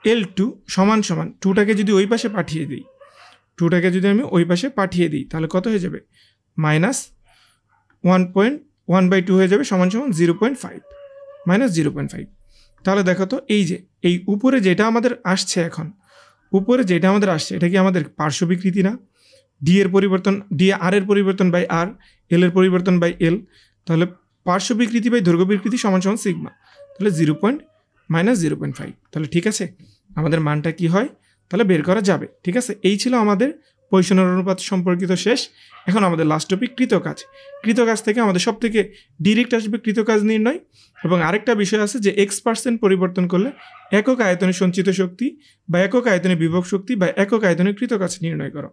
L2 সমান সমান 2টাকে যদি ওই পাশে পাঠিয়ে দিই, 2টাকে যদি আমি ওই পাশে পাঠিয়ে দিই তাহলে কত হয়ে যাবে, মাইনাস 1.1/2 হয়ে যাবে সমান সমান 0.5, মাইনাস 0.5। তাহলে দেখো তো এই যে এই উপরে যেটা আমাদের আসছে, এখন উপরে যেটা আমাদের আসছে এটা কি আমাদের পার্শ্ব বিকৃতি না, ডি এর পরিবর্তন, ডি আর এর পরিবর্তন বাই আর, এল এর পরিবর্তন বাই এল, তাহলে পার্শ্ব বিকৃতি বাই দৈর্ঘ্য বিকৃতি সমান সমান সিগমা, তাহলে মাইনাস 0.5। তাহলে ঠিক আছে, আমাদের মানটা কি হয় তাহলে বের করা যাবে। ঠিক আছে, এই ছিল আমাদের পৈশানোর অনুপাত সম্পর্কিত শেষ। এখন আমাদের লাস্ট টপিক কৃতকাজ। কৃতকাজ থেকে আমাদের সব থেকে ডিরেক্ট আসবে কৃতকাজ নির্ণয়, এবং আরেকটা বিষয় আছে যে X% পরিবর্তন করলে একক আয়তনে সঞ্চিত শক্তি বা একক আয়তনে বিভব শক্তি বা একক আয়তনে কৃতকাজ নির্ণয় করো,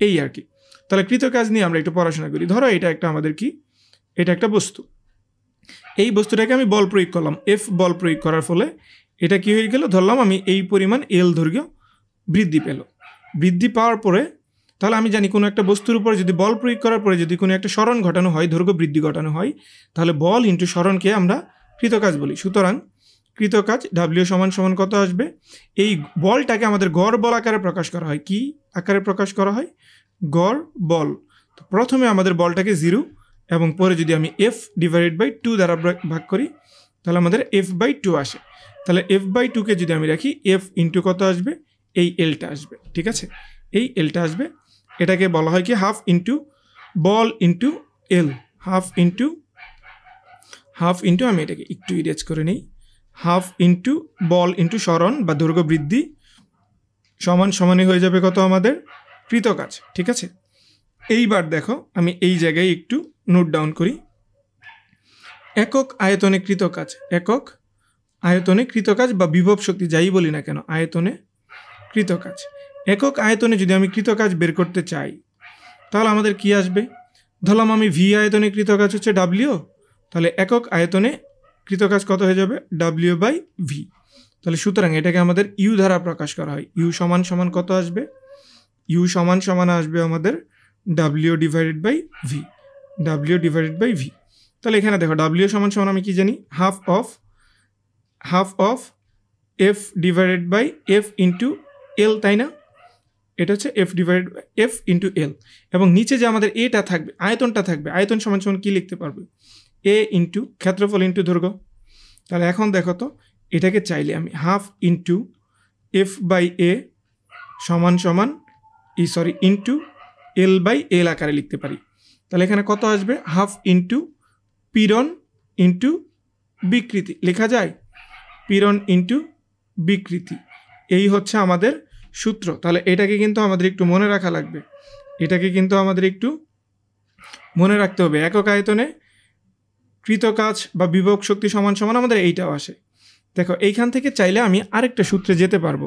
এই আর কি। তাহলে কৃতকাজ নিয়ে আমরা একটু পড়াশোনা করি। ধরো এটা একটা আমাদের কি, এটা একটা বস্তু, এই বস্তুটাকে আমি বল প্রয়োগ করলাম, F বল প্রয়োগ করার ফলে এটা কি হয়ে গেল, ধরলাম আমি এই পরিমাণ L দৈর্ঘ্য বৃদ্ধি পেল। বৃদ্ধি পাওয়ার পরে তাহলে আমি জানি কোনো একটা বস্তুর উপরে যদি বল প্রয়োগ করার পরে যদি কোনো একটা সরণ ঘটানো হয়, দৈর্ঘ্য বৃদ্ধি ঘটানো হয়, তাহলে বল ইন্টু সরণকে আমরা কৃতকাজ বলি। সুতরাং কৃতকাজ W সমান সমান কত আসবে, এই বলটাকে আমাদের গড় বল আকারে প্রকাশ করা হয়। কি আকারে প্রকাশ করা হয়, গড় বল। তো প্রথমে আমাদের বলটাকে 0 এবং পরে যদি আমি F ডিভাইডেড বাই 2 দ্বারা ভাগ করি তাহলে আমাদের F/2 আসে। তাহলে F/2কে যদি আমি রাখি, F ইন্টু কত আসবে, এই Lটা আসবে। ঠিক আছে, এই Lটা আসবে, এটাকে বলা হয় কি হাফ ইন্টু বল ইন্টু L, হাফ ইন্টু আমি এটাকে একটু ইরেজ করে নিই, হাফ ইন্টু বল ইন্টু সরণ বা দৈর্ঘ্য বৃদ্ধি সমান সমানই হয়ে যাবে কত আমাদের কৃতকাজ। ঠিক আছে, এইবার দেখো আমি এই জায়গায় একটু নোট ডাউন করি, একক আয়তনে কৃতকাজ, একক আয়তনে কৃতকাজ বা বিভব শক্তি যাই বলি না কেন, আয়তনে কৃতকাজ। একক আয়তনে যদি আমি কৃতকাজ বের করতে চাই তাহলে আমাদের কি আসবে, ধরলাম আমি ভি আয়তনে কৃতকাজ হচ্ছে ডাব্লিউ, তাহলে একক আয়তনে কৃতকাজ কত হয়ে যাবে ডাব্লিউ বাই ভি। তাহলে সুতরাং এটাকে আমাদের ইউ দ্বারা প্রকাশ করা হয়। ইউ সমান সমান কত আসবে, ইউ সমান সমান আসবে আমাদের W divided by V, W divided by V. তাহলে এখানে দেখো ডাব্লিউ সমান সমান আমি কি জানি half of F divided by F into L, তাই না? এটা হচ্ছে F divided by F into L, এবং নিচে যে আমাদের এটা থাকবে আয়তনটা থাকবে, আয়তন সমান সমান কী লিখতে পারবে এ ইন্টু ক্ষেত্রফল ইন্টু দৈর্ঘ্য। তাহলে এখন দেখো তো এটাকে চাইলে আমি হাফ ইন্টু এফ বাই এ সমান সমান ইন্টু এল বাই এল আকারে লিখতে পারি। তাহলে এখানে কত আসবে হাফ ইন্টু পীড়ন ইন্টু বিকৃতি লেখা যায়, পীড়ন ইন্টু বিকৃতি, এই হচ্ছে আমাদের সূত্র। তাহলে এটাকে কিন্তু আমাদের একটু মনে রাখা লাগবে, এটাকে কিন্তু আমাদের একটু মনে রাখতে হবে। একক আয়তনে কৃতকাজ বা বিভব শক্তি সমান সমান আমাদের এইটাও আসে। দেখো এইখান থেকে চাইলে আমি আরেকটা সূত্রে যেতে পারবো,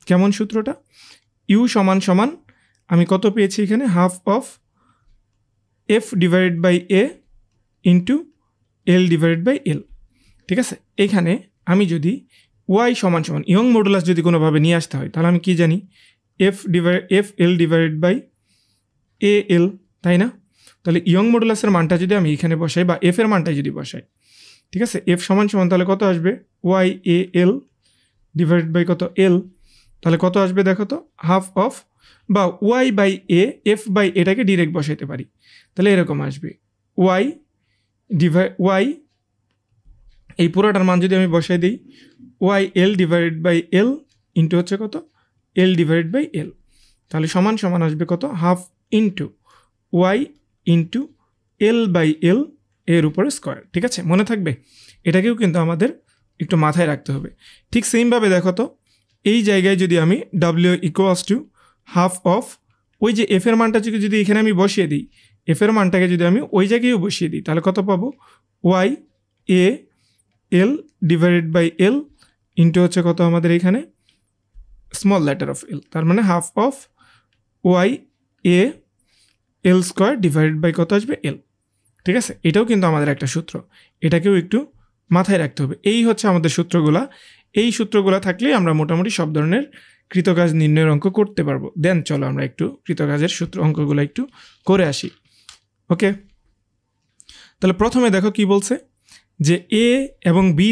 কেমন সূত্রটা? ইউ সমান সমান আমি কত পেয়েছি এখানে half of F divided by A into L divided by L. ঠিক আছে, এইখানে আমি যদি ওয়াই সমান সমান ইয়ং মডুলাস যদি কোনোভাবে নিয়ে আসতে হয়, তাহলে আমি কি জানি F L divided by A এল, তাই না? তাহলে ইয়ং মডুলাসের মানটা যদি আমি এখানে বসাই বা এফ এর মানটাই যদি বসাই, ঠিক আছে, এফ সমান সমান তাহলে কত আসবে Y A L divided by কত এল, তাহলে কত আসবে দেখো তো হাফ অফ বা Y by A F by এটাকে ডিরেক্ট বসাইতে পারি, তাহলে এরকম আসবে ওয়াই এই পুরোটার মান যদি আমি বসাই দিই Y L divided by L into হচ্ছে কত এল ডিভাইডেড বাই এল, তাহলে সমান সমান আসবে কত half into Y into L by L এর উপরে স্কোয়ার। ঠিক আছে, মনে থাকবে, এটাকেও কিন্তু আমাদের একটু মাথায় রাখতে হবে। ঠিক সেমভাবে দেখো তো এই জায়গায় যদি আমি W equals to half of ওই যে এফের মানটা যদি এখানে আমি বসিয়ে দিই, এফের মানটাকে যদি আমি ওই জায়গায়ও বসিয়ে দিই, তাহলে কত পাবো Y A L divided by L into হচ্ছে কত আমাদের এখানে স্মল লেটার অফ এল, তার মানে half of Y A L square divided by কত আসবে এল। ঠিক আছে, এটাও কিন্তু আমাদের একটা সূত্র, এটাকেও একটু মাথায় রাখতে হবে। এই হচ্ছে আমাদের সূত্রগুলা, এই সূত্রগুলা থাকলেই আমরা মোটামুটি সব ধরনের কৃতকাজ নির্ণয়ের অঙ্ক করতে পারবো। দেন চলো আমরা একটু কৃতকাজের সূত্র অঙ্কগুলো একটু করে আসি। ওকে, তাহলে প্রথমে দেখো কি বলছে যে এ এবং বি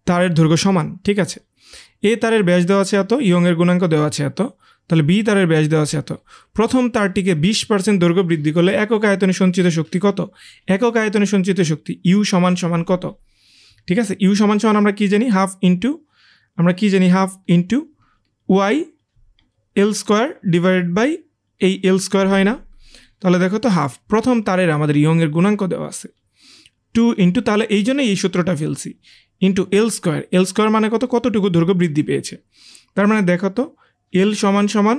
তারের দৈর্ঘ্য সমান। ঠিক আছে, এ তারের ব্যাস দেওয়া আছে এত, ইয়ংয়ের গুণাঙ্ক দেওয়া আছে এত, তাহলে বি তারের ব্যাস দেওয়া আছে এত। প্রথম তারটিকে 20% দৈর্ঘ্য বৃদ্ধি করলে একক আয়তনে সঞ্চিত শক্তি কত? একক আয়তনে সঞ্চিত শক্তি ইউ সমান সমান কত? ঠিক আছে, ইউ সমান সমান আমরা কি জানি half into Y L square divided by এই এল স্কোয়ার হয় না? তাহলে দেখো তো হাফ প্রথম তারের আমাদের ইয়ংয়ের গুণাঙ্ক দেওয়া আছে 2 ইন্টু, তাহলে এই জন্য এই সূত্রটা ফেলছি, ইন্টু এল স্কোয়ার মানে কতটুকু দৈর্ঘ্য বৃদ্ধি পেয়েছে। তার মানে দেখো তো এল সমান সমান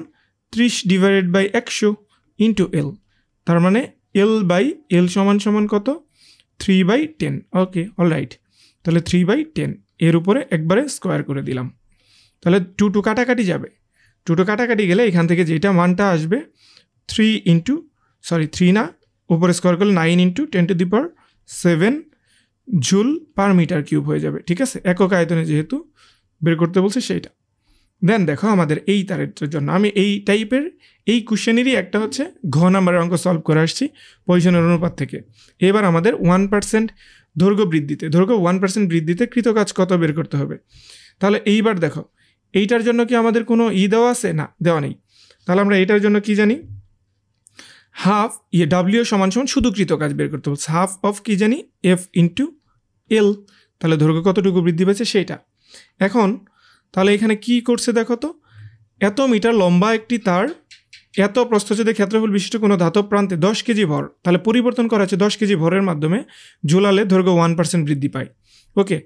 30 ডিভাইডেড বাই 100 ইন্টু এল, তার মানে এল বাই এল সমান সমান কত 3/10। ওকে, অলরাইট, তাহলে 3/10 এর উপরে একবারে স্কোয়ার করে দিলাম, তাহলে 2 কাটাকাটি যাবে, 2 কাটাকাটি গেলে এখান থেকে যেটা মানটা আসবে 3 না, উপরে স্কোয়ার করলে 9 into 10⁷ joule per metre cube হয়ে যাবে। ঠিক আছে, একক আয়তনে যেহেতু বের করতে বলছে সেইটা। দেন দেখো আমাদের এই তারের জন্য আমি এই টাইপের এই কোশ্চেনেরই একটা হচ্ছে ঘ নাম্বারের অঙ্ক সলভ করে আসছি পজিশনের অনুপাত থেকে। এবার আমাদের 1% দৈর্ঘ্য 1% বৃদ্ধিতে কৃতকাজ কত বের করতে হবে। তাহলে এইবার দেখো এইটার জন্য কি আমাদের কোনো দেওয়া আছে? না, দেওয়া নেই। তাহলে আমরা এইটার জন্য কি জানি হাফ ডাব্লিউ সমান সমান শুধু কৃতকাজ বের করতে বলছে, হাফ অফ কি জানি এফ ইন্টু এল, তাহলে দৈর্ঘ্য কতটুকু বৃদ্ধি পেয়েছে সেইটা। এখন তাহলে এখানে কি করছে দেখো তো, এত মিটার লম্বা একটি তার এত প্রস্থচ্ছেদের ক্ষেত্রফল বিশিষ্ট কোনো ধাতব প্রান্তে 10 কেজি ভর, তাহলে পরিবর্তন করা হচ্ছে 10 কেজি ভরের মাধ্যমে ঝুলালে দৈর্ঘ্য 1% বৃদ্ধি পায়। ওকে,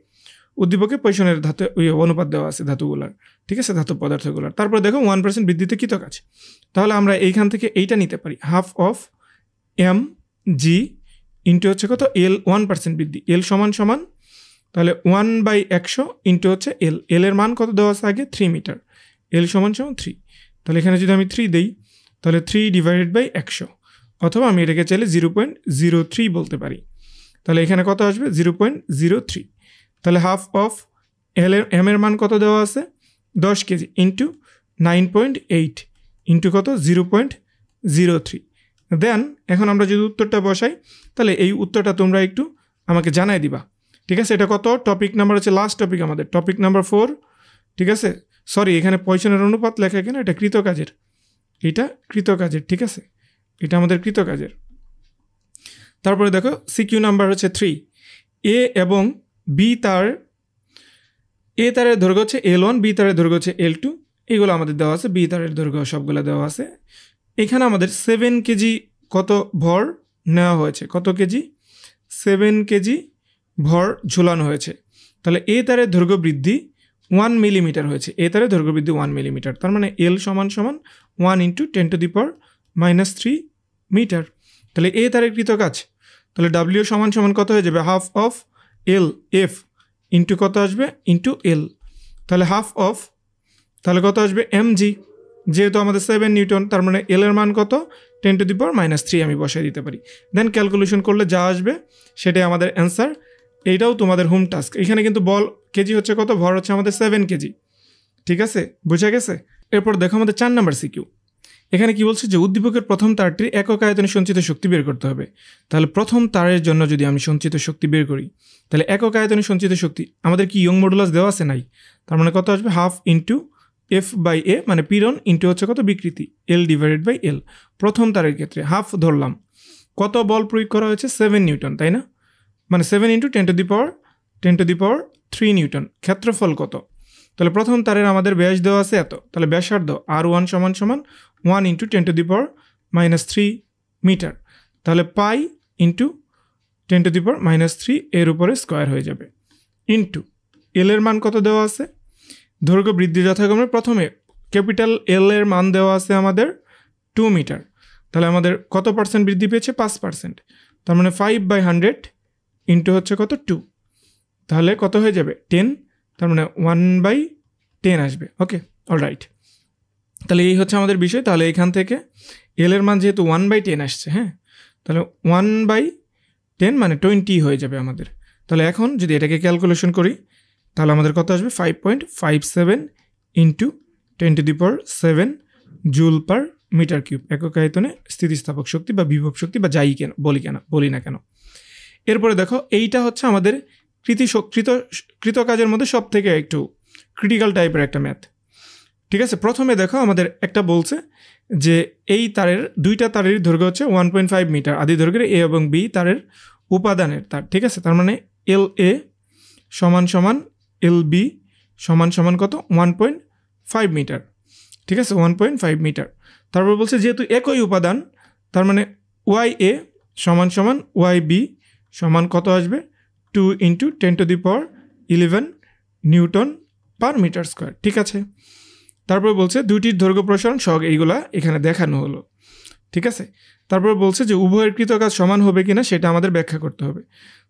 উদ্দীপকে পজিশনের ধাতু অনুপাত দেওয়া আছে ধাতুগুলার, ঠিক আছে, ধাতব পদার্থগুলার। তারপর দেখো 1% বৃদ্ধিতে কৃতকাজ, তাহলে আমরা এইখান থেকে এইটা নিতে পারি half of M G into হচ্ছে কত এল 1% বৃদ্ধি, এল সমান সমান তাহলে 1/100 ইন্টু হচ্ছে এল এর মান কত দেওয়া আছে আগে 3 মিটার, এল সমান সমান 3, তাহলে এখানে যদি আমি 3 দিই তাহলে 3/100, অথবা আমি এটাকে চাইলে 0.03 বলতে পারি। তাহলে এখানে কত আসবে 0.03। তাহলে হাফ অফ এম এর মান কত দেওয়া আছে 10 কেজি ইন্টু 9.8 ইন্টু কত 0.03। দেন এখন আমরা যদি উত্তরটা বসাই তাহলে এই উত্তরটা তোমরা একটু আমাকে জানাই দিবা। ঠিক আছে, এটা কত টপিক নাম্বার হচ্ছে লাস্ট টপিক আমাদের টপিক নাম্বার 4। ঠিক আছে, সরি এখানে পয়সনের অনুপাত লেখা কেন, এটা কৃতকাজের, এটা কৃতকাজের। ঠিক আছে, এটা আমাদের কৃতকাজের। তারপরে দেখো সিকিউ নাম্বার হচ্ছে 3। এ এবং বি তার, এ তারের দৈর্ঘ্য হচ্ছে L1, বি তারের দৈর্ঘ্য হচ্ছে L2, এগুলো আমাদের দেওয়া আছে। বি তারের দৈর্ঘ্য সবগুলো দেওয়া আছে। এখানে আমাদের 7 কেজি কত ভর নেওয়া হয়েছে, কত কেজি 7 কেজি ভর ঝুলানো হয়েছে। তাহলে এ তারের দৈর্ঘ্য বৃদ্ধি 1 মিলিমিটার হয়েছে, এ তারের দৈর্ঘ্য বৃদ্ধি 1 মিলিমিটার, তার মানে L সমান 1 ইন্টু 10⁻³ মিটার। তাহলে এ তারের কৃতকাজ, তাহলে ডাব্লিউ সমান কত হয়ে যাবে half of L F into কত আসবে ইন্টু এল। তাহলে হাফ অফ, তাহলে কত আসবে mg, যেহেতু আমাদের 7 নিউটন, তার মানে এল এর মান কত 10⁻³ আমি বসাই দিতে পারি। দেন ক্যালকুলেশন করলে যা আসবে সেটাই আমাদের অ্যান্সার। এইটাও তোমাদের হোম টাস্ক। এখানে কিন্তু বল কেজি হচ্ছে কত, ভর হচ্ছে আমাদের 7 কেজি। ঠিক আছে, বুঝা গেছে। এরপর দেখো আমাদের 4 নাম্বার সিকিউ। এখানে কি বলছে যে উদ্দীপকের প্রথম তারটির একক আয়তনে সঞ্চিত শক্তি বের করতে হবে। তাহলে প্রথম তারের জন্য যদি আমি সঞ্চিত শক্তি বের করি, তাহলে একক আয়তনে সঞ্চিত শক্তি আমাদের কি ইয়ং মডুলাস দেওয়া আছে নাই, তার মানে কত আসবে হাফ ইন্টু F/A, মানে পীড়ন ইন্টু হচ্ছে কত বিকৃতি L/L। প্রথম তারের ক্ষেত্রে হাফ ধরলাম, কত বল প্রয়োগ করা হয়েছে 7 নিউটন, তাই না, মানে 7 ইন্টু 10⁻³ নিউটন। ক্ষেত্রফল কত, তাহলে প্রথম তারের আমাদের ব্যাস দেওয়া আছে এত, তাহলে ব্যাসার্ধ R1 সমান 1 ইন্টু 10⁻³ মিটার। তাহলে পাই ইন্টু 10⁻³ এর উপরে স্কোয়ার হয়ে যাবে, ইন্টু এল এর মান কত দেওয়া আছে, দৈর্ঘ্য বৃদ্ধি যথাক্রমে প্রথমে ক্যাপিটাল এল এর মান দেওয়া আছে আমাদের 2 মিটার। তাহলে আমাদের কত পার্সেন্ট বৃদ্ধি পেয়েছে 5%, তার মানে 5/100 ইন্টু হচ্ছে কত 2, তাহলে কত হয়ে যাবে 10, তার মানে 1/10 আসবে। ওকে, অলরাইট। তাহলে এই হচ্ছে আমাদের বিষয়। তাহলে এখান থেকে এল এর মান যেহেতু 1/10 আসছে, হ্যাঁ, তাহলে 1/10 মানে 20 হয়ে যাবে আমাদের। তাহলে এখন যদি এটাকে ক্যালকুলেশন করি তাহলে আমাদের কত আসবে 5.57 into 10⁻7 joule per metre cube, একক আয়তনে স্থিতিস্থাপক শক্তি বা বিভব শক্তি বা যাই কেন বলি না কেন। এরপরে দেখো এইটা হচ্ছে আমাদের কৃতকাজের মধ্যে সব থেকে একটু ক্রিটিক্যাল টাইপের একটা ম্যাথ। ঠিক আছে, প্রথমে দেখো আমাদের একটা বলছে যে এই তারের দুইটা তারের দৈর্ঘ্য হচ্ছে 1.5 মিটার, আদি দৈর্ঘ্যের এ এবং বি তারের উপাদানের তার। ঠিক আছে, তার মানে এল এ সমান এল বি সমান কত 1.5 মিটার। ঠিক আছে, 1.5 মিটার। তারপর বলছে যেহেতু একই উপাদান, তার মানে ওয়াই এ সমান ওয়াই বি সমান কত আসবে 2 into 10⁻11 newton per metre square. ঠিক আছে, তারপর বলছে দুইটির দৈর্ঘ্য প্রসারণ সহগ, এইগুলা এখানে দেখানো হলো। ঠিক আছে, তারপর বলছে যে উভয়ের কৃতকাজ সমান হবে কিনা সেটা আমাদের ব্যাখ্যা করতে হবে।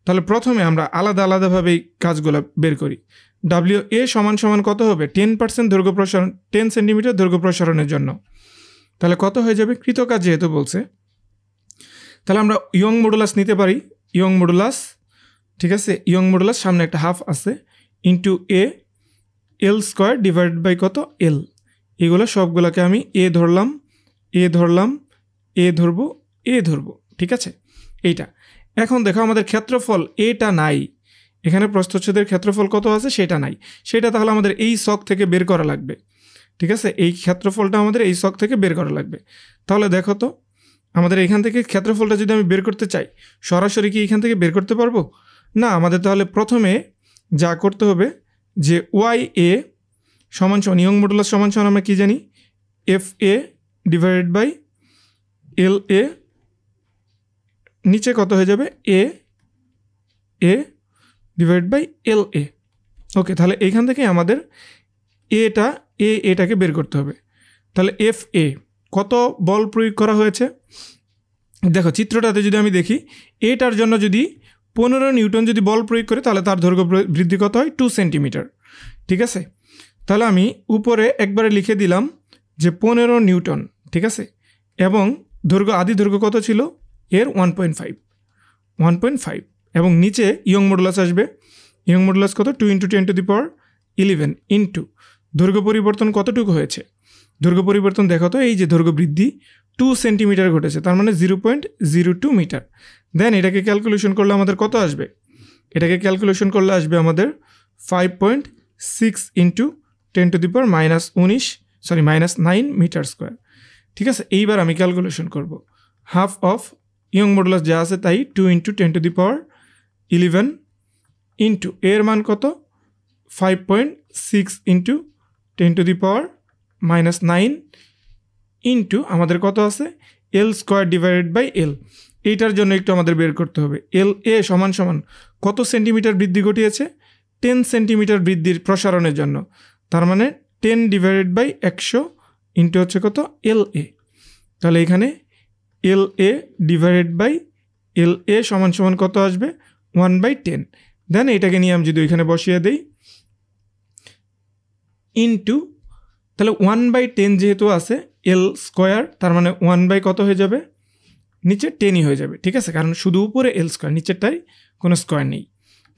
তাহলে প্রথমে আমরা আলাদাভাবে এই কাজগুলো বের করি। ডাব্লিউ এ সমান কত হবে 10% দৈর্ঘ্য প্রসারণ, 10 সেন্টিমিটার দৈর্ঘ্য প্রসারণের জন্য, তাহলে কত হয়ে যাবে কৃতকাজ যেহেতু বলছে, তাহলে আমরা ইয়ং মডুলাস নিতে পারি। ইয়ং মডুলাস, ঠিক আছে, ইয়ং মডুলাস সামনে একটা হাফ আছে into A L square divide by কত এল, এগুলো সবগুলোকে আমি এ ধরলাম, এ ধরবো। ঠিক আছে, এইটা। এখন দেখো আমাদের ক্ষেত্রফল এটা নাই, এখানে প্রস্থচ্ছেদের ক্ষেত্রফল কত আছে সেটা নাই, সেটা তাহলে আমাদের এই ছক থেকে বের করা লাগবে। ঠিক আছে, এই ক্ষেত্রফলটা আমাদের এই ছক থেকে বের করা লাগবে। তাহলে দেখো তো আমাদের এখান থেকে ক্ষেত্রফলটা যদি আমি বের করতে চাই, সরাসরি কি এখান থেকে বের করতে পারবো না, আমাদের তাহলে প্রথমে যা করতে হবে যে ওয়াই এ সমান ইয়ং মডুলাস সমান আমরা কি জানি F A divided by L A, নিচে কত হয়ে যাবে এ ডিভাইড বাই এল এ। ওকে, তাহলে এইখান থেকে আমাদের এটাকে বের করতে হবে। তাহলে এফ এ কত বল প্রয়োগ করা হয়েছে, দেখো চিত্রটাতে যদি আমি দেখি এটার জন্য যদি 15 নিউটন যদি বল প্রয়োগ করে তাহলে তার দৈর্ঘ্য বৃদ্ধি কত হয় 2 সেন্টিমিটার। ঠিক আছে, তাহলে আমি উপরে একবারে লিখে দিলাম যে 15 নিউটন। ঠিক আছে, এবং দৈর্ঘ্য আদি দৈর্ঘ্য কত ছিল এর 1.5 এবং নিচে ইয়ং মডুলাস আসবে। ইয়ং মডুলাস কত 2 × 10⁻11 ইন্টু দৈর্ঘ্য পরিবর্তন কতটুকু হয়েছে। দৈর্ঘ্য পরিবর্তন দেখো তো, এই যে দৈর্ঘ্য বৃদ্ধি 2 সেন্টিমিটার ঘটেছে, তার মানে 0.02 মিটার। দেন এটাকে ক্যালকুলেশন করলে আমাদের কত আসবে, এটাকে ক্যালকুলেশন করলে আসবে আমাদের 5.6 × 10⁻−9 মিটার স্কোয়ার। ঠিক আছে, এইবার আমি ক্যালকুলেশন করব হাফ অফ ইয়ং মডুলাস যা আছে তাই 2 × 10⁻11 ইন্টু এর মান কত 5.6 × 10⁻9 ইন্টু আমাদের কত আছে L²/L। এইটার জন্য একটু আমাদের বের করতে হবে LA সমান কত সেন্টিমিটার বৃদ্ধি ঘটিয়েছে, 10 সেন্টিমিটার বৃদ্ধির প্রসারণের জন্য, তার মানে 10/100 ইন্টু হচ্ছে কত LA। তাহলে এখানে LA/LA সমান কত আসবে 1/10। দেন এটাকে নিয়ে আমি যদি ওইখানে বসিয়ে দিই ইন্টু, তাহলে 1/10 যেহেতু আছে L² তার মানে 1/ কত হয়ে যাবে নিচে 10ই হয়ে যাবে। ঠিক আছে, কারণ শুধু উপরে L², নিচেরটাই কোনো স্কোয়ার নেই।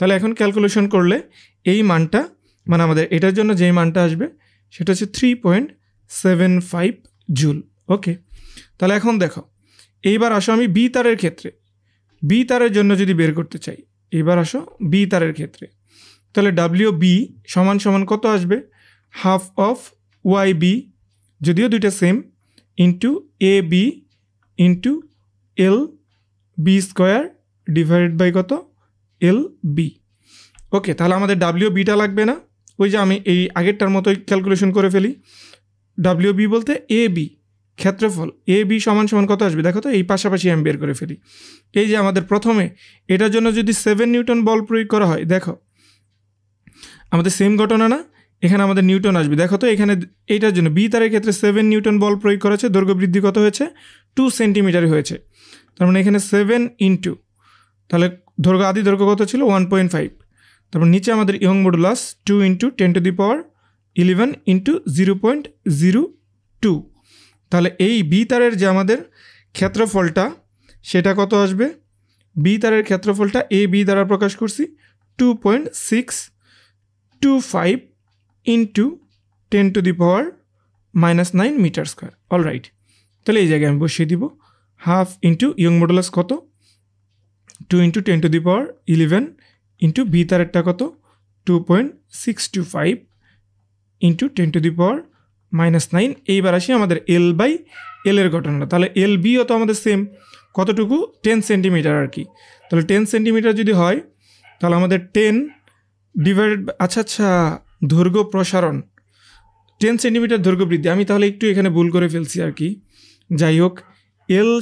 তাহলে এখন ক্যালকুলেশন করলে এই মানটা মানে আমাদের এটার জন্য যেই মানটা আসবে সেটা হচ্ছে 3.75 জুল। ওকে, তাহলে এখন দেখো এইবার আসো আমি বি তারের ক্ষেত্রে, বি তারের জন্য যদি বের করতে চাই, এবার আসো বি তারের ক্ষেত্রে, তাহলে WB সমান কত আসবে হাফ অফ YB, যদিও দুইটা same, into AB into LB² কত LB। ওকে, তাহলে আমাদের WBটা লাগবে না, ওই যে আমি এই আগেরটার মতোই ক্যালকুলেশন করে ফেলি। WB বলতে AB ক্ষেত্রফল, AB সমান কত আসবে দেখো তো, এই পাশাপাশি আমি বের করে ফেলি। এই যে আমাদের প্রথমে এটার জন্য যদি 7 নিউটন বল প্রয়োগ করা হয়, দেখো আমাদের সেম ঘটনা না, এখানে আমাদের নিউটন আসবে। দেখো তো এখানে এইটার জন্য বি তারের ক্ষেত্রে 7 নিউটন বল প্রয়োগ করা হয়েছে, দৈর্ঘ্য বৃদ্ধি কত হয়েছে 2 সেন্টিমিটার হয়েছে, তার মানে এখানে 7 ইন্টু, তাহলে দৈর্ঘ্য আদি দৈর্ঘ্য কত ছিল 1.5, তারপর নিচে আমাদের ইয়ং মডুলাস 2 × 10⁻11 ইন্টু 0.02। তাহলে এই বি তারের যে আমাদের ক্ষেত্রফলটা সেটা কত আসবে, বি তারের ক্ষেত্রফলটা AB দ্বারা প্রকাশ করছি 2.625 ইন্টু 10⁻⁻9 মিটার স্কোয়ার। অলরাইট, তাহলে এই জায়গায় আমি বসিয়ে দিব হাফ ইন্টু ইয়ং মডুলাস কত 2 × 10⁻11 ইন্টু বি তারেরটা কত 2.625 ইন্টু 10⁻⁻9। এইবার আসি আমাদের L/L এর ঘটনা। তাহলে LBও তো আমাদের সেম, কতটুকু 10 সেন্টিমিটার আর কি। তাহলে 10 সেন্টিমিটার যদি হয় তাহলে আমাদের 10 ডিভাইডেড, আচ্ছা দৈর্ঘ্য প্রসারণ 10 সেন্টিমিটার দৈর্ঘ্য বৃদ্ধি, আমি তাহলে একটু এখানে ভুল করে ফেলছি আর কি। যাই হোক,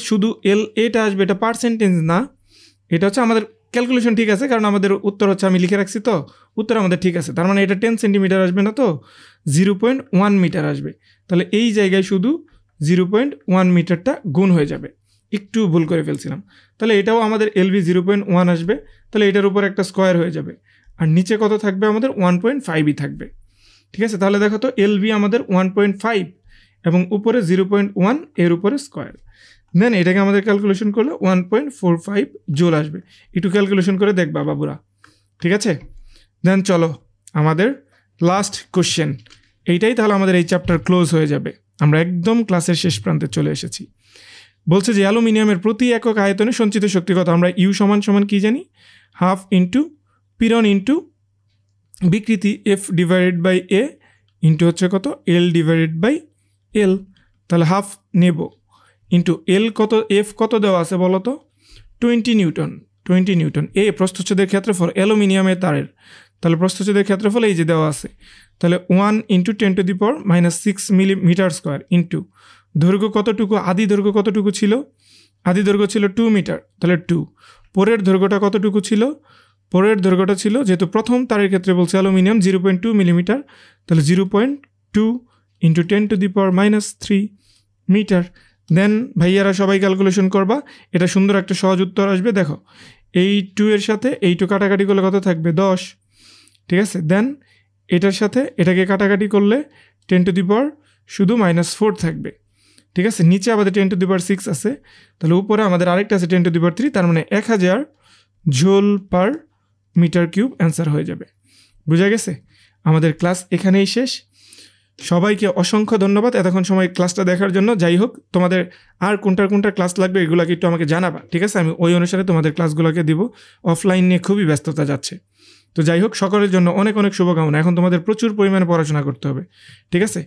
শুধু এটা আসবে, এটা পার্সেন্টেজ না, এটা হচ্ছে আমাদের ক্যালকুলেশন ঠিক আছে, কারণ আমাদের উত্তর হচ্ছে আমি লিখে রাখছি, তো উত্তর আমাদের ঠিক আছে। তার মানে এটা 10 সেন্টিমিটার আসবে না, তো 0.1 মিটার আসবে। তাহলে এই জায়গায় শুধু 0.1 মিটারটা গুণ হয়ে যাবে, একটু ভুল করে ফেলছিলাম। তাহলে এটাও আমাদের LB 0.1 আসবে, তাহলে এটার উপর একটা স্কোয়ার হয়ে যাবে, আর নিচে কত থাকবে আমাদের 1.5ই থাকবে। ঠিক আছে, তাহলে দেখো তো LB আমাদের 1.5 এবং উপরে 0.1, এর উপরে স্কোয়ার। দেন এটাকে আমাদের ক্যালকুলেশন করলে 1.45 জুল আসবে। একটু ক্যালকুলেশন করে দেখবা বাবুরা, ঠিক আছে। দেন চলো আমাদের লাস্ট কোশ্চেন, এইটাই তাহলে আমাদের এই চ্যাপ্টার ক্লোজ হয়ে যাবে। আমরা একদম ক্লাসের শেষ প্রান্তে চলে এসেছি। বলছে যে অ্যালুমিনিয়ামের প্রতি একক আয়তনে সঞ্চিত শক্তি কত। আমরা ইউ সমান কি জানি, হাফ ইন্টু পীড়ন ইন্টু বিকৃতি F/A ইন্টু হচ্ছে কত L/L। তাহলে হাফ নেব ইন্টু L কত, F কত দেওয়া আছে বলো তো 20 নিউটন। এ প্রস্থচ্ছেদের ক্ষেত্রফল অ্যালুমিনিয়ামের তারের, তাহলে প্রস্থচ্ছেদের ক্ষেত্রফল এই যে দেওয়া আছে, তাহলে 1 × 10⁻⁻6 মিলিমিটার স্কোয়ার ইন্টু দৈর্ঘ্য কতটুকু, আদি দৈর্ঘ্য কতটুকু ছিল, আদি দৈর্ঘ্য ছিল 2 মিটার, তাহলে 2। পরের দৈর্ঘ্যটা কতটুকু ছিল, পরের দৈর্ঘ্যটা ছিল, যেহেতু প্রথম তারের ক্ষেত্রে বলছে অ্যালুমিনিয়াম 0.2 মিলিমিটার, তাহলে 0.2 × 10⁻³ মিটার। দেন ভাইয়ারা সবাই ক্যালকুলেশন করবা, এটা সুন্দর একটা সহজ উত্তর আসবে। দেখো এই 2 এর সাথে এই 2 কাটাকাটি করলে কত থাকবে 10, ঠিক আছে। দেন এটার সাথে এটাকে কাটাকাটি করলে 10⁻⁻ শুধু -4 থাকবে, ঠিক আছে, নিচে আমাদের 10⁶ আছে, তাহলে উপরে আমাদের আরেকটা আছে 10⁻³ তার মানে 1000 joule per metre cube answer হয়ে যাবে। বুঝা গেছে? আমাদের ক্লাস এখানেই শেষ। সবাইকে অসংখ্য ধন্যবাদ এতক্ষণ সময় ক্লাসটা দেখার জন্য। যাই হোক, তোমাদের আর কোনটা ক্লাস লাগবে এগুলোকে একটু আমাকে জানাবা, ঠিক আছে? আমি ওই অনুসারে তোমাদের ক্লাসগুলোকে দিব। অফলাইন নিয়ে খুবই ব্যস্ততা যাচ্ছে। তো যাই হোক, সকলের জন্য অনেক অনেক শুভকামনা। এখন তোমাদের প্রচুর পরিমাণে পড়াশোনা করতে হবে, ঠিক আছে?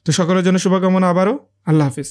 তো সকলের জন্য শুভকামনা আবারও। আল্লাহ হাফিজ।